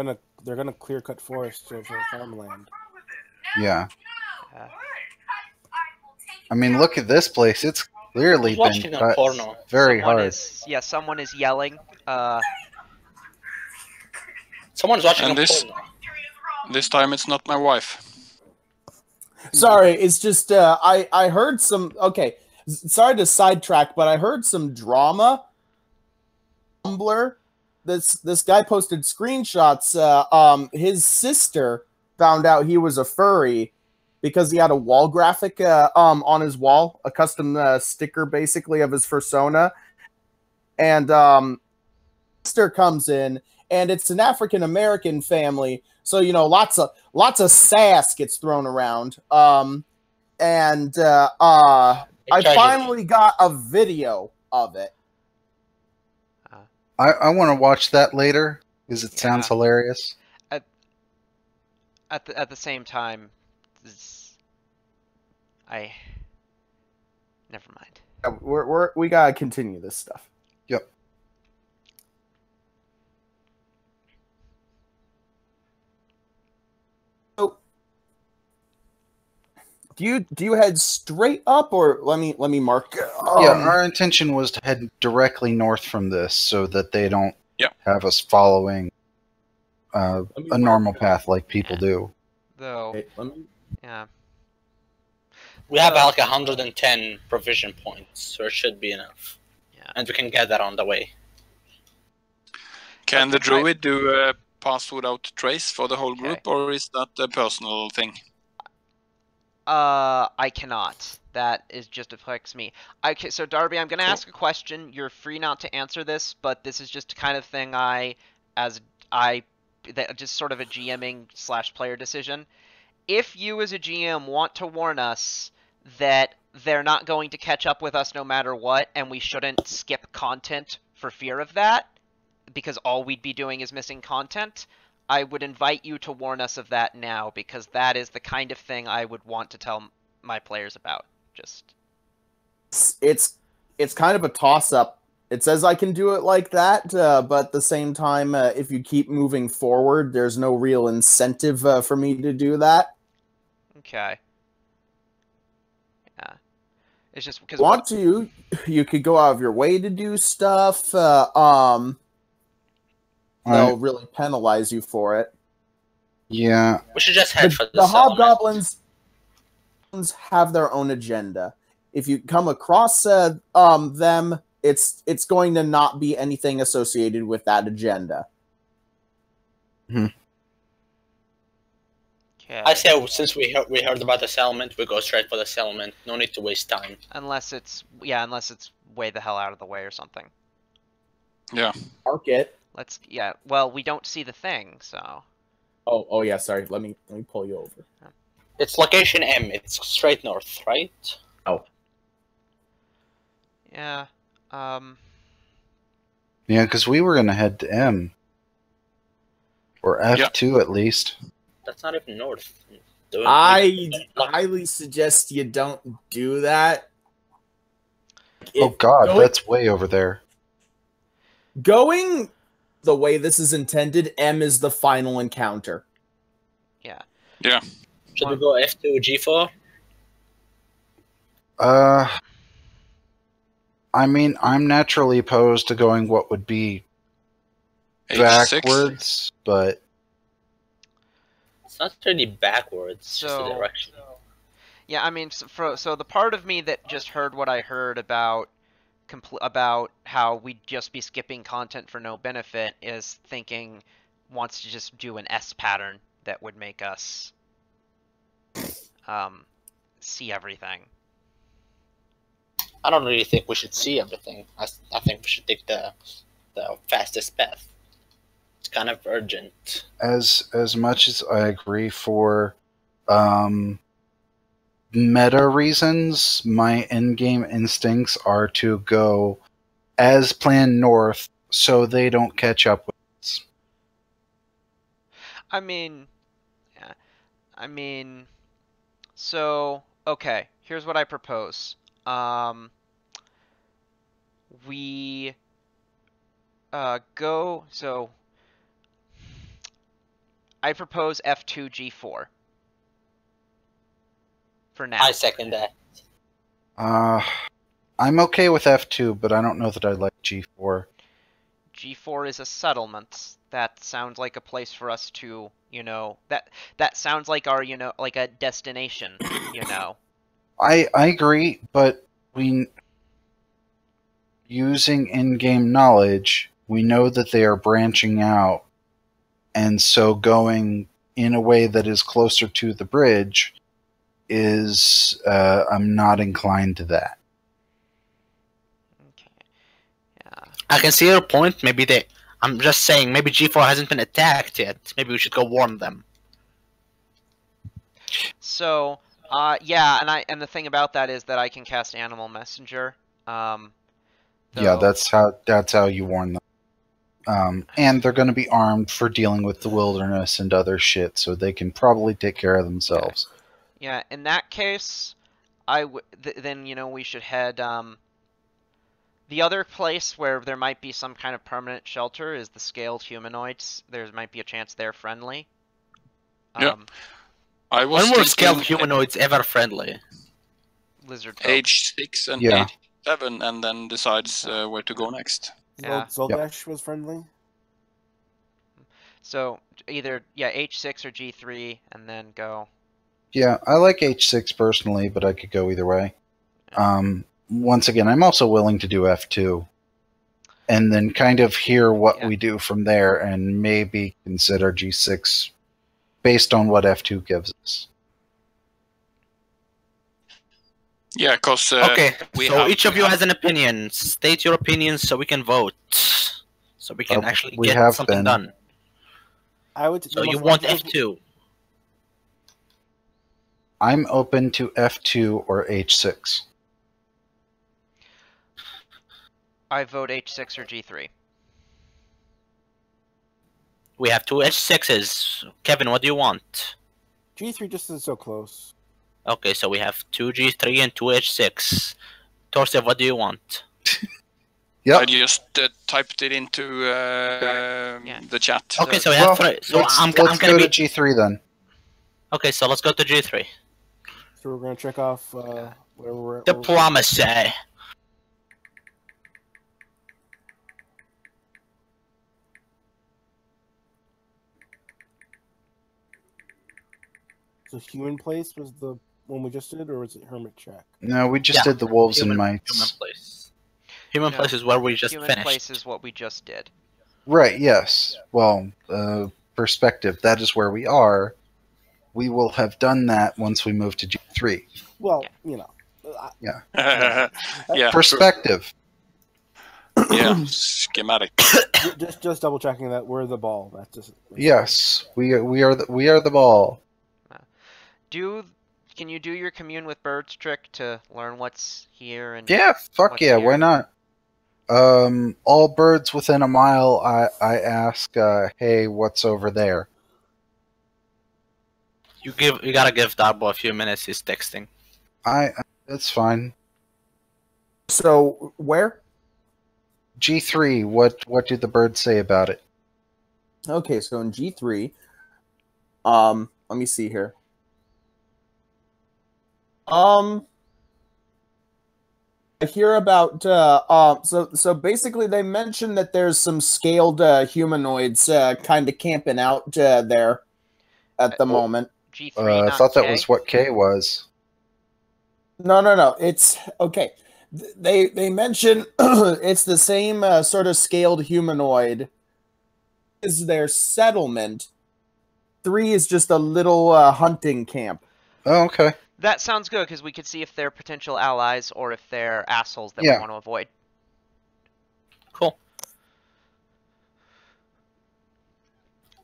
S4: gonna clear cut forests for farmland.
S3: Yeah. I mean, look at this place. It's clearly been
S2: watching a
S3: cut
S2: porno.
S3: very hard.
S1: Someone is yelling.
S2: Someone's watching
S5: And
S2: a
S5: this-
S2: porno.
S5: This time it's not my wife.
S6: Sorry, it's just I heard some. Okay, sorry to sidetrack, but I heard some drama. Tumblr. This guy posted screenshots. His sister found out he was a furry because he had a wall graphic on his wall, a custom sticker basically of his persona, and sister comes in, and it's an African American family. So, you know, lots of sass gets thrown around. I finally got a video of it.
S3: I want to watch that later because it sounds hilarious.
S1: At the same time, never mind.
S6: We gotta continue this stuff.
S3: Yep.
S6: Do you head straight up, or let me mark?
S3: Yeah, our intention was to head directly north from this, so that they don't
S5: Yeah.
S3: have us following
S6: Let me
S3: a
S6: mark
S3: normal
S6: it.
S3: path like people do.
S1: Though,
S6: Okay, let me.
S1: yeah.
S2: We have like 110 provision points, so it should be enough.
S1: Yeah.
S2: And we can get that on the way.
S5: Can the
S1: Okay,
S5: druid do a pass without trace for the whole
S1: Okay.
S5: group, or is that a personal thing?
S1: I cannot. That is just affects me. Okay, so Darby, I'm gonna
S5: Cool.
S1: ask a question. You're free not to answer this, but this is just the kind of thing that just sort of a GMing/player decision. If you as a GM want to warn us that they're not going to catch up with us no matter what, and we shouldn't skip content for fear of that, because all we'd be doing is missing content, I would invite you to warn us of that now, because that is the kind of thing I would want to tell my players about. Just
S6: It's kind of a toss up. It says I can do it like that, but at the same time, if you keep moving forward, there's no real incentive for me to do that.
S1: okay. Yeah, it's just because
S6: Want to, you could go out of your way to do stuff. They'll really penalize you for it.
S3: Yeah,
S2: We should just head for
S6: The
S2: the settlement.
S6: hobgoblins have their own agenda. If you come across them, it's going to not be anything associated with that agenda.
S1: okay.
S2: I say since we heard about the settlement, we go straight for the settlement. No need to waste time.
S1: unless it's way the hell out of the way or something.
S6: Mark it.
S1: Well, we don't see the thing, so
S6: Oh yeah. Sorry. Let me pull you over.
S2: It's location M. It's straight north, right?
S1: yeah.
S3: yeah, because we were gonna head to M or F2 at least.
S2: That's not even north.
S6: I highly suggest you don't do that.
S3: Oh God,
S6: going-
S3: that's way over there.
S6: Going the way this is intended, M is the final encounter.
S2: Should we go F2 G4?
S3: I mean, I'm naturally opposed to going what would be
S5: H6.
S3: backwards, but
S2: It's not really backwards. It's just
S1: So-
S2: the direction.
S1: Yeah, I mean, so the part of me that just heard what I heard about how we'd just be skipping content for no benefit is thinking wants to just do an S pattern that would make us see everything.
S2: I don't really think we should see everything. I think we should take the fastest path. It's kind of urgent.
S3: as much as I agree for meta reasons, my in-game instincts are to go as planned north so they don't catch up with us.
S1: I mean, yeah. I mean, so okay. Here's what I propose. We go. So I propose F2 G4 for now.
S2: I second that.
S3: I'm okay with F2, but I don't know that I like G4.
S1: G4 is a settlement. That sounds like a place for us to, that sounds like our, like a destination,
S3: I agree, but using in-game knowledge, we know that they are branching out, and so going in a way that is closer to the bridge is I'm not inclined to that.
S1: Okay. Yeah.
S2: I can see your point. I'm just saying, maybe G4 hasn't been attacked yet. Maybe we should go warn them.
S1: So, yeah, and the thing about that is that I can cast Animal Messenger.
S3: Yeah, that's how you warn them. And they're going to be armed for dealing with the wilderness and other shit, so they can probably take care of themselves.
S1: Yeah, in that case, then we should head. The other place where there might be some kind of permanent shelter is the scaled humanoids. There might be a chance they're friendly.
S5: Yeah. I was
S2: When were scaled
S5: thinking
S2: humanoids ever friendly?
S1: Lizard folk.
S5: age 6 and
S3: Yeah.
S5: age 7, and then decides where to go next.
S1: Yeah.
S4: Zolgash was friendly.
S1: So either H6 or G3, and then go.
S3: Yeah, I like H6 personally, but I could go either way. Once again, I'm also willing to do F2. And then kind of hear what
S1: Yeah.
S3: we do from there and maybe consider G6 based on what F2 gives us.
S5: Yeah, because
S2: Okay,
S5: we
S2: so
S5: have-
S2: each of
S5: we
S2: you
S5: have-
S2: has an opinion. State your opinions so we can vote. So we can actually
S3: we
S2: get
S3: have
S2: something
S3: been.
S2: done.
S4: I would.
S2: So
S4: the
S2: you
S4: most
S2: want
S4: logical-
S2: F2.
S3: I'm open to F2 or H6.
S1: I vote H6 or G3.
S2: We have 2 H6s. Kevin, what do you want?
S4: G3 just is so close.
S2: Okay, so we have 2 G3 and 2 H6. Torstev, what do you want?
S3: Yep.
S5: I just typed it into the chat.
S2: Okay, so we have 3. So I'm
S3: let's
S2: gonna
S3: go
S2: be...
S3: to G3 then.
S2: Okay, so let's go to G3.
S4: So we're gonna check off where we're.
S2: Diplomacy.
S4: So human place was the one we just did, or was it hermit check?
S3: No, we just
S2: Yeah,
S3: did the wolves
S2: Human
S3: and mites.
S2: place. Human
S1: No,
S2: place is where we just
S1: Human
S2: finished.
S1: place is what we just did.
S3: Right, yes. Well, perspective, that is where we are. We will have done that once we move to G3.
S4: Well,
S1: Yeah.
S4: you know,
S5: Yeah,
S3: Perspective.
S5: yeah, schematic.
S4: just double checking that we're the ball. That's just
S3: Yes, we are the ball.
S1: Can you do your commune with birds trick to learn what's here and
S3: Yeah, fuck
S1: what's
S3: yeah,
S1: here?
S3: why not? All birds within a mile, I ask, hey, what's over there?
S2: You gotta give Darbo a few minutes. He's texting.
S3: That's fine.
S6: So where?
S3: G3, what do the birds say about it?
S6: Okay, so in G3, let me see here. I hear about so basically they mentioned that there's some scaled humanoids kind of camping out there at the moment.
S1: G3,
S3: I
S1: not
S3: thought that
S1: K?
S3: was what K was.
S6: No. It's okay. They mention it's the same sort of scaled humanoid as their settlement. 3 is just a little hunting camp.
S3: Oh, okay.
S1: That sounds good because we could see if they're potential allies or if they're assholes that we
S3: Yeah.
S1: want to avoid.
S2: Cool.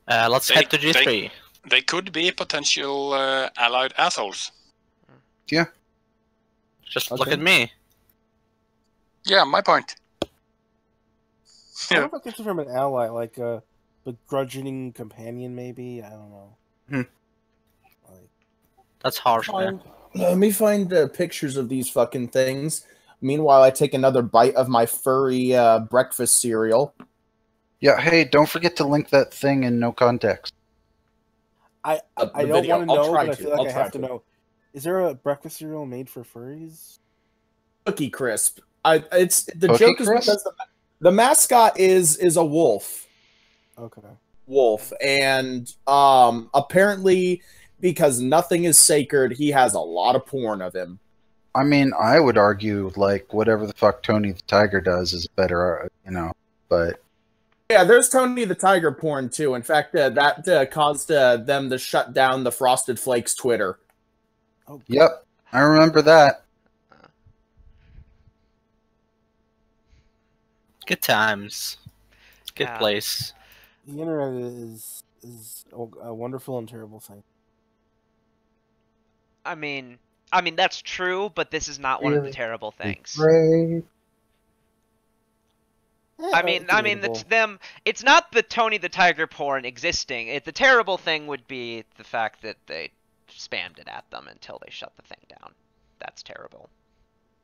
S2: Let's head to G3.
S5: They could be potential allied assholes.
S2: Just look
S6: Okay.
S2: at me.
S5: Yeah, my point.
S4: I don't know if I consider him an ally, like a begrudging companion, maybe. I don't know. Like,
S2: That's harsh, man.
S6: Let me find pictures of these fucking things. Meanwhile, I take another bite of my furry breakfast cereal.
S3: Yeah, hey, don't forget to link that thing in no context.
S4: I
S6: The
S4: don't
S6: video.
S4: want to
S6: I'll
S4: know,
S6: try
S4: but I
S6: to.
S4: feel like
S6: I'll
S4: I
S6: try
S4: have to know. Is there a breakfast cereal made for furries?
S6: Cookie Crisp. It's the
S3: Cookie
S6: joke is
S3: Crisp?
S6: because the mascot is a wolf.
S4: Okay.
S6: Wolf, and apparently because nothing is sacred, he has a lot of porn of him.
S3: I mean, I would argue, like, whatever the fuck Tony the Tiger does is better, but
S6: Yeah, there's Tony the Tiger porn too. In fact, that caused them to shut down the Frosted Flakes Twitter.
S4: Oh,
S3: yep, I remember that.
S2: Good times. Good
S1: Yeah.
S2: place.
S4: the internet is a wonderful and terrible thing.
S1: I mean that's true, but this is not one of the
S3: Really?
S1: terrible things.
S3: Great.
S1: I mean, it's not the Tony the Tiger porn existing. The terrible thing would be the fact that they spammed it at them until they shut the thing down. That's terrible.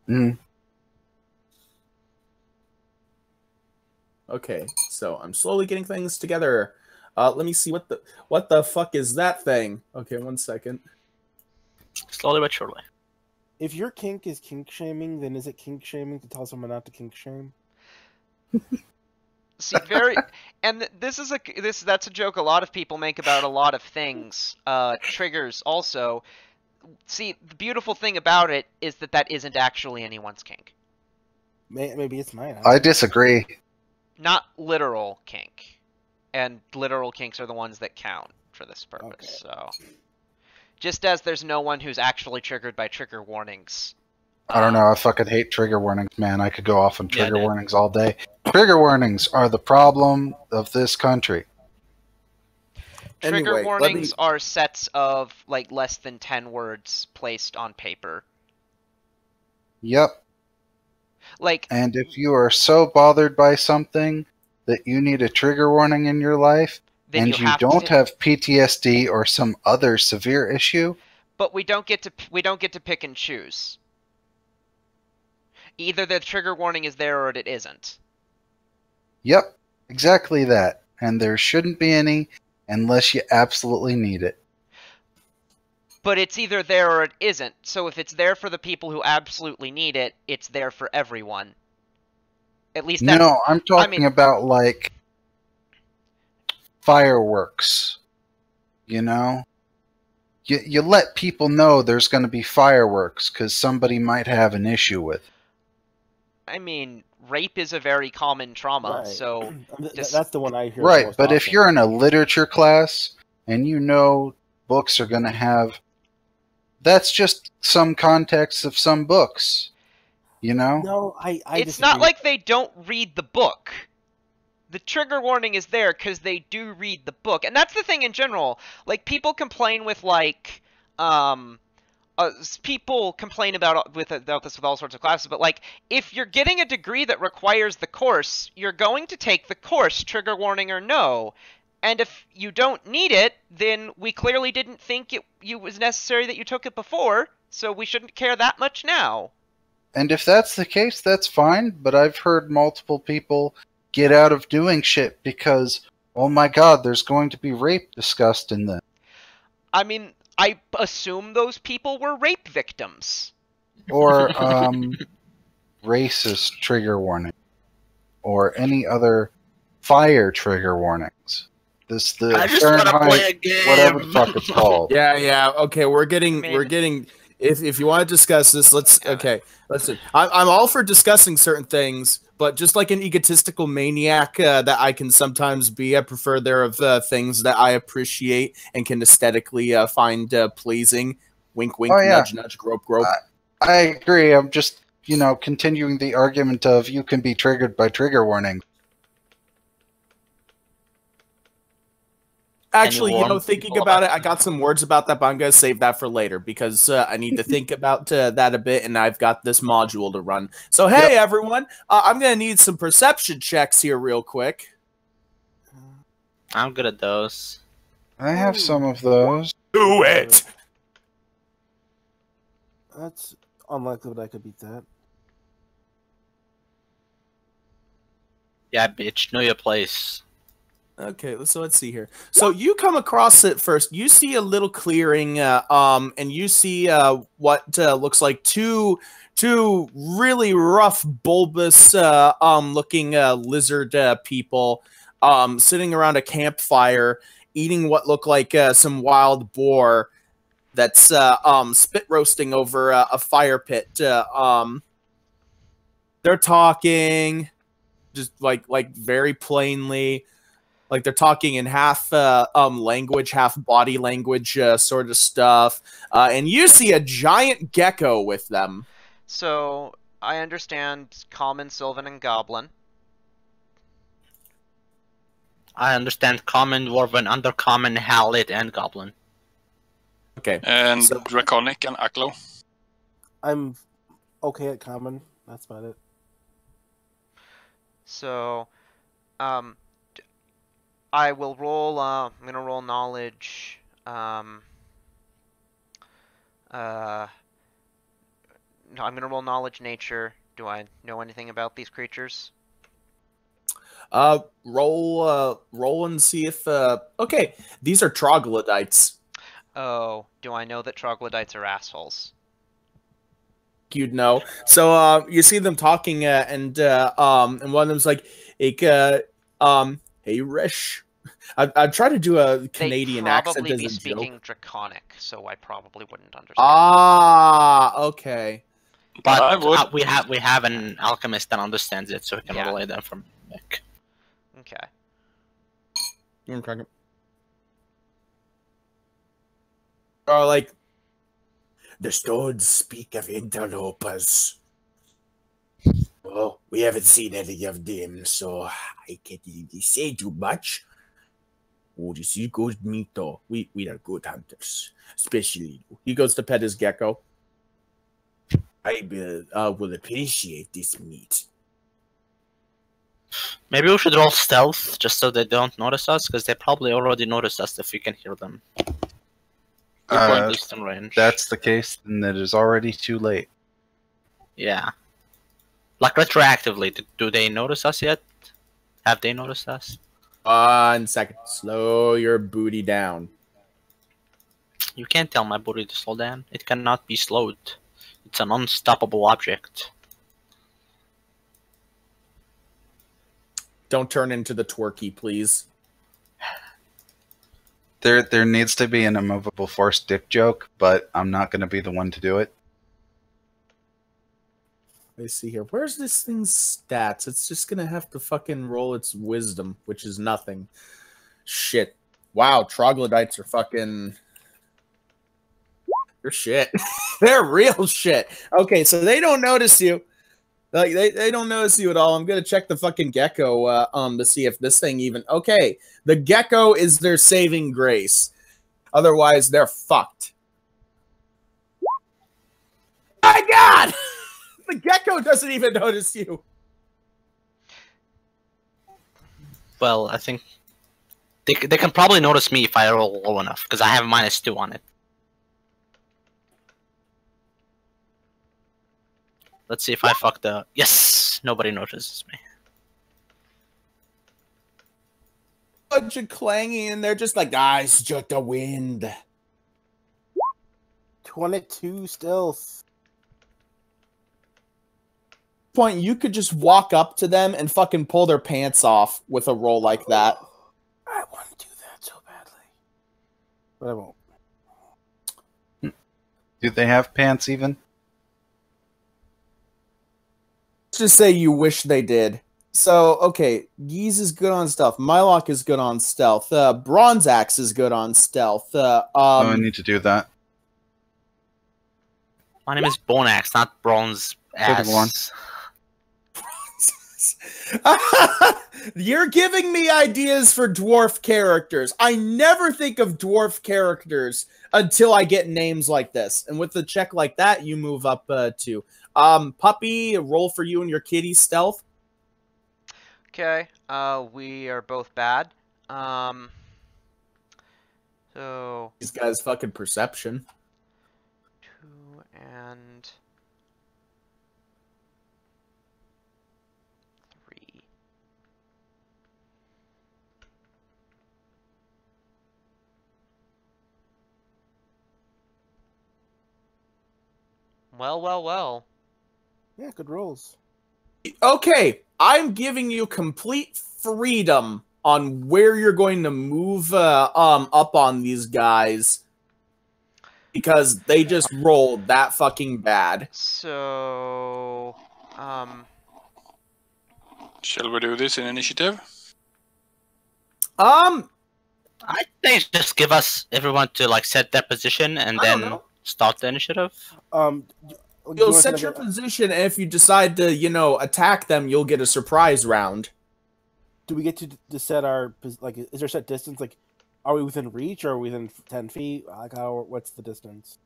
S3: Mm.
S6: Okay, so I'm slowly getting things together. Let me see what the fuck is that thing? Okay, 1 second.
S2: Slowly but surely.
S4: If your kink is kink shaming, then is it kink shaming to tell someone not to kink shame?
S1: See, and that's a joke a lot of people make about a lot of things. Triggers also. See, the beautiful thing about it is that isn't actually anyone's kink.
S4: Maybe it's mine.
S3: I disagree.
S1: Not literal kink. And literal kinks are the ones that count for this purpose,
S4: Okay.
S1: so... Just as there's no one who's actually triggered by trigger warnings.
S3: I don't know. I fucking hate trigger warnings, man. I could go off on
S2: Yeah,
S3: trigger
S2: dude.
S3: warnings all day. Trigger warnings are the problem of this country.
S1: Trigger
S6: Anyway, let
S1: warnings
S6: me-
S1: are sets of, like, less than 10 words placed on paper.
S3: Yep.
S1: Like,
S3: And if you are so bothered by something that you need a trigger warning in your life,
S1: then
S3: and you
S1: have
S3: don't
S1: to...
S3: have PTSD or some other severe issue,
S1: But we don't get to pick and choose. Either the trigger warning is there or it isn't.
S3: yep, exactly that. And there shouldn't be any unless you absolutely need it.
S1: But it's either there or it isn't. So if it's there for the people who absolutely need it, it's there for everyone. At least that's...
S3: No, I'm talking
S1: mean-
S3: about like fireworks. You know? You let people know there's going to be fireworks because somebody might have an issue with it.
S1: I mean, rape is a very common trauma,
S4: Right.
S1: so... just-
S4: That's the one I hear.
S3: Right,
S4: most
S3: but if
S4: often.
S3: you're in a literature class and you know books are going to have... That's just some context of some books. You know?
S4: No, I
S1: It's not like they don't read the book. The trigger warning is there because they do read the book. And that's the thing in general. Like, people complain with, like, people complain about this with all sorts of classes, but, like, if you're getting a degree that requires the course, you're going to take the course, trigger warning or no. And if you don't need it, then we clearly didn't think it was necessary that you took it before, so we shouldn't care that much now.
S3: And if that's the case, that's fine, but I've heard multiple people get out of doing shit because, oh my god, there's going to be rape discussed in this.
S1: I mean, I assume those people were rape victims.
S3: Or, racist trigger warning. Or any other fire trigger warnings.
S2: I just want to
S3: Fahrenheit,
S2: play a game.
S3: whatever the fuck it's called.
S6: Yeah. Okay, we're getting
S1: I mean-
S6: we're getting. If you want to discuss this, listen. I'm all for discussing certain things, but just like an egotistical maniac that I can sometimes be, I prefer there of things that I appreciate and can aesthetically find pleasing. Wink, wink,
S3: Oh, yeah.
S6: nudge, nudge, grope, grope.
S3: I agree. I'm just, continuing the argument of you can be triggered by trigger warning.
S6: Actually,
S2: warm
S6: thinking
S2: people
S6: about it,
S2: about-
S6: I got some words about that, but I'm going to save that for later because I need to think about that a bit, and I've got this module to run. So, hey, everyone, I'm going to need some perception checks here real quick.
S2: I'm good at those.
S3: I have some of those.
S6: Do it!
S4: That's unlikely that I could beat that.
S2: Yeah, bitch, know your place.
S6: Okay, so let's see here. So you come across it first. You see a little clearing, and you see what looks like two really rough, bulbous, looking lizard people, sitting around a campfire, eating what look like some wild boar that's spit roasting over a fire pit. They're talking, just like very plainly. Like they're talking in half language, half body language sort of stuff. And you see a giant gecko with them.
S1: So, I understand Common, Sylvan, and Goblin.
S2: I understand common, dwarven, undercommon, halid, and goblin.
S6: Okay.
S5: And
S6: So-
S5: Draconic and Aklo.
S4: I'm okay at common. That's about it.
S1: So, I will roll, I'm gonna roll knowledge, no, I'm gonna roll knowledge nature. Do I know anything about these creatures?
S6: Roll and see if okay, these are troglodytes.
S1: Oh, do I know that troglodytes are assholes?
S6: You'd know. So you see them talking and one of them's like, hey Rish. I've tried to do a Canadian accent
S1: They'd
S6: as
S1: probably be
S6: a
S1: speaking
S6: joke.
S1: Draconic, so I probably wouldn't understand.
S6: Ah, okay.
S5: But I
S2: But
S5: would.
S2: we have an alchemist that understands it, so we can
S1: Yeah.
S2: relay them from Mick.
S1: Okay.
S6: Or like, the stones speak of interlopers. Oh, we haven't seen any of them, so I can't really say too much. Oh, this is good meat, though. We are good hunters, especially. He goes to pet his gecko. I will appreciate this meat.
S2: Maybe we should roll stealth just so they don't notice us, because they probably already noticed us if we can hear them. We're going distant range.
S3: That's the case, then it is already too late.
S2: Yeah. Like retroactively, do they notice us yet? Have they noticed us?
S6: 1 second. Slow your booty down.
S2: You can't tell my booty to slow down. It cannot be slowed. It's an unstoppable object.
S6: Don't turn into the twerky, please.
S3: There needs to be an immovable force dick joke, but I'm not going to be the one to do it.
S6: Let's see here. Where's this thing's stats? It's just gonna have to fucking roll its wisdom, which is nothing. Shit. Wow, troglodytes are fucking... They're shit. They're real shit. Okay, so they don't notice you. Like they don't notice you at all. I'm gonna check the fucking gecko to see if this thing even... Okay, the gecko is their saving grace. Otherwise, they're fucked. My God! The gecko doesn't even notice you.
S2: Well, I think they can probably notice me if I roll low enough, because I have -2 on it. Let's see if I fuck the... Yes! Nobody notices me.
S6: Bunch of clanging, and they're just like, it's just the wind.
S4: 22 stealth.
S6: Point, you could just walk up to them and fucking pull their pants off with a roll like that.
S4: I want to do that so badly, but I won't.
S3: Do they have pants even?
S6: Let's just say you wish they did. So, okay, Geese is good on stealth. Mylock is good on stealth. Bronze Axe is good on stealth.
S3: Oh, I need to do that.
S2: My name is Bone Axe, not Bronze
S3: Take one.
S2: Axe.
S6: You're giving me ideas for dwarf characters. I never think of dwarf characters until I get names like this. And with a check like that, you move up to Puppy, roll for you and your kitty stealth.
S1: Okay. We are both bad. So
S6: These guys fucking perception.
S1: 2 and 3. Well.
S4: Yeah, good rolls.
S6: Okay, I'm giving you complete freedom on where you're going to move up on these guys because they just rolled that fucking bad.
S1: So,
S5: Shall we do this in initiative?
S6: I
S2: I think just give us everyone to like set their position and
S6: don't
S2: then
S6: know.
S2: start the initiative.
S6: You'll set your position, and if you decide to, attack them, you'll get a surprise round.
S4: Do we get to set our like? Is there a set distance? Like, are we within reach or are we within 10 feet? Like, how? What's the distance?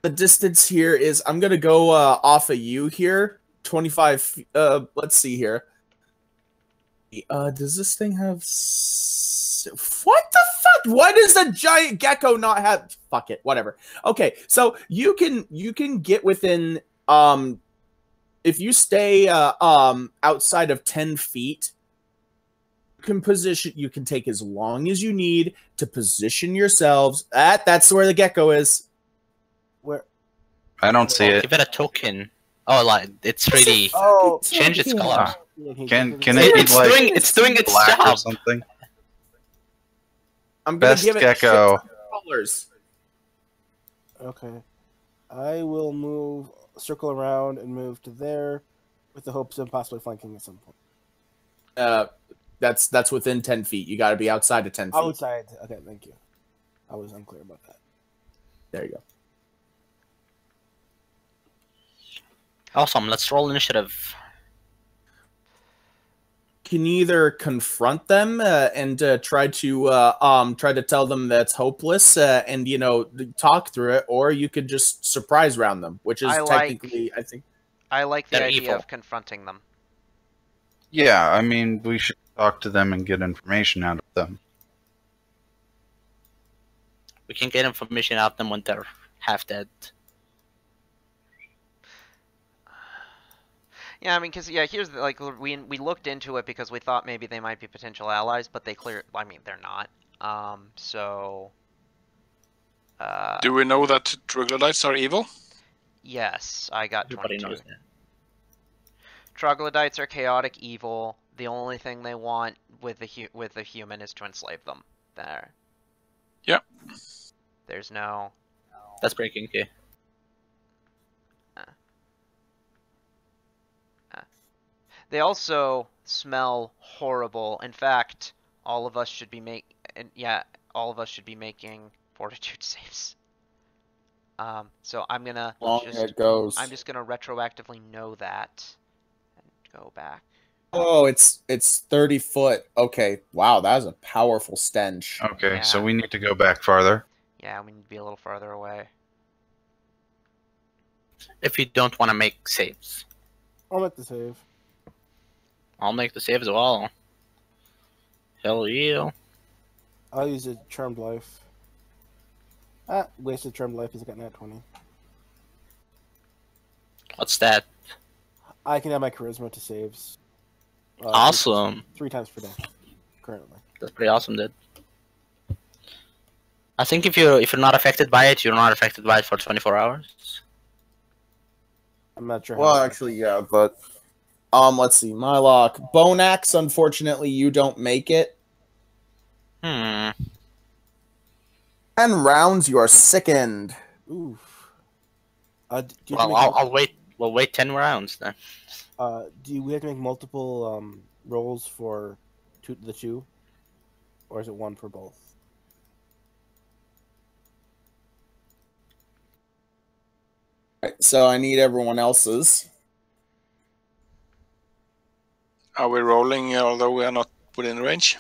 S6: The distance here is I'm gonna go off of you here, 25. Let's see here. Does this thing have? What the fuck? Why does a giant gecko not have? Fuck it, whatever. Okay, so you can get within if you stay outside of 10 feet, can position. You can take as long as you need to position yourselves. That's where the gecko is. Where?
S3: I don't see it.
S2: Give it a token. Oh, like it's 3D.
S4: Oh,
S2: Change its color.
S3: Can it be
S2: It's
S3: like
S2: doing its
S3: black or
S2: job.
S3: something?
S6: I'm gonna
S3: Best
S6: give it
S3: gecko.
S6: colors.
S4: Okay. I will move, circle around, and move to there, with the hopes of possibly flanking at some point.
S6: That's within 10 feet. You got to be outside of 10 feet.
S4: Outside. Okay, thank you. I was unclear about that.
S6: There you go.
S2: Awesome. Let's roll initiative.
S6: Can you either confront them and try to tell them that's hopeless and talk through it, or you could just surprise round them, which is technically, I think.
S1: I like the
S2: They're
S1: idea
S2: evil.
S1: of confronting them.
S3: Yeah, I mean, we should talk to them and get information out of them.
S2: We can get information out of them when they're half dead.
S1: Yeah, I mean, because here's the, like we looked into it because we thought maybe they might be potential allies, but they're not. So.
S5: Do we know that troglodytes are evil?
S1: Yes, I got
S2: Everybody
S1: 22.
S2: knows that.
S1: Troglodytes are chaotic evil. The only thing they want with the human is to enslave them. There.
S5: Yep.
S1: There's no.
S2: That's pretty kinky.
S1: They also smell horrible. In fact, all of us should be making fortitude saves. So I'm gonna I'm just gonna retroactively know that and go back.
S6: Oh, it's 30 foot. Okay, wow, that is a powerful stench.
S3: Okay, so
S1: Yeah.
S3: we need to go back farther.
S1: Yeah, we need to be a little farther away.
S2: If you don't want to make saves,
S4: I'll make the save.
S2: I'll make the save as well. Hell yeah.
S4: I'll use a Charmed Life. Wasted Charmed Life because I got nat 20.
S2: What's that?
S4: I can add my Charisma to saves.
S2: Awesome.
S4: 3 times per day, currently.
S2: That's pretty awesome, dude. I think if you're not affected by it, you're not affected by it for 24 hours.
S4: I'm not sure.
S6: Well, actually, yeah, but let's see. Mylok, Bone Axe. Unfortunately, you don't make it.
S2: Hmm.
S6: 10 rounds, you are sickened.
S4: Oof. Do you
S2: Well, I'll wait. We'll wait 10 rounds then.
S4: do we have to make multiple rolls for the two, or is it one for both?
S6: Right, so I need everyone else's.
S5: Are we rolling although we are not within range?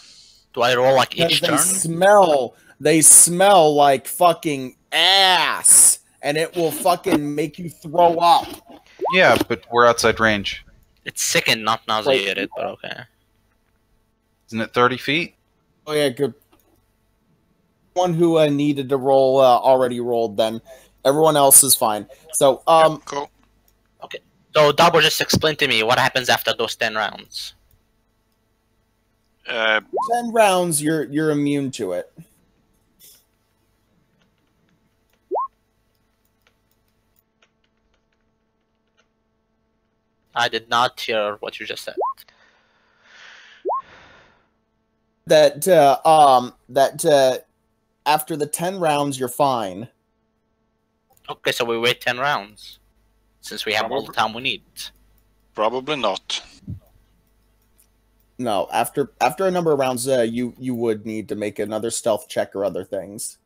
S2: Do I roll like each
S6: Because
S2: turn?
S6: they smell like fucking ass, and it will fucking make you throw up.
S3: Yeah, but we're outside range.
S2: It's sickened, not nauseated, but okay.
S3: Isn't it 30 feet?
S6: Oh yeah, good. One who needed to roll already rolled. Then everyone else is fine. So
S5: Cool.
S2: So Double, just explain to me what happens after those 10 rounds.
S6: 10 rounds, you're immune to it.
S2: I did not hear what you just said.
S6: That after the 10 rounds, you're fine.
S2: Okay, so we wait 10 rounds. Since we have all the time we need.
S5: Probably not.
S6: No, after a number of rounds, you would need to make another stealth check or other things.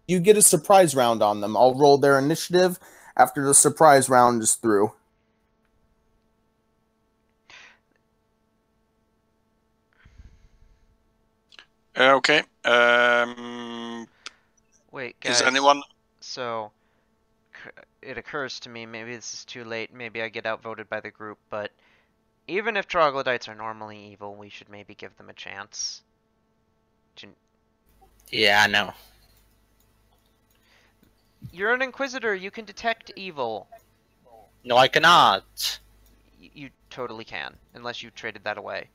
S6: You get a surprise round on them. I'll roll their initiative after the surprise round is through.
S5: Okay.
S1: Wait, guys.
S5: Is anyone?
S1: So, it occurs to me, maybe this is too late, maybe I get outvoted by the group, but even if troglodytes are normally evil, we should maybe give them a chance.
S2: Yeah, I know.
S1: You're an inquisitor, you can detect evil.
S2: No, I cannot.
S1: You totally can, unless you traded that away.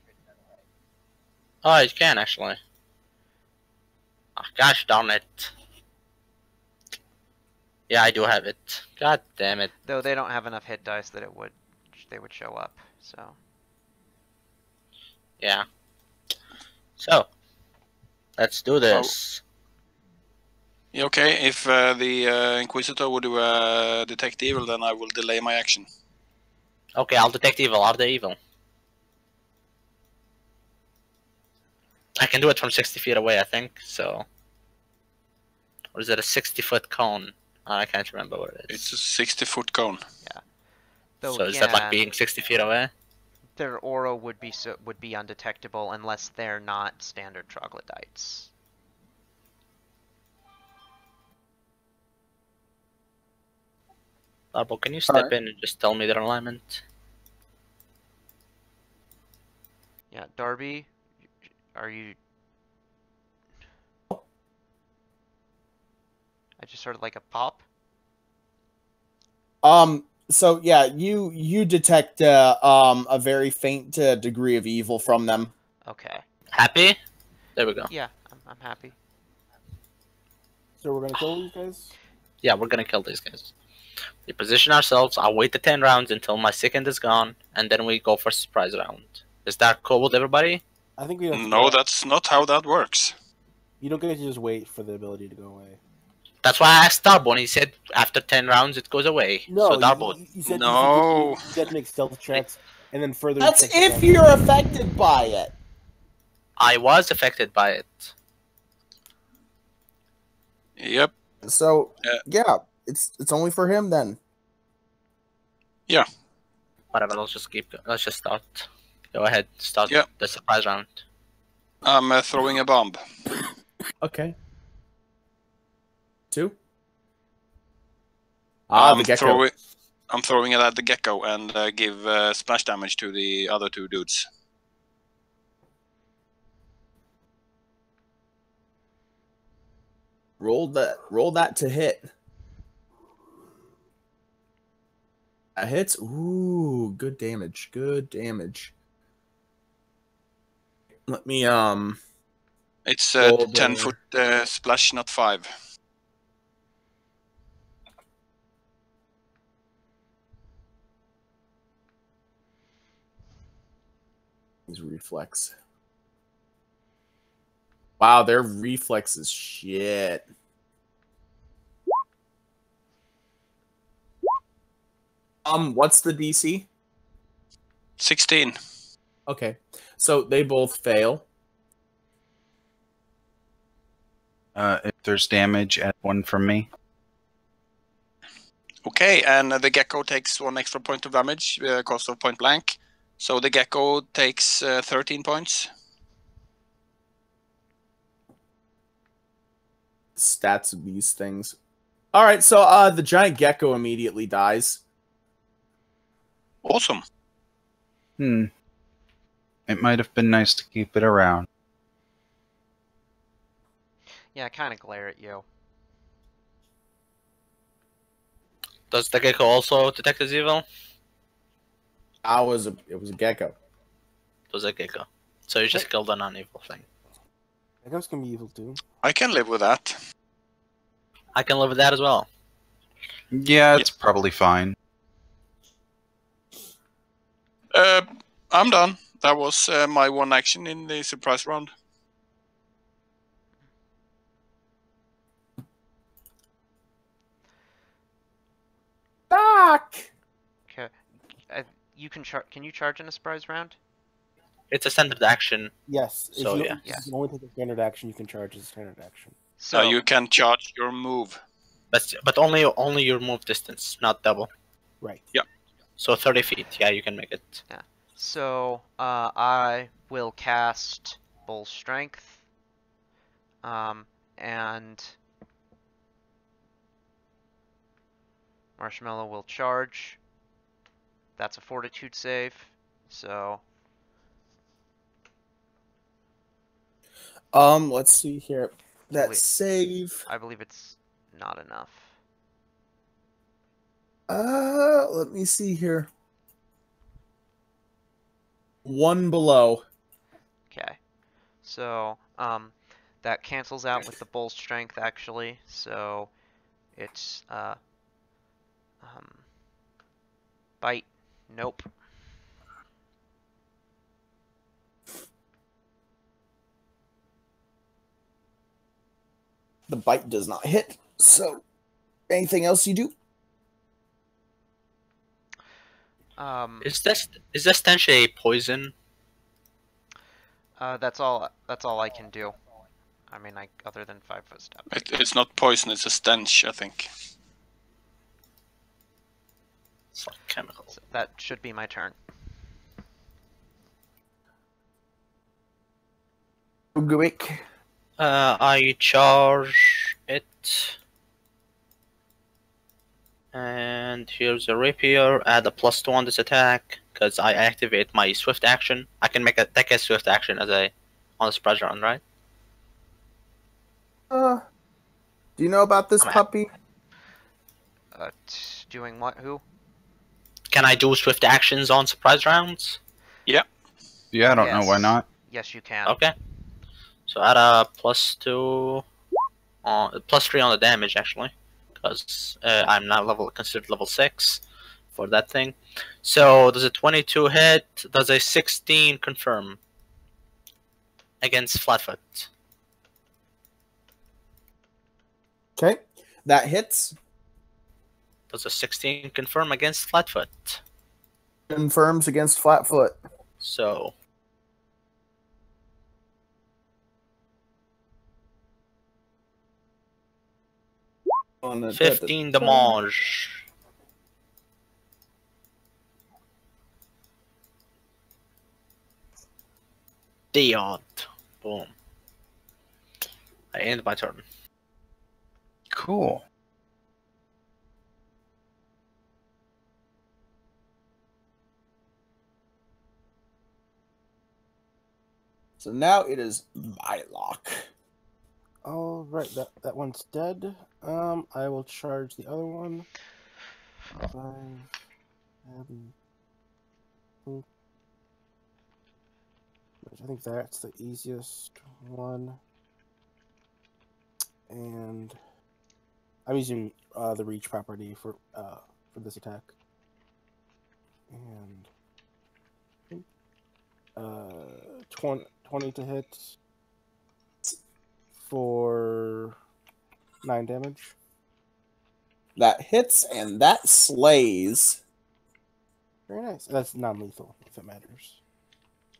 S2: Oh, you can actually. Oh, gosh darn it. Yeah, I do have it. God damn it.
S1: Though they don't have enough hit dice that they would show up. So
S2: Yeah. So, let's do this.
S5: Yeah, okay, if the Inquisitor would do a detect evil, then I will delay my action.
S2: Okay, I'll detect evil. Are they evil? I can do it from 60 feet away, I think. So, or is it a 60-foot cone? I can't remember what it is.
S5: It's a 60-foot cone.
S1: though
S2: So is that like
S1: again,
S2: being 60 feet away?
S1: their aura would be undetectable unless they're not standard troglodytes.
S2: Larbo, can you step
S6: Alright.
S2: in and just tell me their alignment?
S1: Yeah, Darby, are you? I just heard like a pop.
S6: So yeah, you detect a very faint degree of evil from them.
S1: Okay.
S2: Happy? There we go.
S1: Yeah, I'm happy.
S4: So we're gonna kill these guys.
S2: Yeah, we're gonna kill these guys. We position ourselves. I'll wait the 10 rounds until my second is gone, and then we go for surprise round. Is that cool with everybody?
S4: I think we have to
S5: No, that's not how that works.
S4: You don't get to just wait for the ability to go away.
S2: That's why I asked Darbo, and he said after 10 rounds it goes away.
S4: No,
S2: so Darbo,
S4: you said
S5: No.
S4: you said to make stealth checks and then further.
S6: That's
S4: checks
S6: if
S4: again.
S6: you're affected by it.
S2: I was affected by it.
S5: Yep.
S6: So
S5: Yeah.
S6: yeah, it's only for him then.
S2: Whatever, let's just start. Go ahead, start
S5: Yeah.
S2: the surprise round.
S5: I'm throwing a bomb.
S6: Okay. 2. Ah, the gecko.
S5: I'm throwing it at the gecko and give splash damage to the other two dudes.
S6: Roll that to hit. That hits. Ooh, good damage. Good damage. Let me
S5: It's
S6: Roll the-
S5: 10-foot splash, not 5.
S6: his reflex. Wow, their reflex is shit. What's the DC?
S5: 16.
S6: Okay. So they both fail.
S3: If there's damage, add 1 from me.
S5: Okay, and the gecko takes 1 extra point of damage, cost of point blank. So the gecko takes 13 points.
S6: Stats of these things. All right, so the giant gecko immediately dies.
S5: Awesome.
S3: It might have been nice to keep it around.
S1: Yeah, I kind of glare at you.
S2: Does the gecko also detect as evil?
S6: It was a gecko.
S2: It was a gecko. So you just killed a non-evil thing.
S4: Geckos can be evil too.
S5: I can live with that.
S2: I can live with that as well.
S3: Yeah, it's probably fine.
S5: I'm done. That was my one action in the surprise round.
S6: Back.
S1: Okay. You can you charge in a surprise round?
S2: It's a standard action.
S4: Yes.
S2: So,
S4: if you,
S2: yeah.
S4: if you only take a standard action, you can charge as a standard action.
S1: So
S5: You can charge your move.
S2: But only your move distance, not double.
S4: Right.
S2: So 30 feet. Yeah, you can make it.
S1: So, I will cast Bull Strength. And Marshmallow will charge. That's a Fortitude save. So,
S6: Let's see here. That
S1: Wait.
S6: save.
S1: I believe it's not enough.
S6: Let me see here. 1 below.
S1: Okay. So, that cancels out with the bull strength, actually. So, it's, bite. Nope.
S6: The bite does not hit. So, anything else you do?
S2: Is this essentially a poison?
S1: That's all I can do. I mean, other than 5-foot step.
S5: It's not poison, it's a stench, I think.
S2: It's like chemical.
S1: So that should be my turn.
S6: Ugwick.
S2: I charge it. And here's a rapier. Add a +2 on this attack because I activate my swift action. I can take a swift action as on a surprise round, right?
S6: Do you know about this
S2: I'm
S6: puppy?
S1: Doing what? Who?
S2: Can I do swift actions on surprise rounds?
S3: Yeah, I don't know why not.
S1: Yes, you can.
S2: Okay. So add a +2, +3 on the damage actually, because I'm now considered level 6 for that thing. So does a 22 hit? Does a 16 confirm against Flatfoot?
S6: Okay. That hits.
S2: Does a 16 confirm against Flatfoot?
S6: Confirms against Flatfoot.
S2: So
S6: On the
S2: 15 damage. Diod. Boom. I end my turn.
S3: Cool.
S6: So now it is Mylock.
S4: All right, that one's dead. I will charge the other one. 5, 7, 8. I think that's the easiest one. And I'm using the reach property for this attack. And 20 to hit for 9 damage.
S6: That hits and that slays.
S4: Very nice. That's non-lethal, if it matters.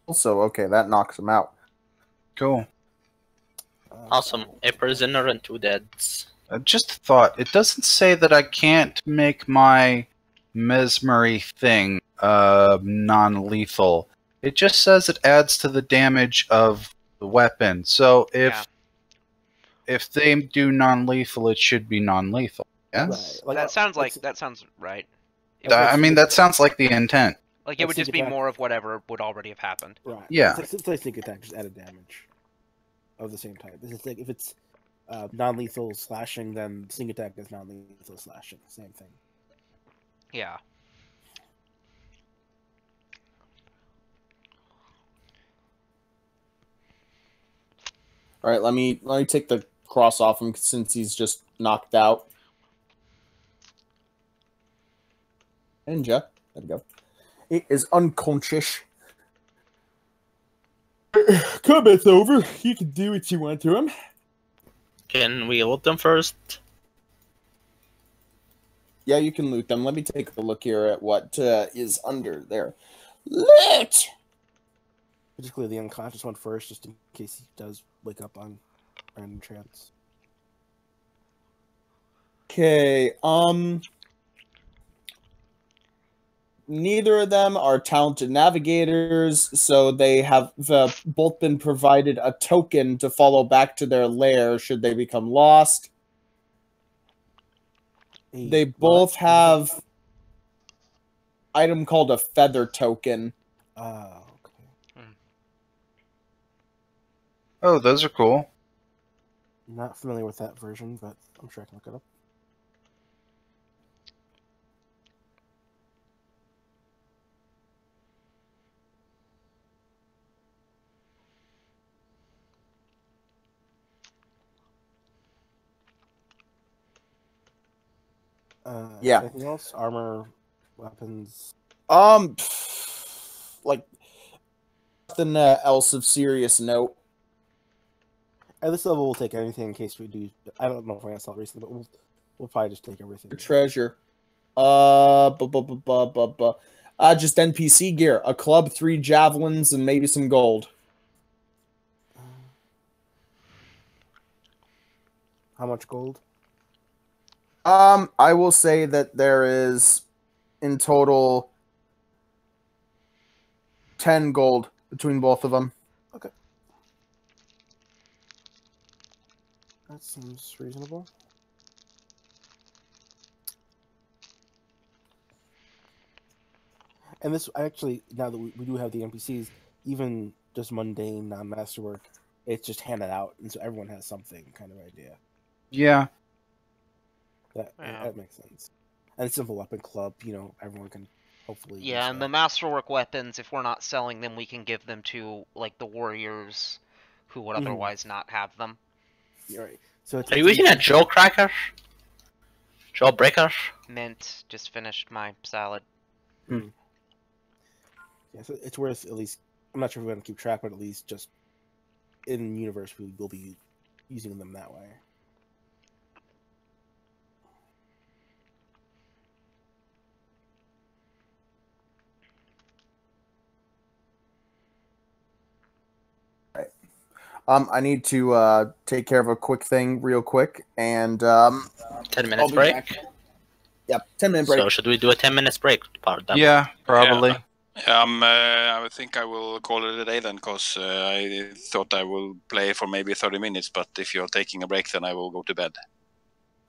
S6: Also, okay, that knocks him out.
S3: Cool.
S2: Awesome. A prisoner and 2 deads.
S3: Just a thought. It doesn't say that I can't make my mesmery thing non-lethal. It just says it adds to the damage of the weapon. So if they do non-lethal, it should be non-lethal. Yes.
S4: Right.
S1: That sounds right.
S3: I mean, that sounds like the intent.
S1: Like, it would just be
S4: attack.
S1: more of whatever would already have happened.
S4: Right.
S3: Yeah.
S4: It's like sneak attack, just added damage of the same type. It's like if it's non-lethal slashing, then sneak attack is non-lethal slashing. Same thing.
S1: Yeah.
S6: All right, let me take the cross off him since he's just knocked out. Ninja, there we go. He is unconscious. Combat's over. You can do what you want to him.
S2: Can we loot them first?
S6: Yeah, you can loot them. Let me take a look here at what is under there. Loot!
S4: Just clear the unconscious one first, just in case he does wake up on random chance.
S6: Okay, neither of them are talented navigators, so they have both been provided a token to follow back to their lair should they become lost. They both have item called a feather token.
S4: Oh, okay.
S3: Oh, those are cool.
S4: Not familiar with that version, but I'm sure I can look it up.
S6: Yeah.
S4: Anything else? Armor, weapons.
S6: Like nothing else of serious note.
S4: At this level, we'll take anything in case we do. I don't know if we're gonna sell it recently, but we'll probably just take everything.
S6: Treasure. Just NPC gear. A club, 3 javelins, and maybe some gold.
S4: How much gold?
S6: I will say that there is in total 10 gold between both of them.
S4: That seems reasonable. And this actually, now that we do have the NPCs, even just mundane, non-masterwork, it's just handed out, and so everyone has something kind of idea.
S3: Yeah.
S4: That makes sense. And simple weapon club, everyone can hopefully.
S1: Yeah, and the masterwork weapons, if we're not selling them, we can give them to like the warriors who would otherwise not have them.
S4: You're right. So
S2: Are you eating a Joe cracker? Joe breaker?
S1: Mint. Just finished my salad.
S4: Yeah, so it's worth at least. I'm not sure if we're going to keep track, but at least just in universe, we will be using them that way.
S6: I need to take care of a quick thing real quick, and
S2: 10 minutes break?
S6: Yep, 10-minute break.
S2: So should we do a 10 minutes break?
S3: Yeah, probably.
S5: I think I will call it a day then, because I thought I will play for maybe 30 minutes, but if you're taking a break, then I will go to bed.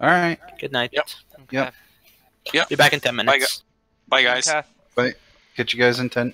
S3: All right.
S2: Good night.
S5: Yep.
S3: Yep.
S5: Yep.
S2: Be back in 10 minutes.
S5: Bye, guys.
S1: Okay.
S3: Bye. Catch you guys in 10.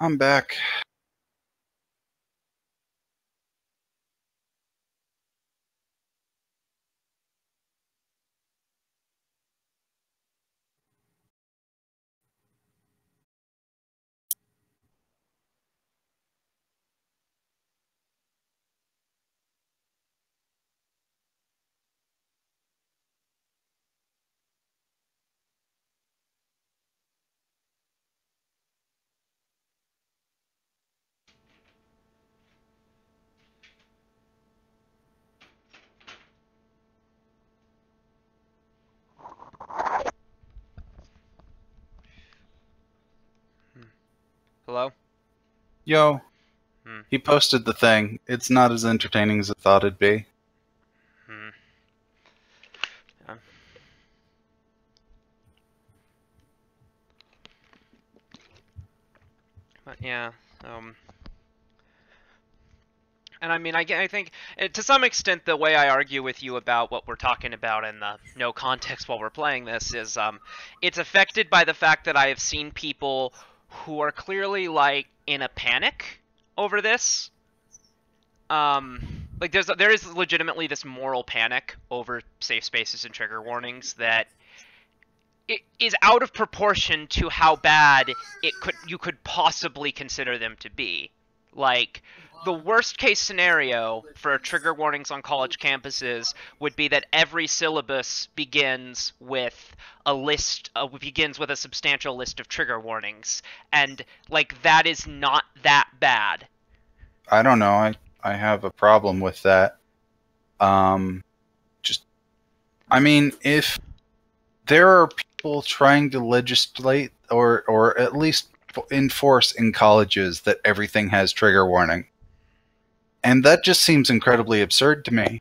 S3: I'm back.
S1: Hello?
S3: Yo.
S1: Hmm.
S3: He posted the thing. It's not as entertaining as I thought it'd be.
S1: Hmm. But yeah, and I mean, I think to some extent the way I argue with you about what we're talking about in the no context while we're playing this is it's affected by the fact that I have seen people who are clearly like in a panic over this. Like there is legitimately this moral panic over safe spaces and trigger warnings that it is out of proportion to how bad you could possibly consider them to be. Like, the worst case scenario for trigger warnings on college campuses would be that every syllabus begins with a substantial list of trigger warnings, and like that is not that bad.
S3: I don't know. I have a problem with that. I mean, if there are people trying to legislate or at least enforce in colleges that everything has trigger warning, and that just seems incredibly absurd to me.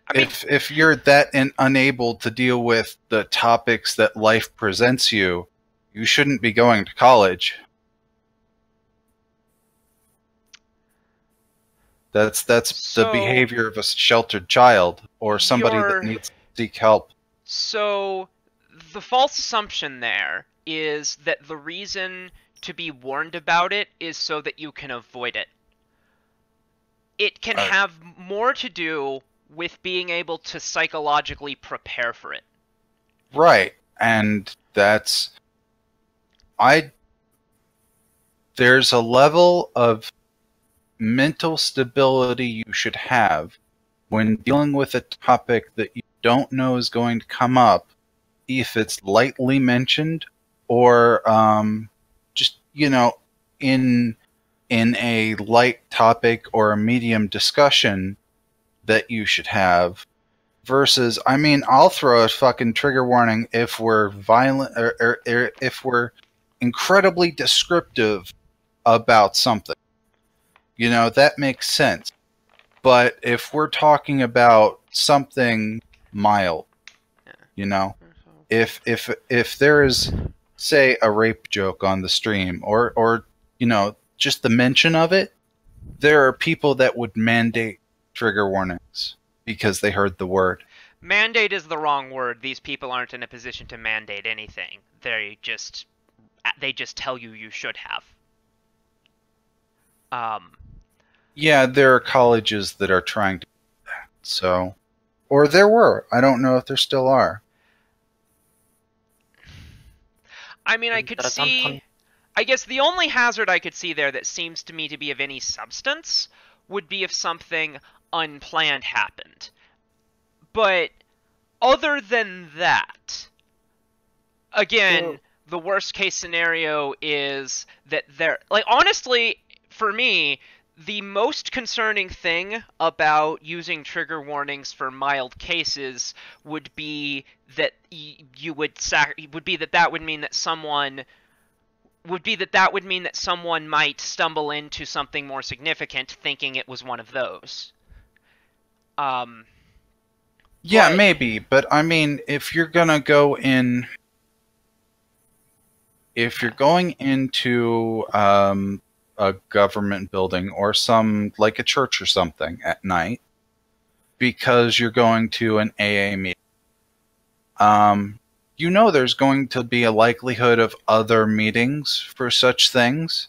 S3: I mean, if you're that unable to deal with the topics that life presents you, you shouldn't be going to college. That's the behavior of a sheltered child or somebody that needs to seek help.
S1: So the false assumption there is that the reason to be warned about it is so that you can avoid it. It can have more to do with being able to psychologically prepare for it.
S3: Right. And there's a level of mental stability you should have when dealing with a topic that you don't know is going to come up, if it's lightly mentioned or just, in a light topic or a medium discussion that you should have, versus, I mean, I'll throw a fucking trigger warning if we're violent or if we're incredibly descriptive about something. That makes sense. But if we're talking about something mild, if there is, say, a rape joke on the stream or just the mention of it, there are people that would mandate trigger warnings because they heard the word.
S1: Mandate is the wrong word. These people aren't in a position to mandate anything. They just tell you should have.
S3: Yeah, there are colleges that are trying to do that. So, or there were. I don't know if there still are.
S1: I mean, I could see... I guess the only hazard I could see there that seems to me to be of any substance would be if something unplanned happened. But other than that, again, the worst case scenario is that honestly, for me, the most concerning thing about using trigger warnings for mild cases would be that that would mean that someone might stumble into something more significant thinking it was one of those.
S3: Yeah, maybe, but I mean, if you're going into a government building or like a church or something at night because you're going to an AA meeting, there's going to be a likelihood of other meetings for such things.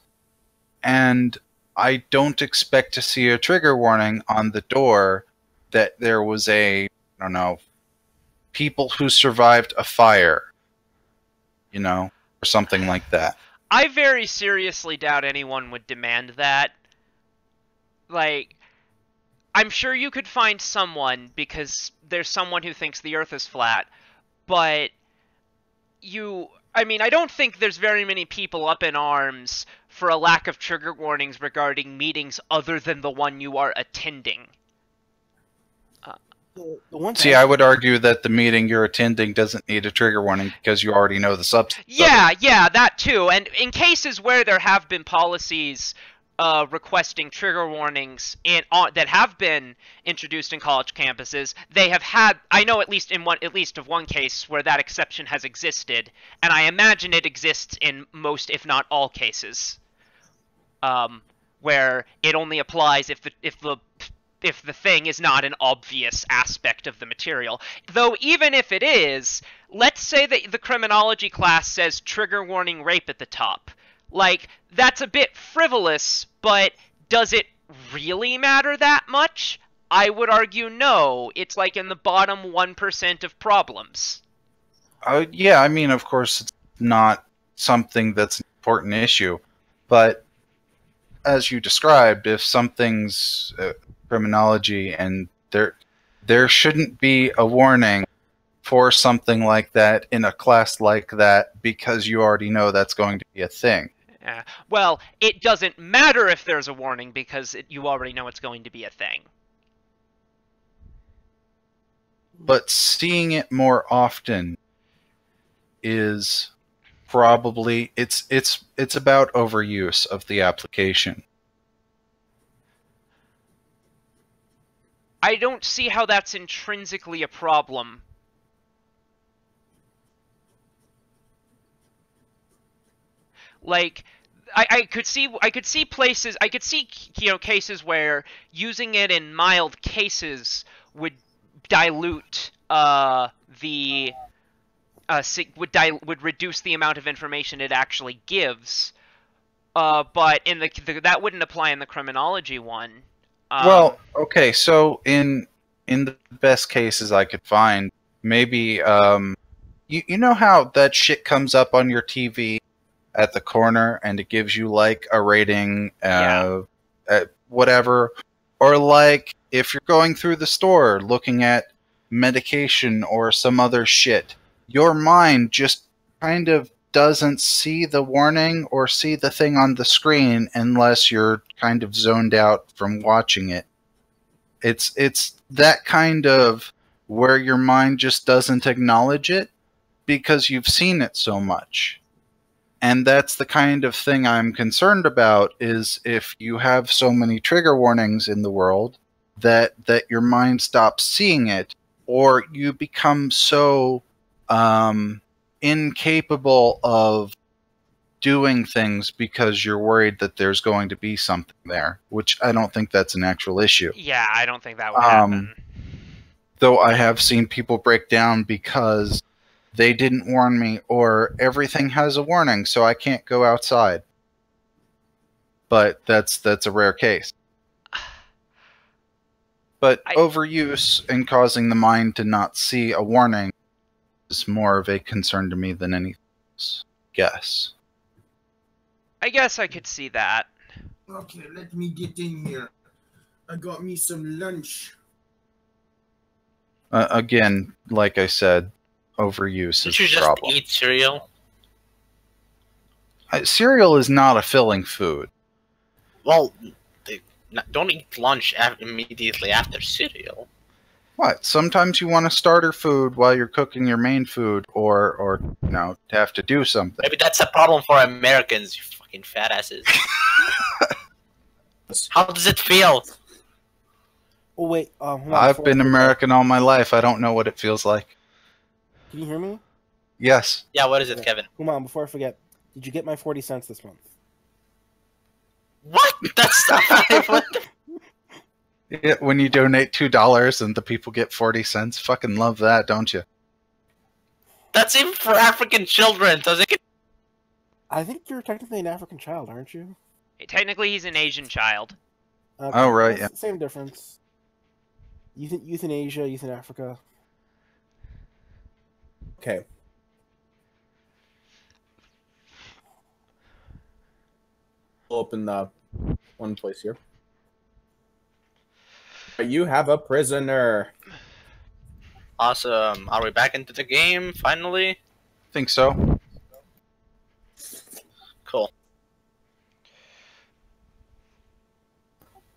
S3: and I don't expect to see a trigger warning on the door that there was I don't know, people who survived a fire, or something like that.
S1: I very seriously doubt anyone would demand that. Like, I'm sure you could find someone, because there's someone who thinks the Earth is flat, but I don't think there's very many people up in arms for a lack of trigger warnings regarding meetings other than the one you are attending.
S3: See, I would argue that the meeting you're attending doesn't need a trigger warning because you already know the substance.
S1: Yeah, that too. And in cases where there have been policies requesting trigger warnings that have been introduced in college campuses, they have had, I know at least of one case where that exception has existed, and I imagine it exists in most, if not all, cases, where it only applies if the thing is not an obvious aspect of the material. Though even if it is, let's say that the criminology class says trigger warning rape at the top. Like, that's a bit frivolous, but does it really matter that much? I would argue no. It's like in the bottom 1% of problems.
S3: Yeah, of course it's not something that's an important issue, but as you described, if something's criminology and there shouldn't be a warning for something like that in a class like that because you already know that's going to be a thing.
S1: Yeah. Well, it doesn't matter if there's a warning because you already know it's going to be a thing.
S3: But seeing it more often is probably it's about overuse of the application.
S1: I don't see how that's intrinsically a problem. Like, I could see places, I could see cases where using it in mild cases would dilute would reduce the amount of information it actually gives. But in that wouldn't apply in the criminology one.
S3: Well, okay, so in the best cases I could find, maybe you know how that shit comes up on your TV at the corner and it gives you like a rating, whatever, or like if you're going through the store looking at medication or some other shit, your mind just kind of doesn't see the warning or see the thing on the screen unless you're kind of zoned out from watching it. It's that kind of where your mind just doesn't acknowledge it because you've seen it so much. And that's the kind of thing I'm concerned about, is if you have so many trigger warnings in the world that your mind stops seeing it, or you become so incapable of doing things because you're worried that there's going to be something there, which I don't think that's an actual issue.
S1: Yeah, I don't think that would happen.
S3: Though I have seen people break down because they didn't warn me, or everything has a warning, so I can't go outside. But that's a rare case. But overuse and causing the mind to not see a warning is more of a concern to me than anything else. Guess.
S1: I guess I could see that.
S7: Okay, let me get in here. I got me some lunch.
S3: Again, like I said, overuse
S2: Did
S3: is
S2: you
S3: the
S2: just
S3: problem.
S2: eat cereal?
S3: Cereal is not a filling food.
S2: Well, don't eat lunch immediately after cereal.
S3: What? Sometimes you want a starter food while you're cooking your main food, or to have to do something.
S2: Maybe that's a problem for Americans, you fucking fat asses. How does it feel?
S4: Oh wait, hold on,
S3: I've
S4: before
S3: been
S4: I forget.
S3: American all my life. I don't know what it feels like.
S4: Can you hear me?
S3: Yes.
S2: Yeah, what is it, Kevin?
S4: Come on, before I forget. Did you get my 40 cents this month?
S2: What? That's not what the...
S3: Yeah, when you donate $2 and the people get 40 cents, fucking love that, don't you?
S2: That's even for African children. Does it?
S4: I think you're technically an African child, aren't you?
S1: Technically, he's an Asian child.
S4: Okay,
S3: Oh, right,
S4: that's the same difference. Youth in Asia, youth in Africa.
S6: Okay. We'll open the one place here. You have a prisoner.
S2: Awesome. Are we back into the game finally?
S3: Think so.
S2: Cool.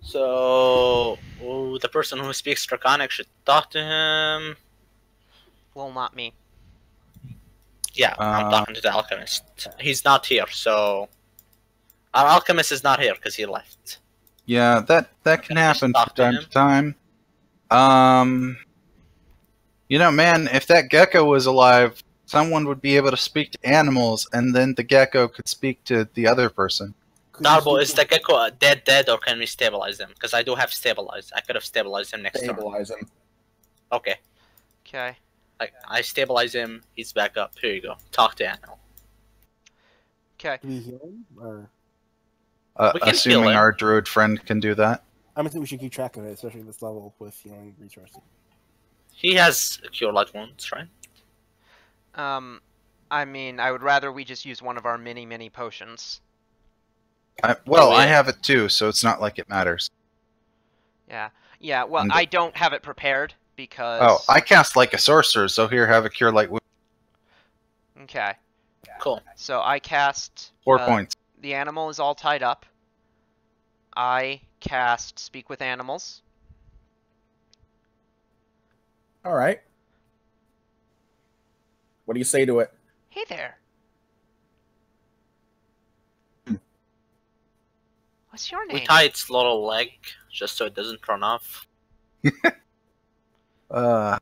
S2: So, the person who speaks Draconic should talk to him.
S1: Well, not me.
S2: Yeah, I'm talking to the alchemist. He's not here, so our alchemist is not here because he left.
S3: Yeah, that can happen
S2: talk
S3: from
S2: to
S3: time
S2: him.
S3: to time. You know, man, if that gecko was alive, someone would be able to speak to animals, and then the gecko could speak to the other person.
S2: Darbo, is the gecko dead, or can we stabilize him? Because I do have stabilize. I could have stabilized him next turn.
S6: Stabilize him.
S2: Okay.
S1: Okay.
S2: I stabilize him. He's back up. Here you go. Talk to animal.
S1: Okay.
S4: Do we heal him? Or
S2: We can heal
S3: Assuming
S2: him.
S3: our druid friend can do that.
S4: I think we should keep track of it, especially at this level with healing resources.
S2: He has cure light wounds, right?
S1: I mean, I would rather we just use one of our mini potions.
S3: I
S2: yeah.
S3: have it too, so it's not like it matters.
S1: Yeah. Yeah, well,
S3: And-
S1: I don't have it prepared because...
S3: Oh, I cast like a sorcerer, so here, have a cure light wound.
S1: Okay.
S2: Cool.
S1: So I cast...
S3: 4 points.
S1: The animal is all tied up. I cast Speak with Animals.
S6: All right. What do you say to it?
S1: Hey there. What's your name?
S2: We tie its little leg just so it doesn't run off.
S4: It's probably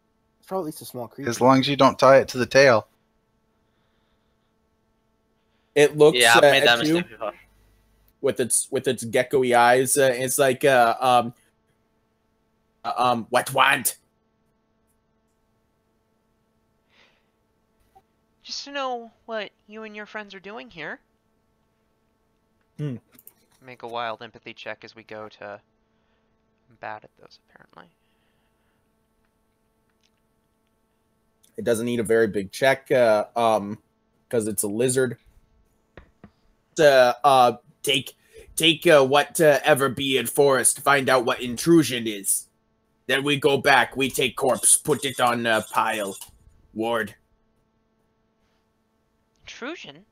S4: at least a small creature.
S3: As long as you don't tie it to the tail.
S6: It looks
S2: Yeah, I've made that
S6: at you
S2: mistake before.
S6: with its gecko-y eyes. It's like what want?
S1: Just to know what you and your friends are doing here. Make a wild empathy check as we go to... I'm bad at those, apparently.
S6: It doesn't need a very big check, because it's a lizard. Take what ever be in forest, find out what intrusion is. Then we go back, we take corpse, put it on a pile. Ward.
S1: Intrusion?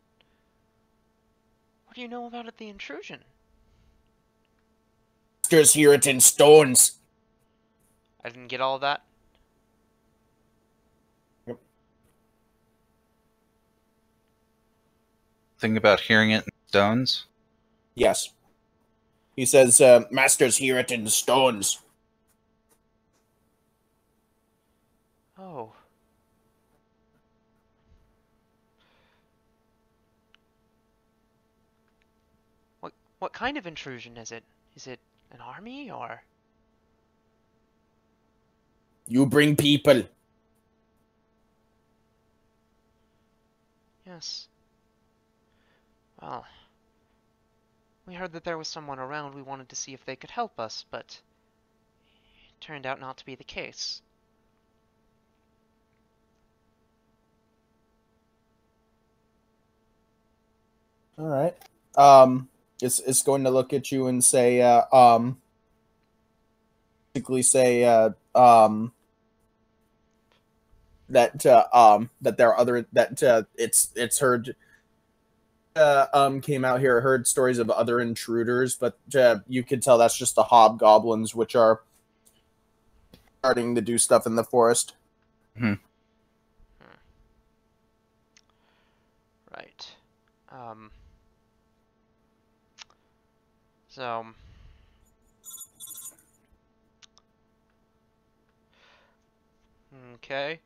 S1: What do you know about the intrusion?
S6: Masters hear it in stones.
S1: I didn't get all of that.
S3: Thing about hearing it in stones.
S6: Yes. He says, masters hear it in stones.
S1: Oh. What kind of intrusion is it? Is it an army or?
S6: You bring people.
S1: Yes. Well, we heard that there was someone around. We wanted to see if they could help us, but it turned out not to be the case.
S6: All right. It's going to look at you and say, basically say, that there are other it's heard came out here, heard stories of other intruders, but you could tell that's just the hobgoblins which are starting to do stuff in the forest.
S1: Right. So okay.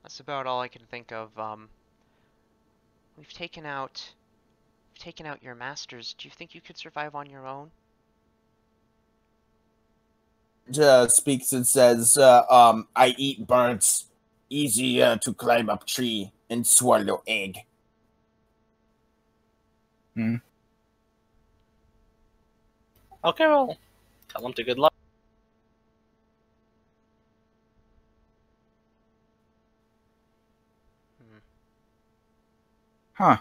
S1: That's about all I can think of. We've taken out taken out your masters, do you think you could survive on your own?
S6: Speaks and says, I eat birds. Easy to climb up tree and swallow egg.
S2: Okay, well, tell him to good luck.
S3: Huh.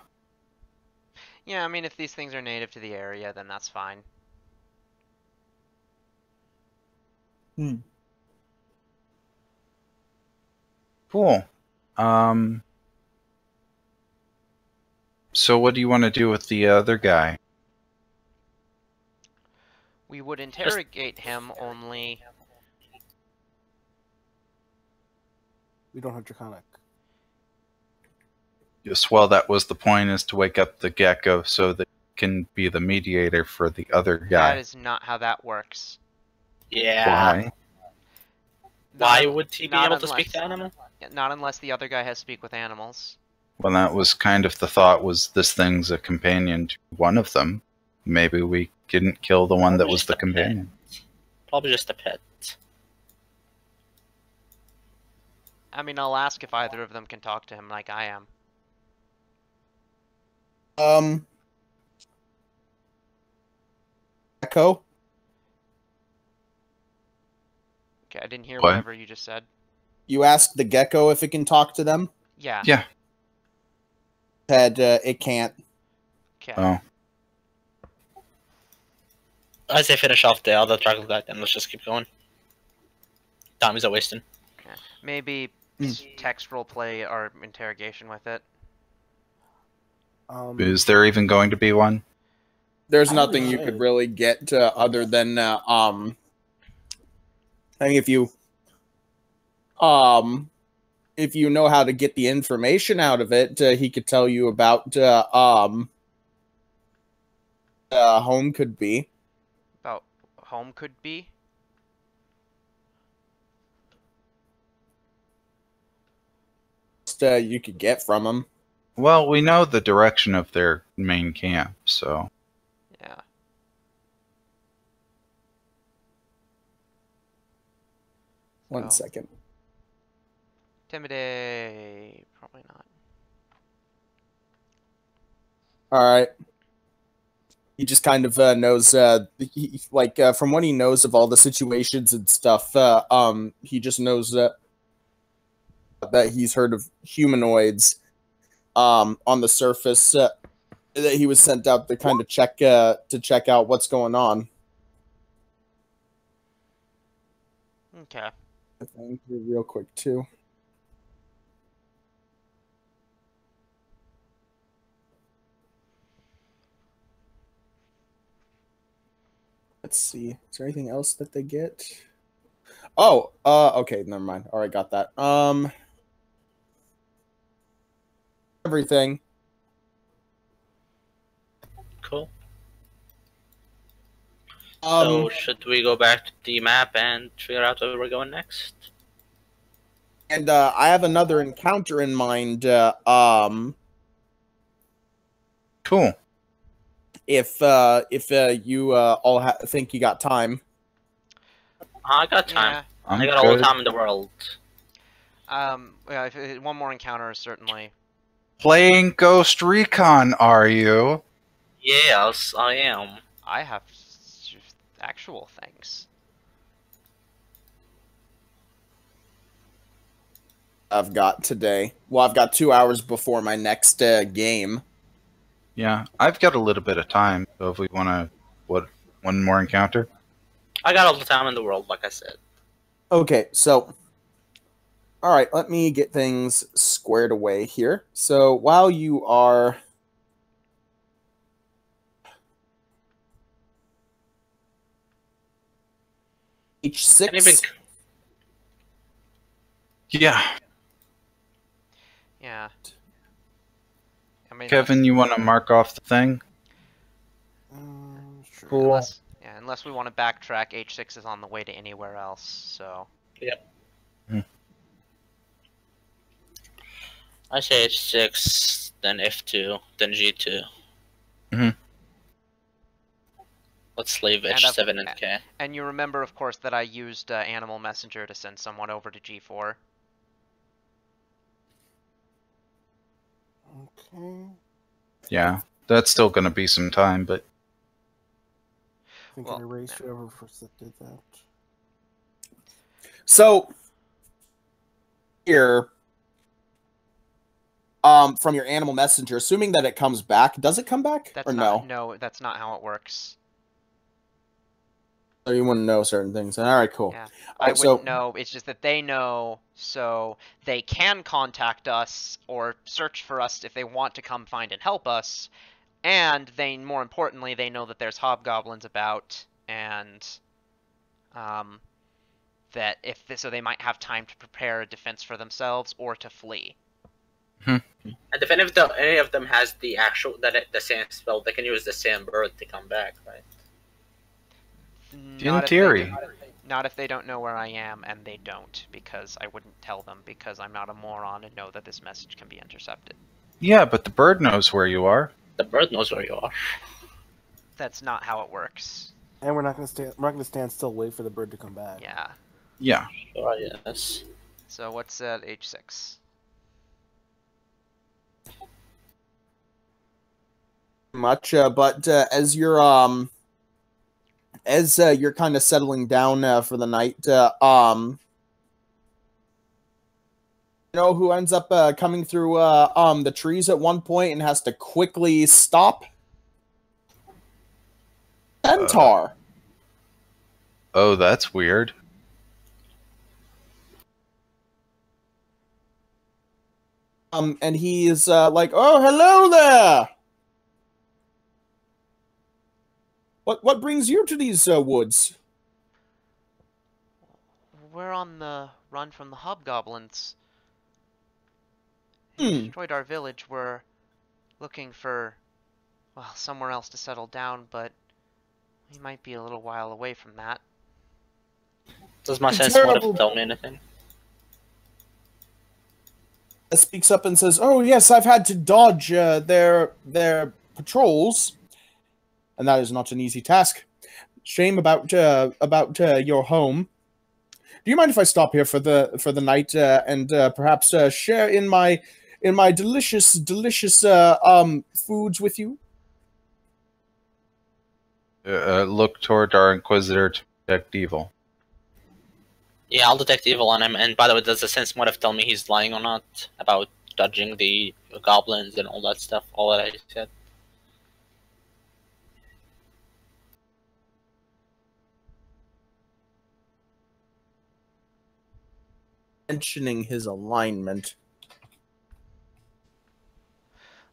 S1: Yeah, I mean, if these things are native to the area, then that's fine.
S3: Cool. So what do you want to do with the other guy?
S1: We would interrogate him, only...
S4: We don't have Draconic.
S3: Yes, well, that was the point, is to wake up the gecko so that he can be the mediator for the other guy.
S1: That is not how that works.
S2: Yeah.
S3: Why?
S2: Why
S1: Not-
S2: would he be
S1: not
S2: able to speak to
S1: unless-
S2: animals?
S1: Not unless the other guy has speak with animals.
S3: Well, that was kind of the thought, was this thing's a companion to one of them. Maybe we didn't kill the one that was the companion.
S2: Probably just a pet.
S1: I mean, I'll ask if either of them can talk to him like I am.
S6: Echo?
S1: Okay, I didn't hear
S3: What?
S1: whatever you just said.
S6: You asked the gecko if it can talk to them?
S1: Yeah.
S3: Yeah.
S6: Said it can't.
S1: Okay.
S3: Oh.
S2: As they finish off the other troglodyte, then let's just keep going. Time is a wasting.
S1: Maybe text roleplay or interrogation with it.
S3: Is there even going to be one?
S6: There's
S4: I
S6: nothing
S4: would
S6: you
S4: say-
S6: could really get other than I think if you know how to get the information out of it, he could tell you about home could be.
S1: About home could be?
S6: You could get from him.
S3: Well, we know the direction of their main camp, so...
S1: Yeah.
S6: One
S1: So-
S6: second.
S1: Intimidate. Probably not.
S6: All right. He just kind of knows, from what he knows of all the situations and stuff. He just knows that he's heard of humanoids on the surface. That he was sent out to kind of check out what's going on.
S1: Okay.
S6: I think real quick too. Let's see. Is there anything else that they get? Oh, okay, never mind. All right, got that. Everything.
S2: Cool.
S6: Um,
S2: So, should we go back to the map and figure out where we're going next?
S6: and I have another encounter in mind.
S3: Cool.
S6: If you all think you got time.
S2: I got time.
S1: Yeah.
S3: I'm
S2: I got all the
S3: good.
S2: time in the world.
S1: Yeah, one more encounter, certainly.
S3: Playing Ghost Recon, are you?
S2: Yes, I am.
S1: I have actual things.
S6: I've got today. Well, I've got 2 hours before my next game.
S3: Yeah, I've got a little bit of time, so if we want to... one more encounter?
S2: I got all the time in the world, like I said.
S6: Okay, so all right, let me get things squared away here. So while you are H6,
S2: And even
S3: Yeah.
S1: Yeah. I mean,
S3: Kevin, you want to mark off the thing?
S4: Sure.
S3: Cool.
S1: unless we want to backtrack, H6 is on the way to anywhere else, so...
S2: I say H6, then F2, then G2. Let's leave
S1: And
S2: H7 and K.
S1: And you remember, of course, that I used Animal Messenger to send someone over to G4.
S4: Okay.
S3: Yeah, that's still going to be some time, but
S4: I think
S1: Well,
S4: I erased
S1: yeah.
S4: whoever first that did that.
S6: So here, from your animal messenger, assuming that it comes back, does it come back
S1: That's
S6: or
S1: not,
S6: no?
S1: no, that's not how it works.
S6: So you wouldn't know certain things. All right, cool.
S1: Yeah.
S6: All
S1: I
S6: right, so
S1: wouldn't know. It's just that they know, so they can contact us or search for us if they want to come find and help us. And they, more importantly, they know that there's hobgoblins about, and that so they might have time to prepare a defense for themselves or to flee.
S2: And if any of them has the same spell, they can use the same bird to come back, right?
S1: Not if
S3: theory.
S1: not if they don't know where I am, and they don't, because I wouldn't tell them, because I'm not a moron and know that this message can be intercepted.
S3: yeah, but the bird knows where you are.
S2: The bird knows where you are.
S1: That's not how it works.
S4: And we're not gonna stand. We're not gonna stand still. Wait for the bird to come back.
S1: Yeah.
S3: Yeah.
S2: Sure, yes.
S1: So what's at H6?
S6: much, but as you're kind of settling down for the night, you know who ends up coming through the trees at one point and has to quickly stop? Centaur.
S3: Oh, that's weird.
S6: And he is like, "Oh, hello there. What brings you to these woods?"
S1: We're on the run from the hobgoblins. They destroyed our village. We're looking for, well, somewhere else to settle down, but we might be a little while away from that.
S2: Does my sense motive tell me anything?
S6: Speaks up and says, "Oh yes, I've had to dodge their patrols, and that is not an easy task. Shame about your home. Do you mind if I stop here for the night and perhaps share in my delicious foods with you?"
S3: Look toward our Inquisitor to detect evil.
S2: Yeah, I'll detect evil on him. And by the way, does the sense motive tell me he's lying or not about dodging the goblins and all that stuff? All that I said.
S6: Mentioning his alignment.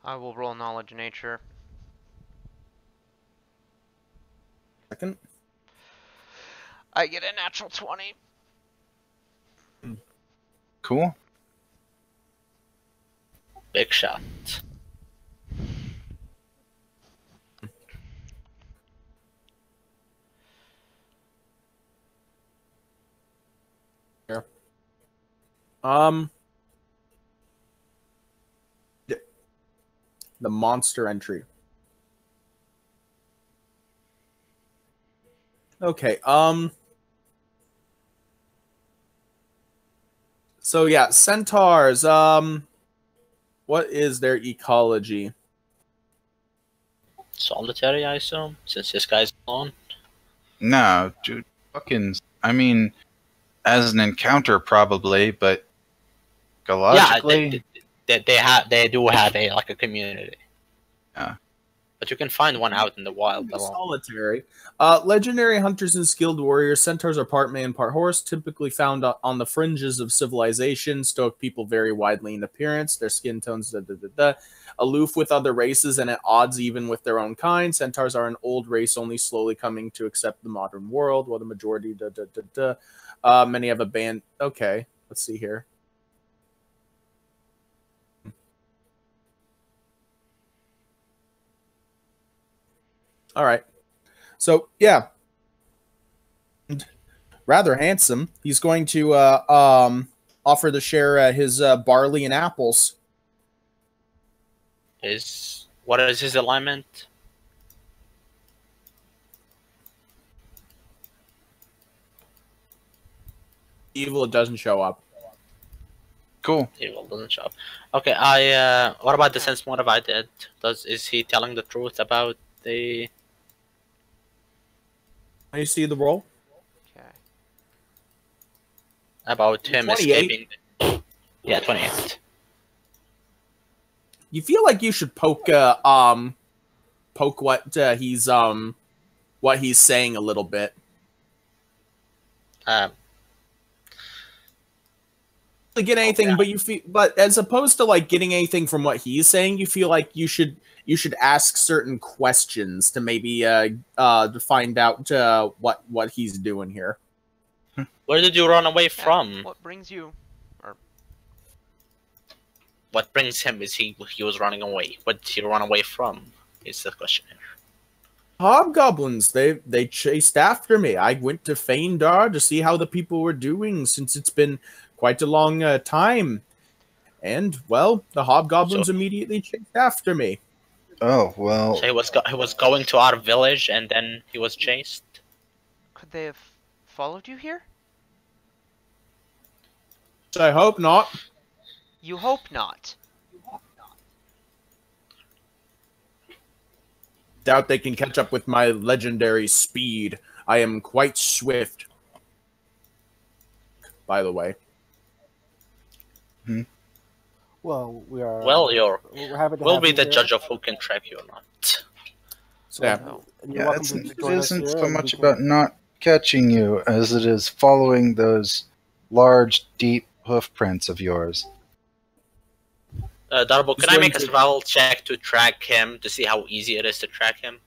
S1: I will roll knowledge nature.
S6: Second.
S1: I get a natural 20.
S3: Cool.
S2: Big shot.
S6: Here. The monster entry. Okay, so yeah, centaurs, what is their ecology?
S2: Solitary, I assume, since this guy's alone.
S3: No, dude, fucking. I mean, as an encounter, probably, but logically,
S2: they do have a community.
S3: Yeah.
S2: But you can find one out in the wild.
S6: Solitary. Legendary hunters and skilled warriors, centaurs are part man, part horse, typically found on the fringes of civilization. Stoic people vary widely in appearance, their skin tones, aloof with other races and at odds even with their own kind. Centaurs are an old race only slowly coming to accept the modern world, while the majority, many have a band. Okay, let's see here. All right. So, yeah. Rather handsome. He's going to offer to share his barley and apples.
S2: What is his alignment?
S6: Evil doesn't show up.
S3: Cool.
S2: Evil doesn't show up. Okay, what about the sense motive I did? Is he telling the truth about the...
S6: You see the roll?
S1: Okay.
S2: About him
S6: 28.
S2: escaping? Yeah, 28.
S6: You feel like you should poke what he's saying a little bit. To get anything, but as opposed to like getting anything from what he's saying, you feel like you should ask certain questions to maybe to find out what he's doing here.
S2: Where did you run away from?
S1: What brings you? Or
S2: What brings him? Is he was running away? What did he run away from? Is the question here.
S6: Hobgoblins, they chased after me. I went to Feindar to see how the people were doing, since it's been quite a long time. And, well, the hobgoblins immediately chased after me.
S3: Oh, well.
S2: So he was going to our village, and then he was chased?
S1: could they have followed you here?
S6: I hope not.
S1: You hope not.
S6: Doubt they can catch up with my legendary speed. I am quite swift. By the way.
S4: Well, we are.
S2: Well,
S4: we're happy to
S2: we'll
S4: have
S2: be
S4: you
S2: the
S4: here.
S2: judge of who can track you or not.
S6: So, yeah.
S4: And you're
S3: Yeah,
S4: welcome to
S3: it
S4: join us
S3: isn't
S4: here,
S3: so
S4: and
S3: much
S4: we can-
S3: about not catching you as it is following those large, deep hoof prints of yours.
S2: Darbo,
S6: He's
S2: can I
S6: going
S2: make a
S6: to-
S2: survival check to track him, to see how easy it is to track him?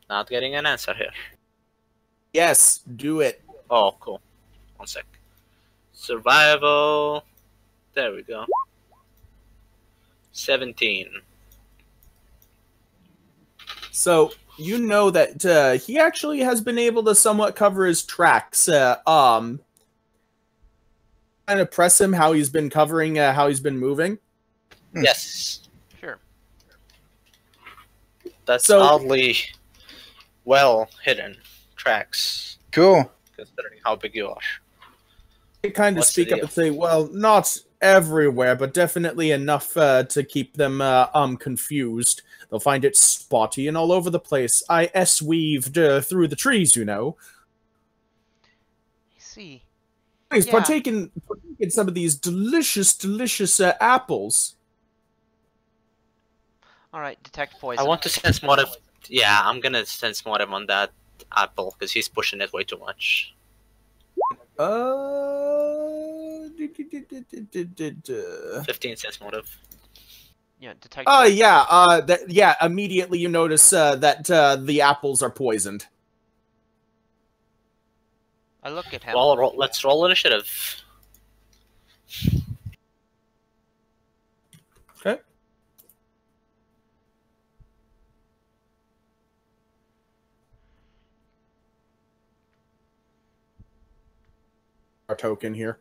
S2: Not getting an answer here.
S6: Yes, do it.
S2: Oh, cool. One sec. Survival. There we go. 17.
S6: So, you know that he actually has been able to somewhat cover his tracks. Kind of press him how he's been covering, how he's been moving.
S2: Yes.
S1: Sure.
S2: That's
S6: So-
S2: oddly well hidden tracks,
S3: Cool.
S2: considering how big you are.
S6: They kind of
S2: What's the
S6: speak up
S2: deal?
S6: and say, well, not everywhere, but definitely enough to keep them confused. They'll find it spotty and all over the place. I S-weaved through the trees, you know.
S1: I see.
S6: Please,
S1: Yeah.
S6: partake in some of these delicious apples.
S1: All right, detect poison.
S2: I want to sense motive. Yeah, I'm gonna sense motive on that apple because he's pushing it way too much. 15 sense motive.
S1: Yeah, detect.
S6: Oh
S1: poison.
S6: yeah, immediately you notice that the apples are poisoned.
S1: I look at him.
S2: Well, let's roll initiative.
S6: Okay. Our token here.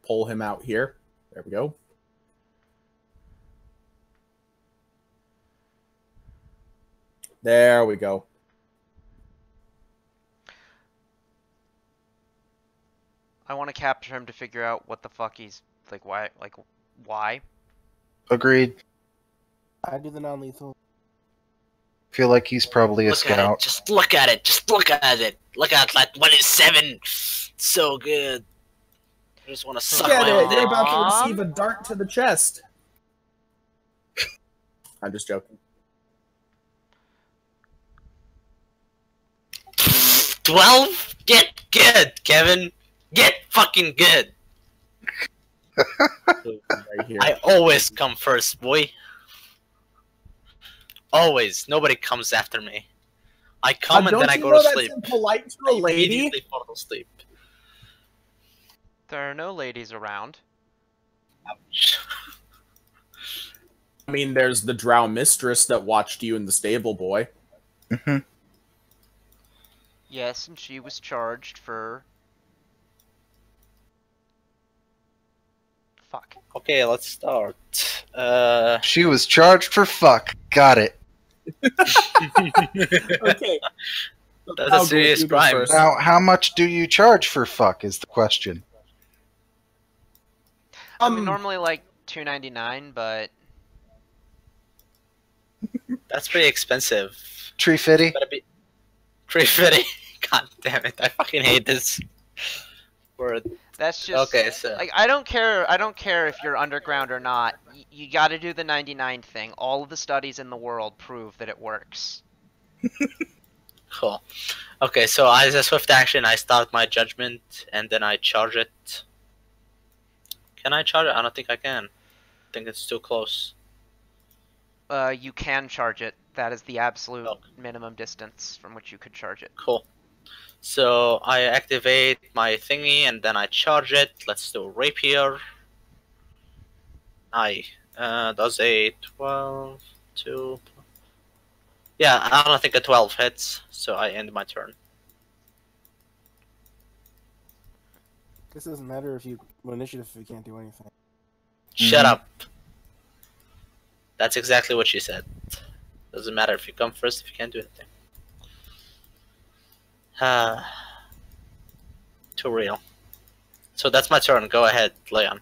S6: Pull him out here. There we go. There we go.
S1: I want to capture him to figure out what the fuck he's like. Why?
S3: Agreed.
S4: I do the non-lethal.
S3: Feel like he's probably a
S2: Look at it.
S3: scout.
S2: Just look at it. Just look at it. Look at that 27. So good. I just want to suck
S6: Get
S2: my
S6: it.
S2: own
S6: You're
S2: dick.
S6: about to receive a dart to the chest. I'm just joking.
S2: 12? Get good, Kevin. Get fucking good.
S6: Right here.
S2: I always come first, boy. Always. Nobody comes after me. I come and
S6: don't
S2: then I
S6: you
S2: go
S6: know
S2: to
S6: that's
S2: sleep.
S6: impolite to
S2: I
S6: a lady?
S2: immediately fall to sleep.
S1: There are no ladies around.
S2: Ouch.
S6: I mean, there's the Drow Mistress that watched you in the stable, boy.
S3: Hmm.
S1: Yes, and she was charged for... Fuck.
S2: Okay, let's start.
S3: She was charged for fuck. Got it.
S6: Okay.
S2: That's a serious crime.
S3: Now, how much do you charge for fuck is the question.
S1: I mean, normally like $2.99, but
S2: That's pretty expensive.
S3: Tree Fitty?
S2: Better be pretty fitty. God damn it! I fucking hate this word.
S1: that's just
S2: Okay, so
S1: like I don't care. I don't care if you're underground or not. You got to do the 99 thing. All of the studies in the world prove that it works.
S2: cool. Okay, so as a swift action, I start my judgment and then I charge it. Can I charge it? I don't think I can. I think it's too close.
S1: You can charge it. That is the absolute
S2: Oh.
S1: minimum distance from which you could charge it.
S2: Cool. So I activate my thingy and then I charge it. Let's do rapier. Does a 12, 2. Yeah, I don't think a 12 hits, so I end my turn.
S4: This doesn't matter if you initiative if you can't do anything.
S2: Shut up. That's exactly what she said. Doesn't matter if you come first if you can't do anything. Too real. So that's my turn. Go ahead, Leon.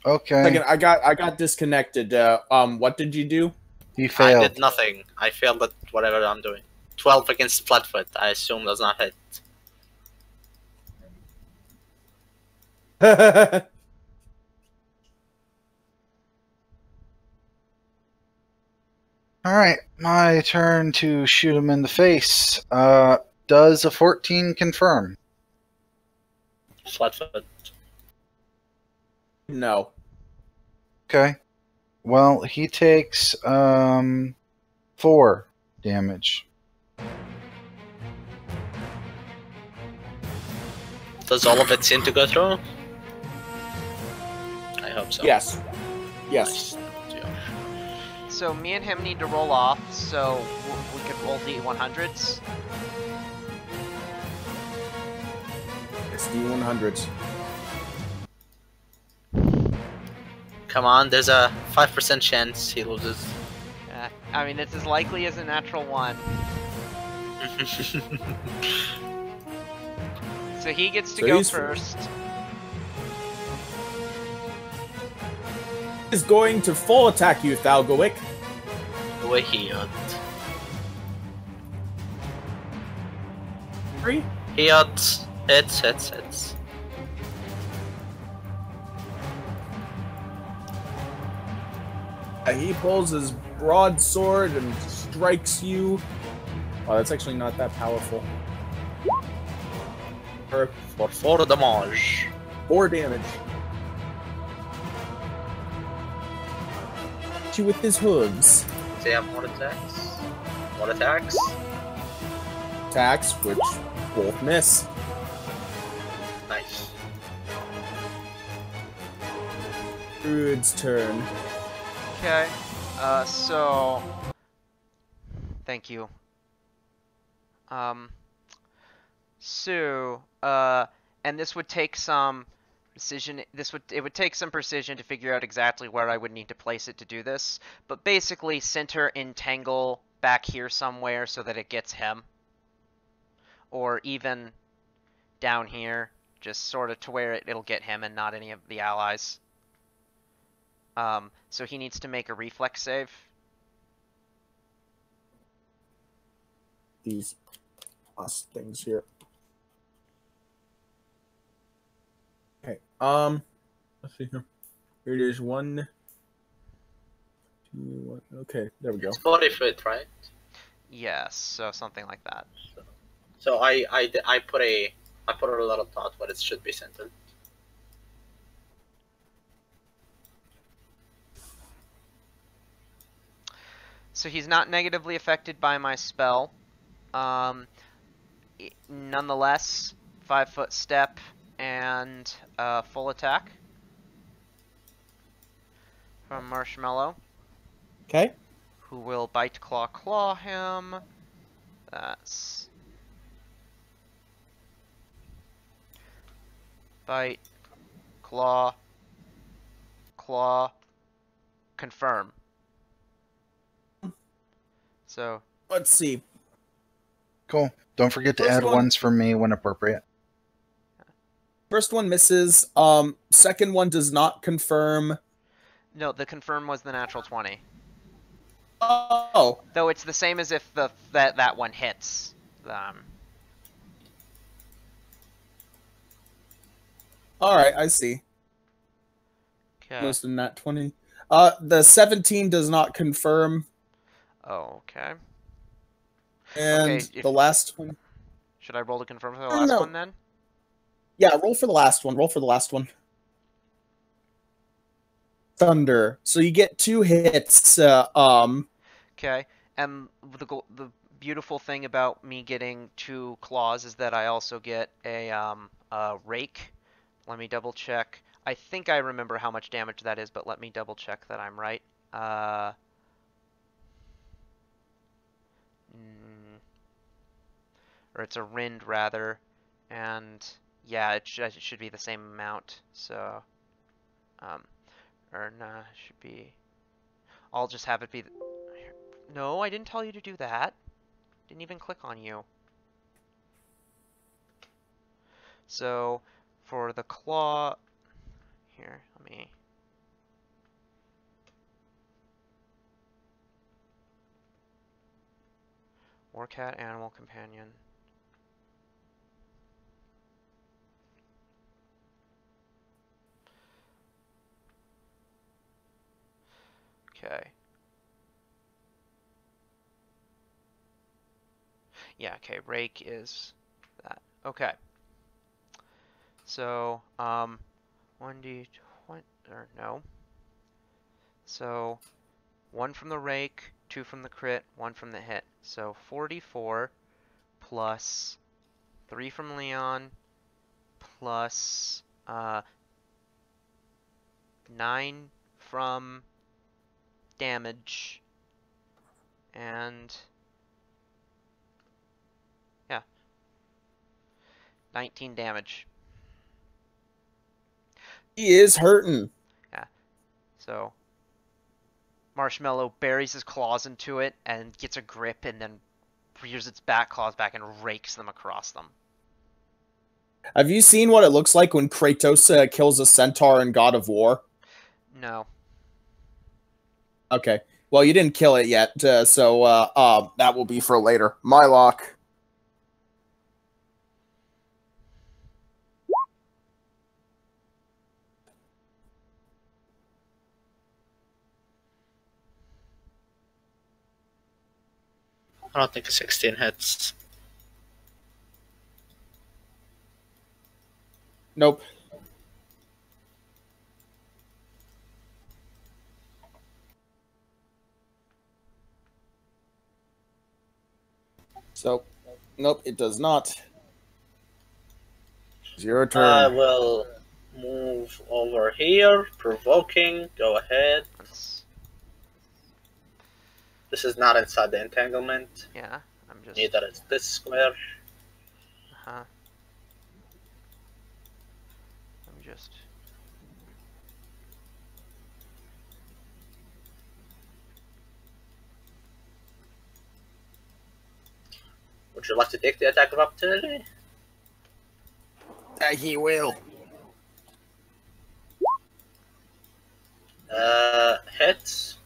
S3: Okay.
S6: Second, I got disconnected. What did you do?
S3: You
S2: I
S3: failed.
S2: did nothing. I failed at whatever I'm doing. 12 against Flatfoot. I assume does not hit.
S3: Alright, my turn to shoot him in the face. Does a 14 confirm?
S2: Flatfoot.
S6: No.
S3: Okay. Well, he takes 4 damage.
S2: Does all of it seem to go through? I hope so.
S6: Yes. Yes.
S1: So me and him need to roll off, so we could roll D100s.
S6: It's D100s.
S2: Come on, there's a 5% chance he loses.
S1: I mean, it's as likely as a natural 1. So he gets to
S6: So
S1: go
S6: he's
S1: first.
S6: Is going to full attack you, Thalgoic.
S2: Weird.
S6: 3.
S2: Hits.
S6: He pulls his broadsword and strikes you. Oh, that's actually not that powerful.
S2: For 4 damage.
S6: 4 damage. Hit you with his hooves.
S2: Does he have more attacks? More attacks?
S6: Attacks, which both miss.
S2: Nice.
S6: Druid's turn.
S1: Okay. So thank you. And this would take some precision. It would take some precision to figure out exactly where I would need to place it to do this. But basically, center entangle back here somewhere so that it gets him, or even down here, just sort of to where it'll get him and not any of the allies. So he needs to make a reflex save.
S6: These plus things here. Okay. Let's see here. Here it is. 1, 2, 1. Okay, there we go.
S2: It's 40 foot, right?
S1: Yes, so something like that.
S2: So I put a little thought where it should be centered.
S1: So he's not negatively affected by my spell. Nonetheless, 5-foot step and full attack from Marshmallow.
S6: Okay.
S1: who will bite, claw him. That's bite, claw, confirm. So
S6: Let's see.
S3: Cool. Don't forget to
S6: First
S3: add
S6: one-
S3: ones for me when appropriate.
S6: First one misses. Second one does not confirm.
S1: no, the confirm was the natural 20.
S6: Oh,
S1: Though it's the same as if that one hits.
S6: all right. I see.
S1: Okay.
S6: Most in that 20. The 17 does not confirm,
S1: Oh, okay.
S6: and
S1: Okay,
S6: the last one.
S1: Should I roll to confirm for the last one then?
S6: Yeah, roll for the last one. Roll for the last one. Thunder. So you get 2 hits.
S1: Okay. And the beautiful thing about me getting 2 claws is that I also get a rake. Let me double check. I think I remember how much damage that is, but let me double check that I'm right. Or it's a rind rather, and yeah, it should be the same amount. So, or nah, it should be. I'll just have it be. No, I didn't tell you to do that. Didn't even click on you. So, for the claw, here, let me. Warcat animal companion. Okay. Yeah, okay, rake is that. Okay. So, 1d20, or no. So, 1 from the rake, 2 from the crit, 1 from the hit. So, 44 plus 3 from Leon plus 9 from damage, and yeah, 19 damage.
S6: He is hurting.
S1: Yeah. So Marshmallow buries his claws into it and gets a grip, and then rears its back claws back and rakes them across them.
S6: Have you seen what it looks like when Kratos kills a centaur in God of War?
S1: No.
S6: Okay. Well, you didn't kill it yet, so that will be for later. My lock.
S2: I don't think a 16 hits.
S6: Nope. So, nope, it does not. It's your
S2: I
S6: turn.
S2: will move over here. Provoking. Go ahead. This is not inside the entanglement.
S1: Yeah, I'm just.
S2: Neither is this square.
S1: I'm just.
S2: Would you like to take the attack of opportunity?
S6: He will.
S2: Hits.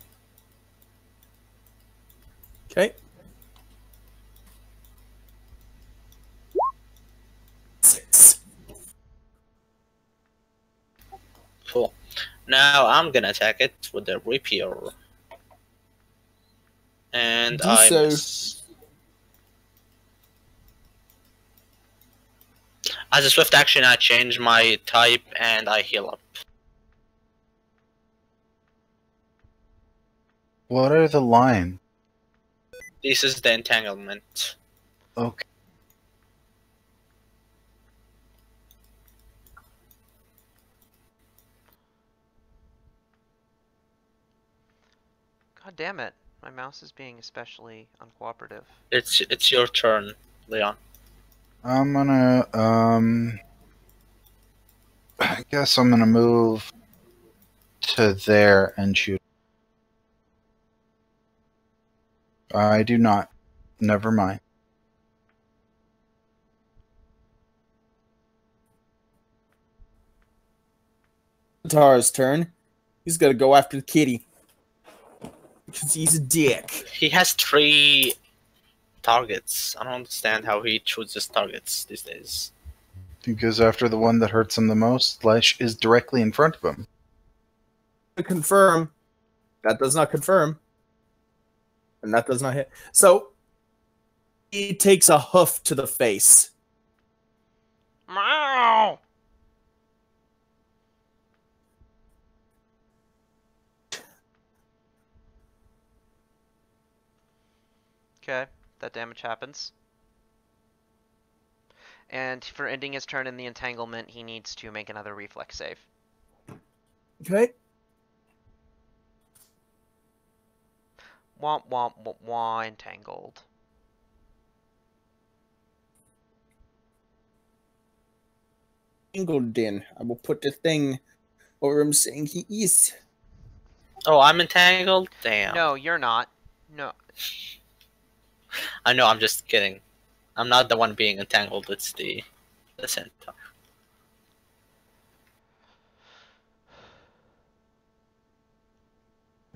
S6: Okay. 6.
S2: Cool. Now I'm gonna attack it with the rapier. And
S6: Do
S2: I
S6: so.
S2: miss. As a swift action, I change my type and I heal up.
S3: What are the lines?
S2: This is the entanglement.
S3: Okay.
S1: God damn it. My mouse is being especially uncooperative.
S2: It's your turn, Leon.
S3: I'm gonna I guess I'm gonna move to there and shoot. I do not. Never mind.
S6: Tara's turn. He's gonna go after the kitty. Because he's a dick.
S2: He has 3 targets. I don't understand how he chooses targets these days.
S3: He goes after the one that hurts him the most. Slash is directly in front of him.
S6: Confirm. That does not confirm. And that does not hit. So, he takes a hoof to the face.
S1: Meow! Okay, that damage happens. And for ending his turn in the entanglement, he needs to make another reflex save.
S6: Okay.
S1: Womp womp womp wah, entangled.
S6: Entangled in. I will put the thing over him saying he is.
S2: Oh, I'm entangled? Damn.
S1: No, you're not. No.
S2: I know, I'm just kidding. I'm not the one being entangled, it's the centaur.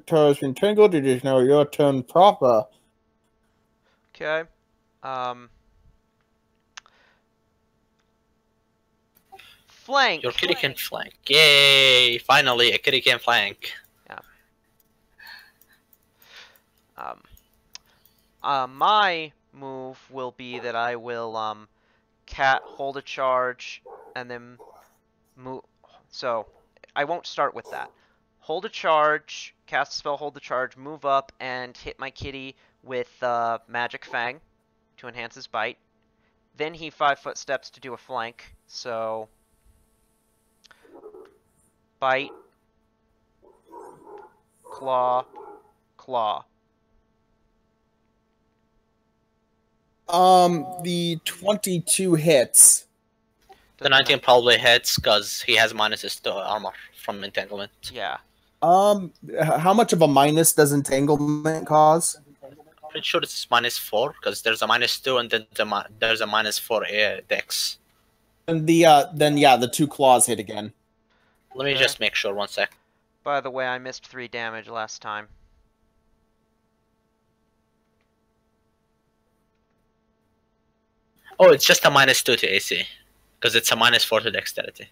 S6: Tara's entangled. It is now your turn proper.
S1: Okay. Flank.
S2: Your kitty can flank. Yay! Finally, a kitty can flank.
S1: My move will be that I will hold a charge and then move. So I won't start with that. Hold a charge, cast a spell, hold the charge, move up and hit my kitty with Magic Fang to enhance his bite. Then he 5-foot steps to do a flank. So bite, claw, claw.
S6: The 22 hits.
S2: The 19 probably hits because he has minuses to armor from entanglement.
S1: Yeah.
S6: How much of a minus does entanglement cause?
S2: Pretty sure it's -4 because there's a -2 and then there's a -4 dex.
S6: And the 2 claws hit again.
S2: Let me just make sure 1 sec.
S1: By the way, I missed 3 damage last time.
S2: Oh, it's just a -2 to AC because it's a -4 to dexterity.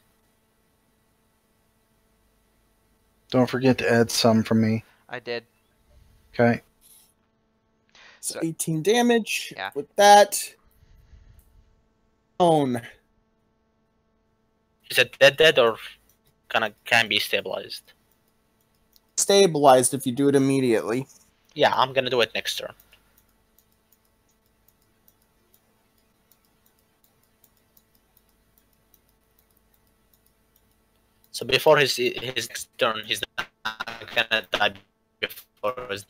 S3: Don't forget to add some from me.
S1: I did.
S3: Okay.
S6: So 18 damage.
S1: Yeah.
S6: With that. Own.
S2: Is it dead or can be stabilized?
S6: Stabilized if you do it immediately.
S2: Yeah, I'm gonna do it next turn. So before his next turn, he's not gonna die before his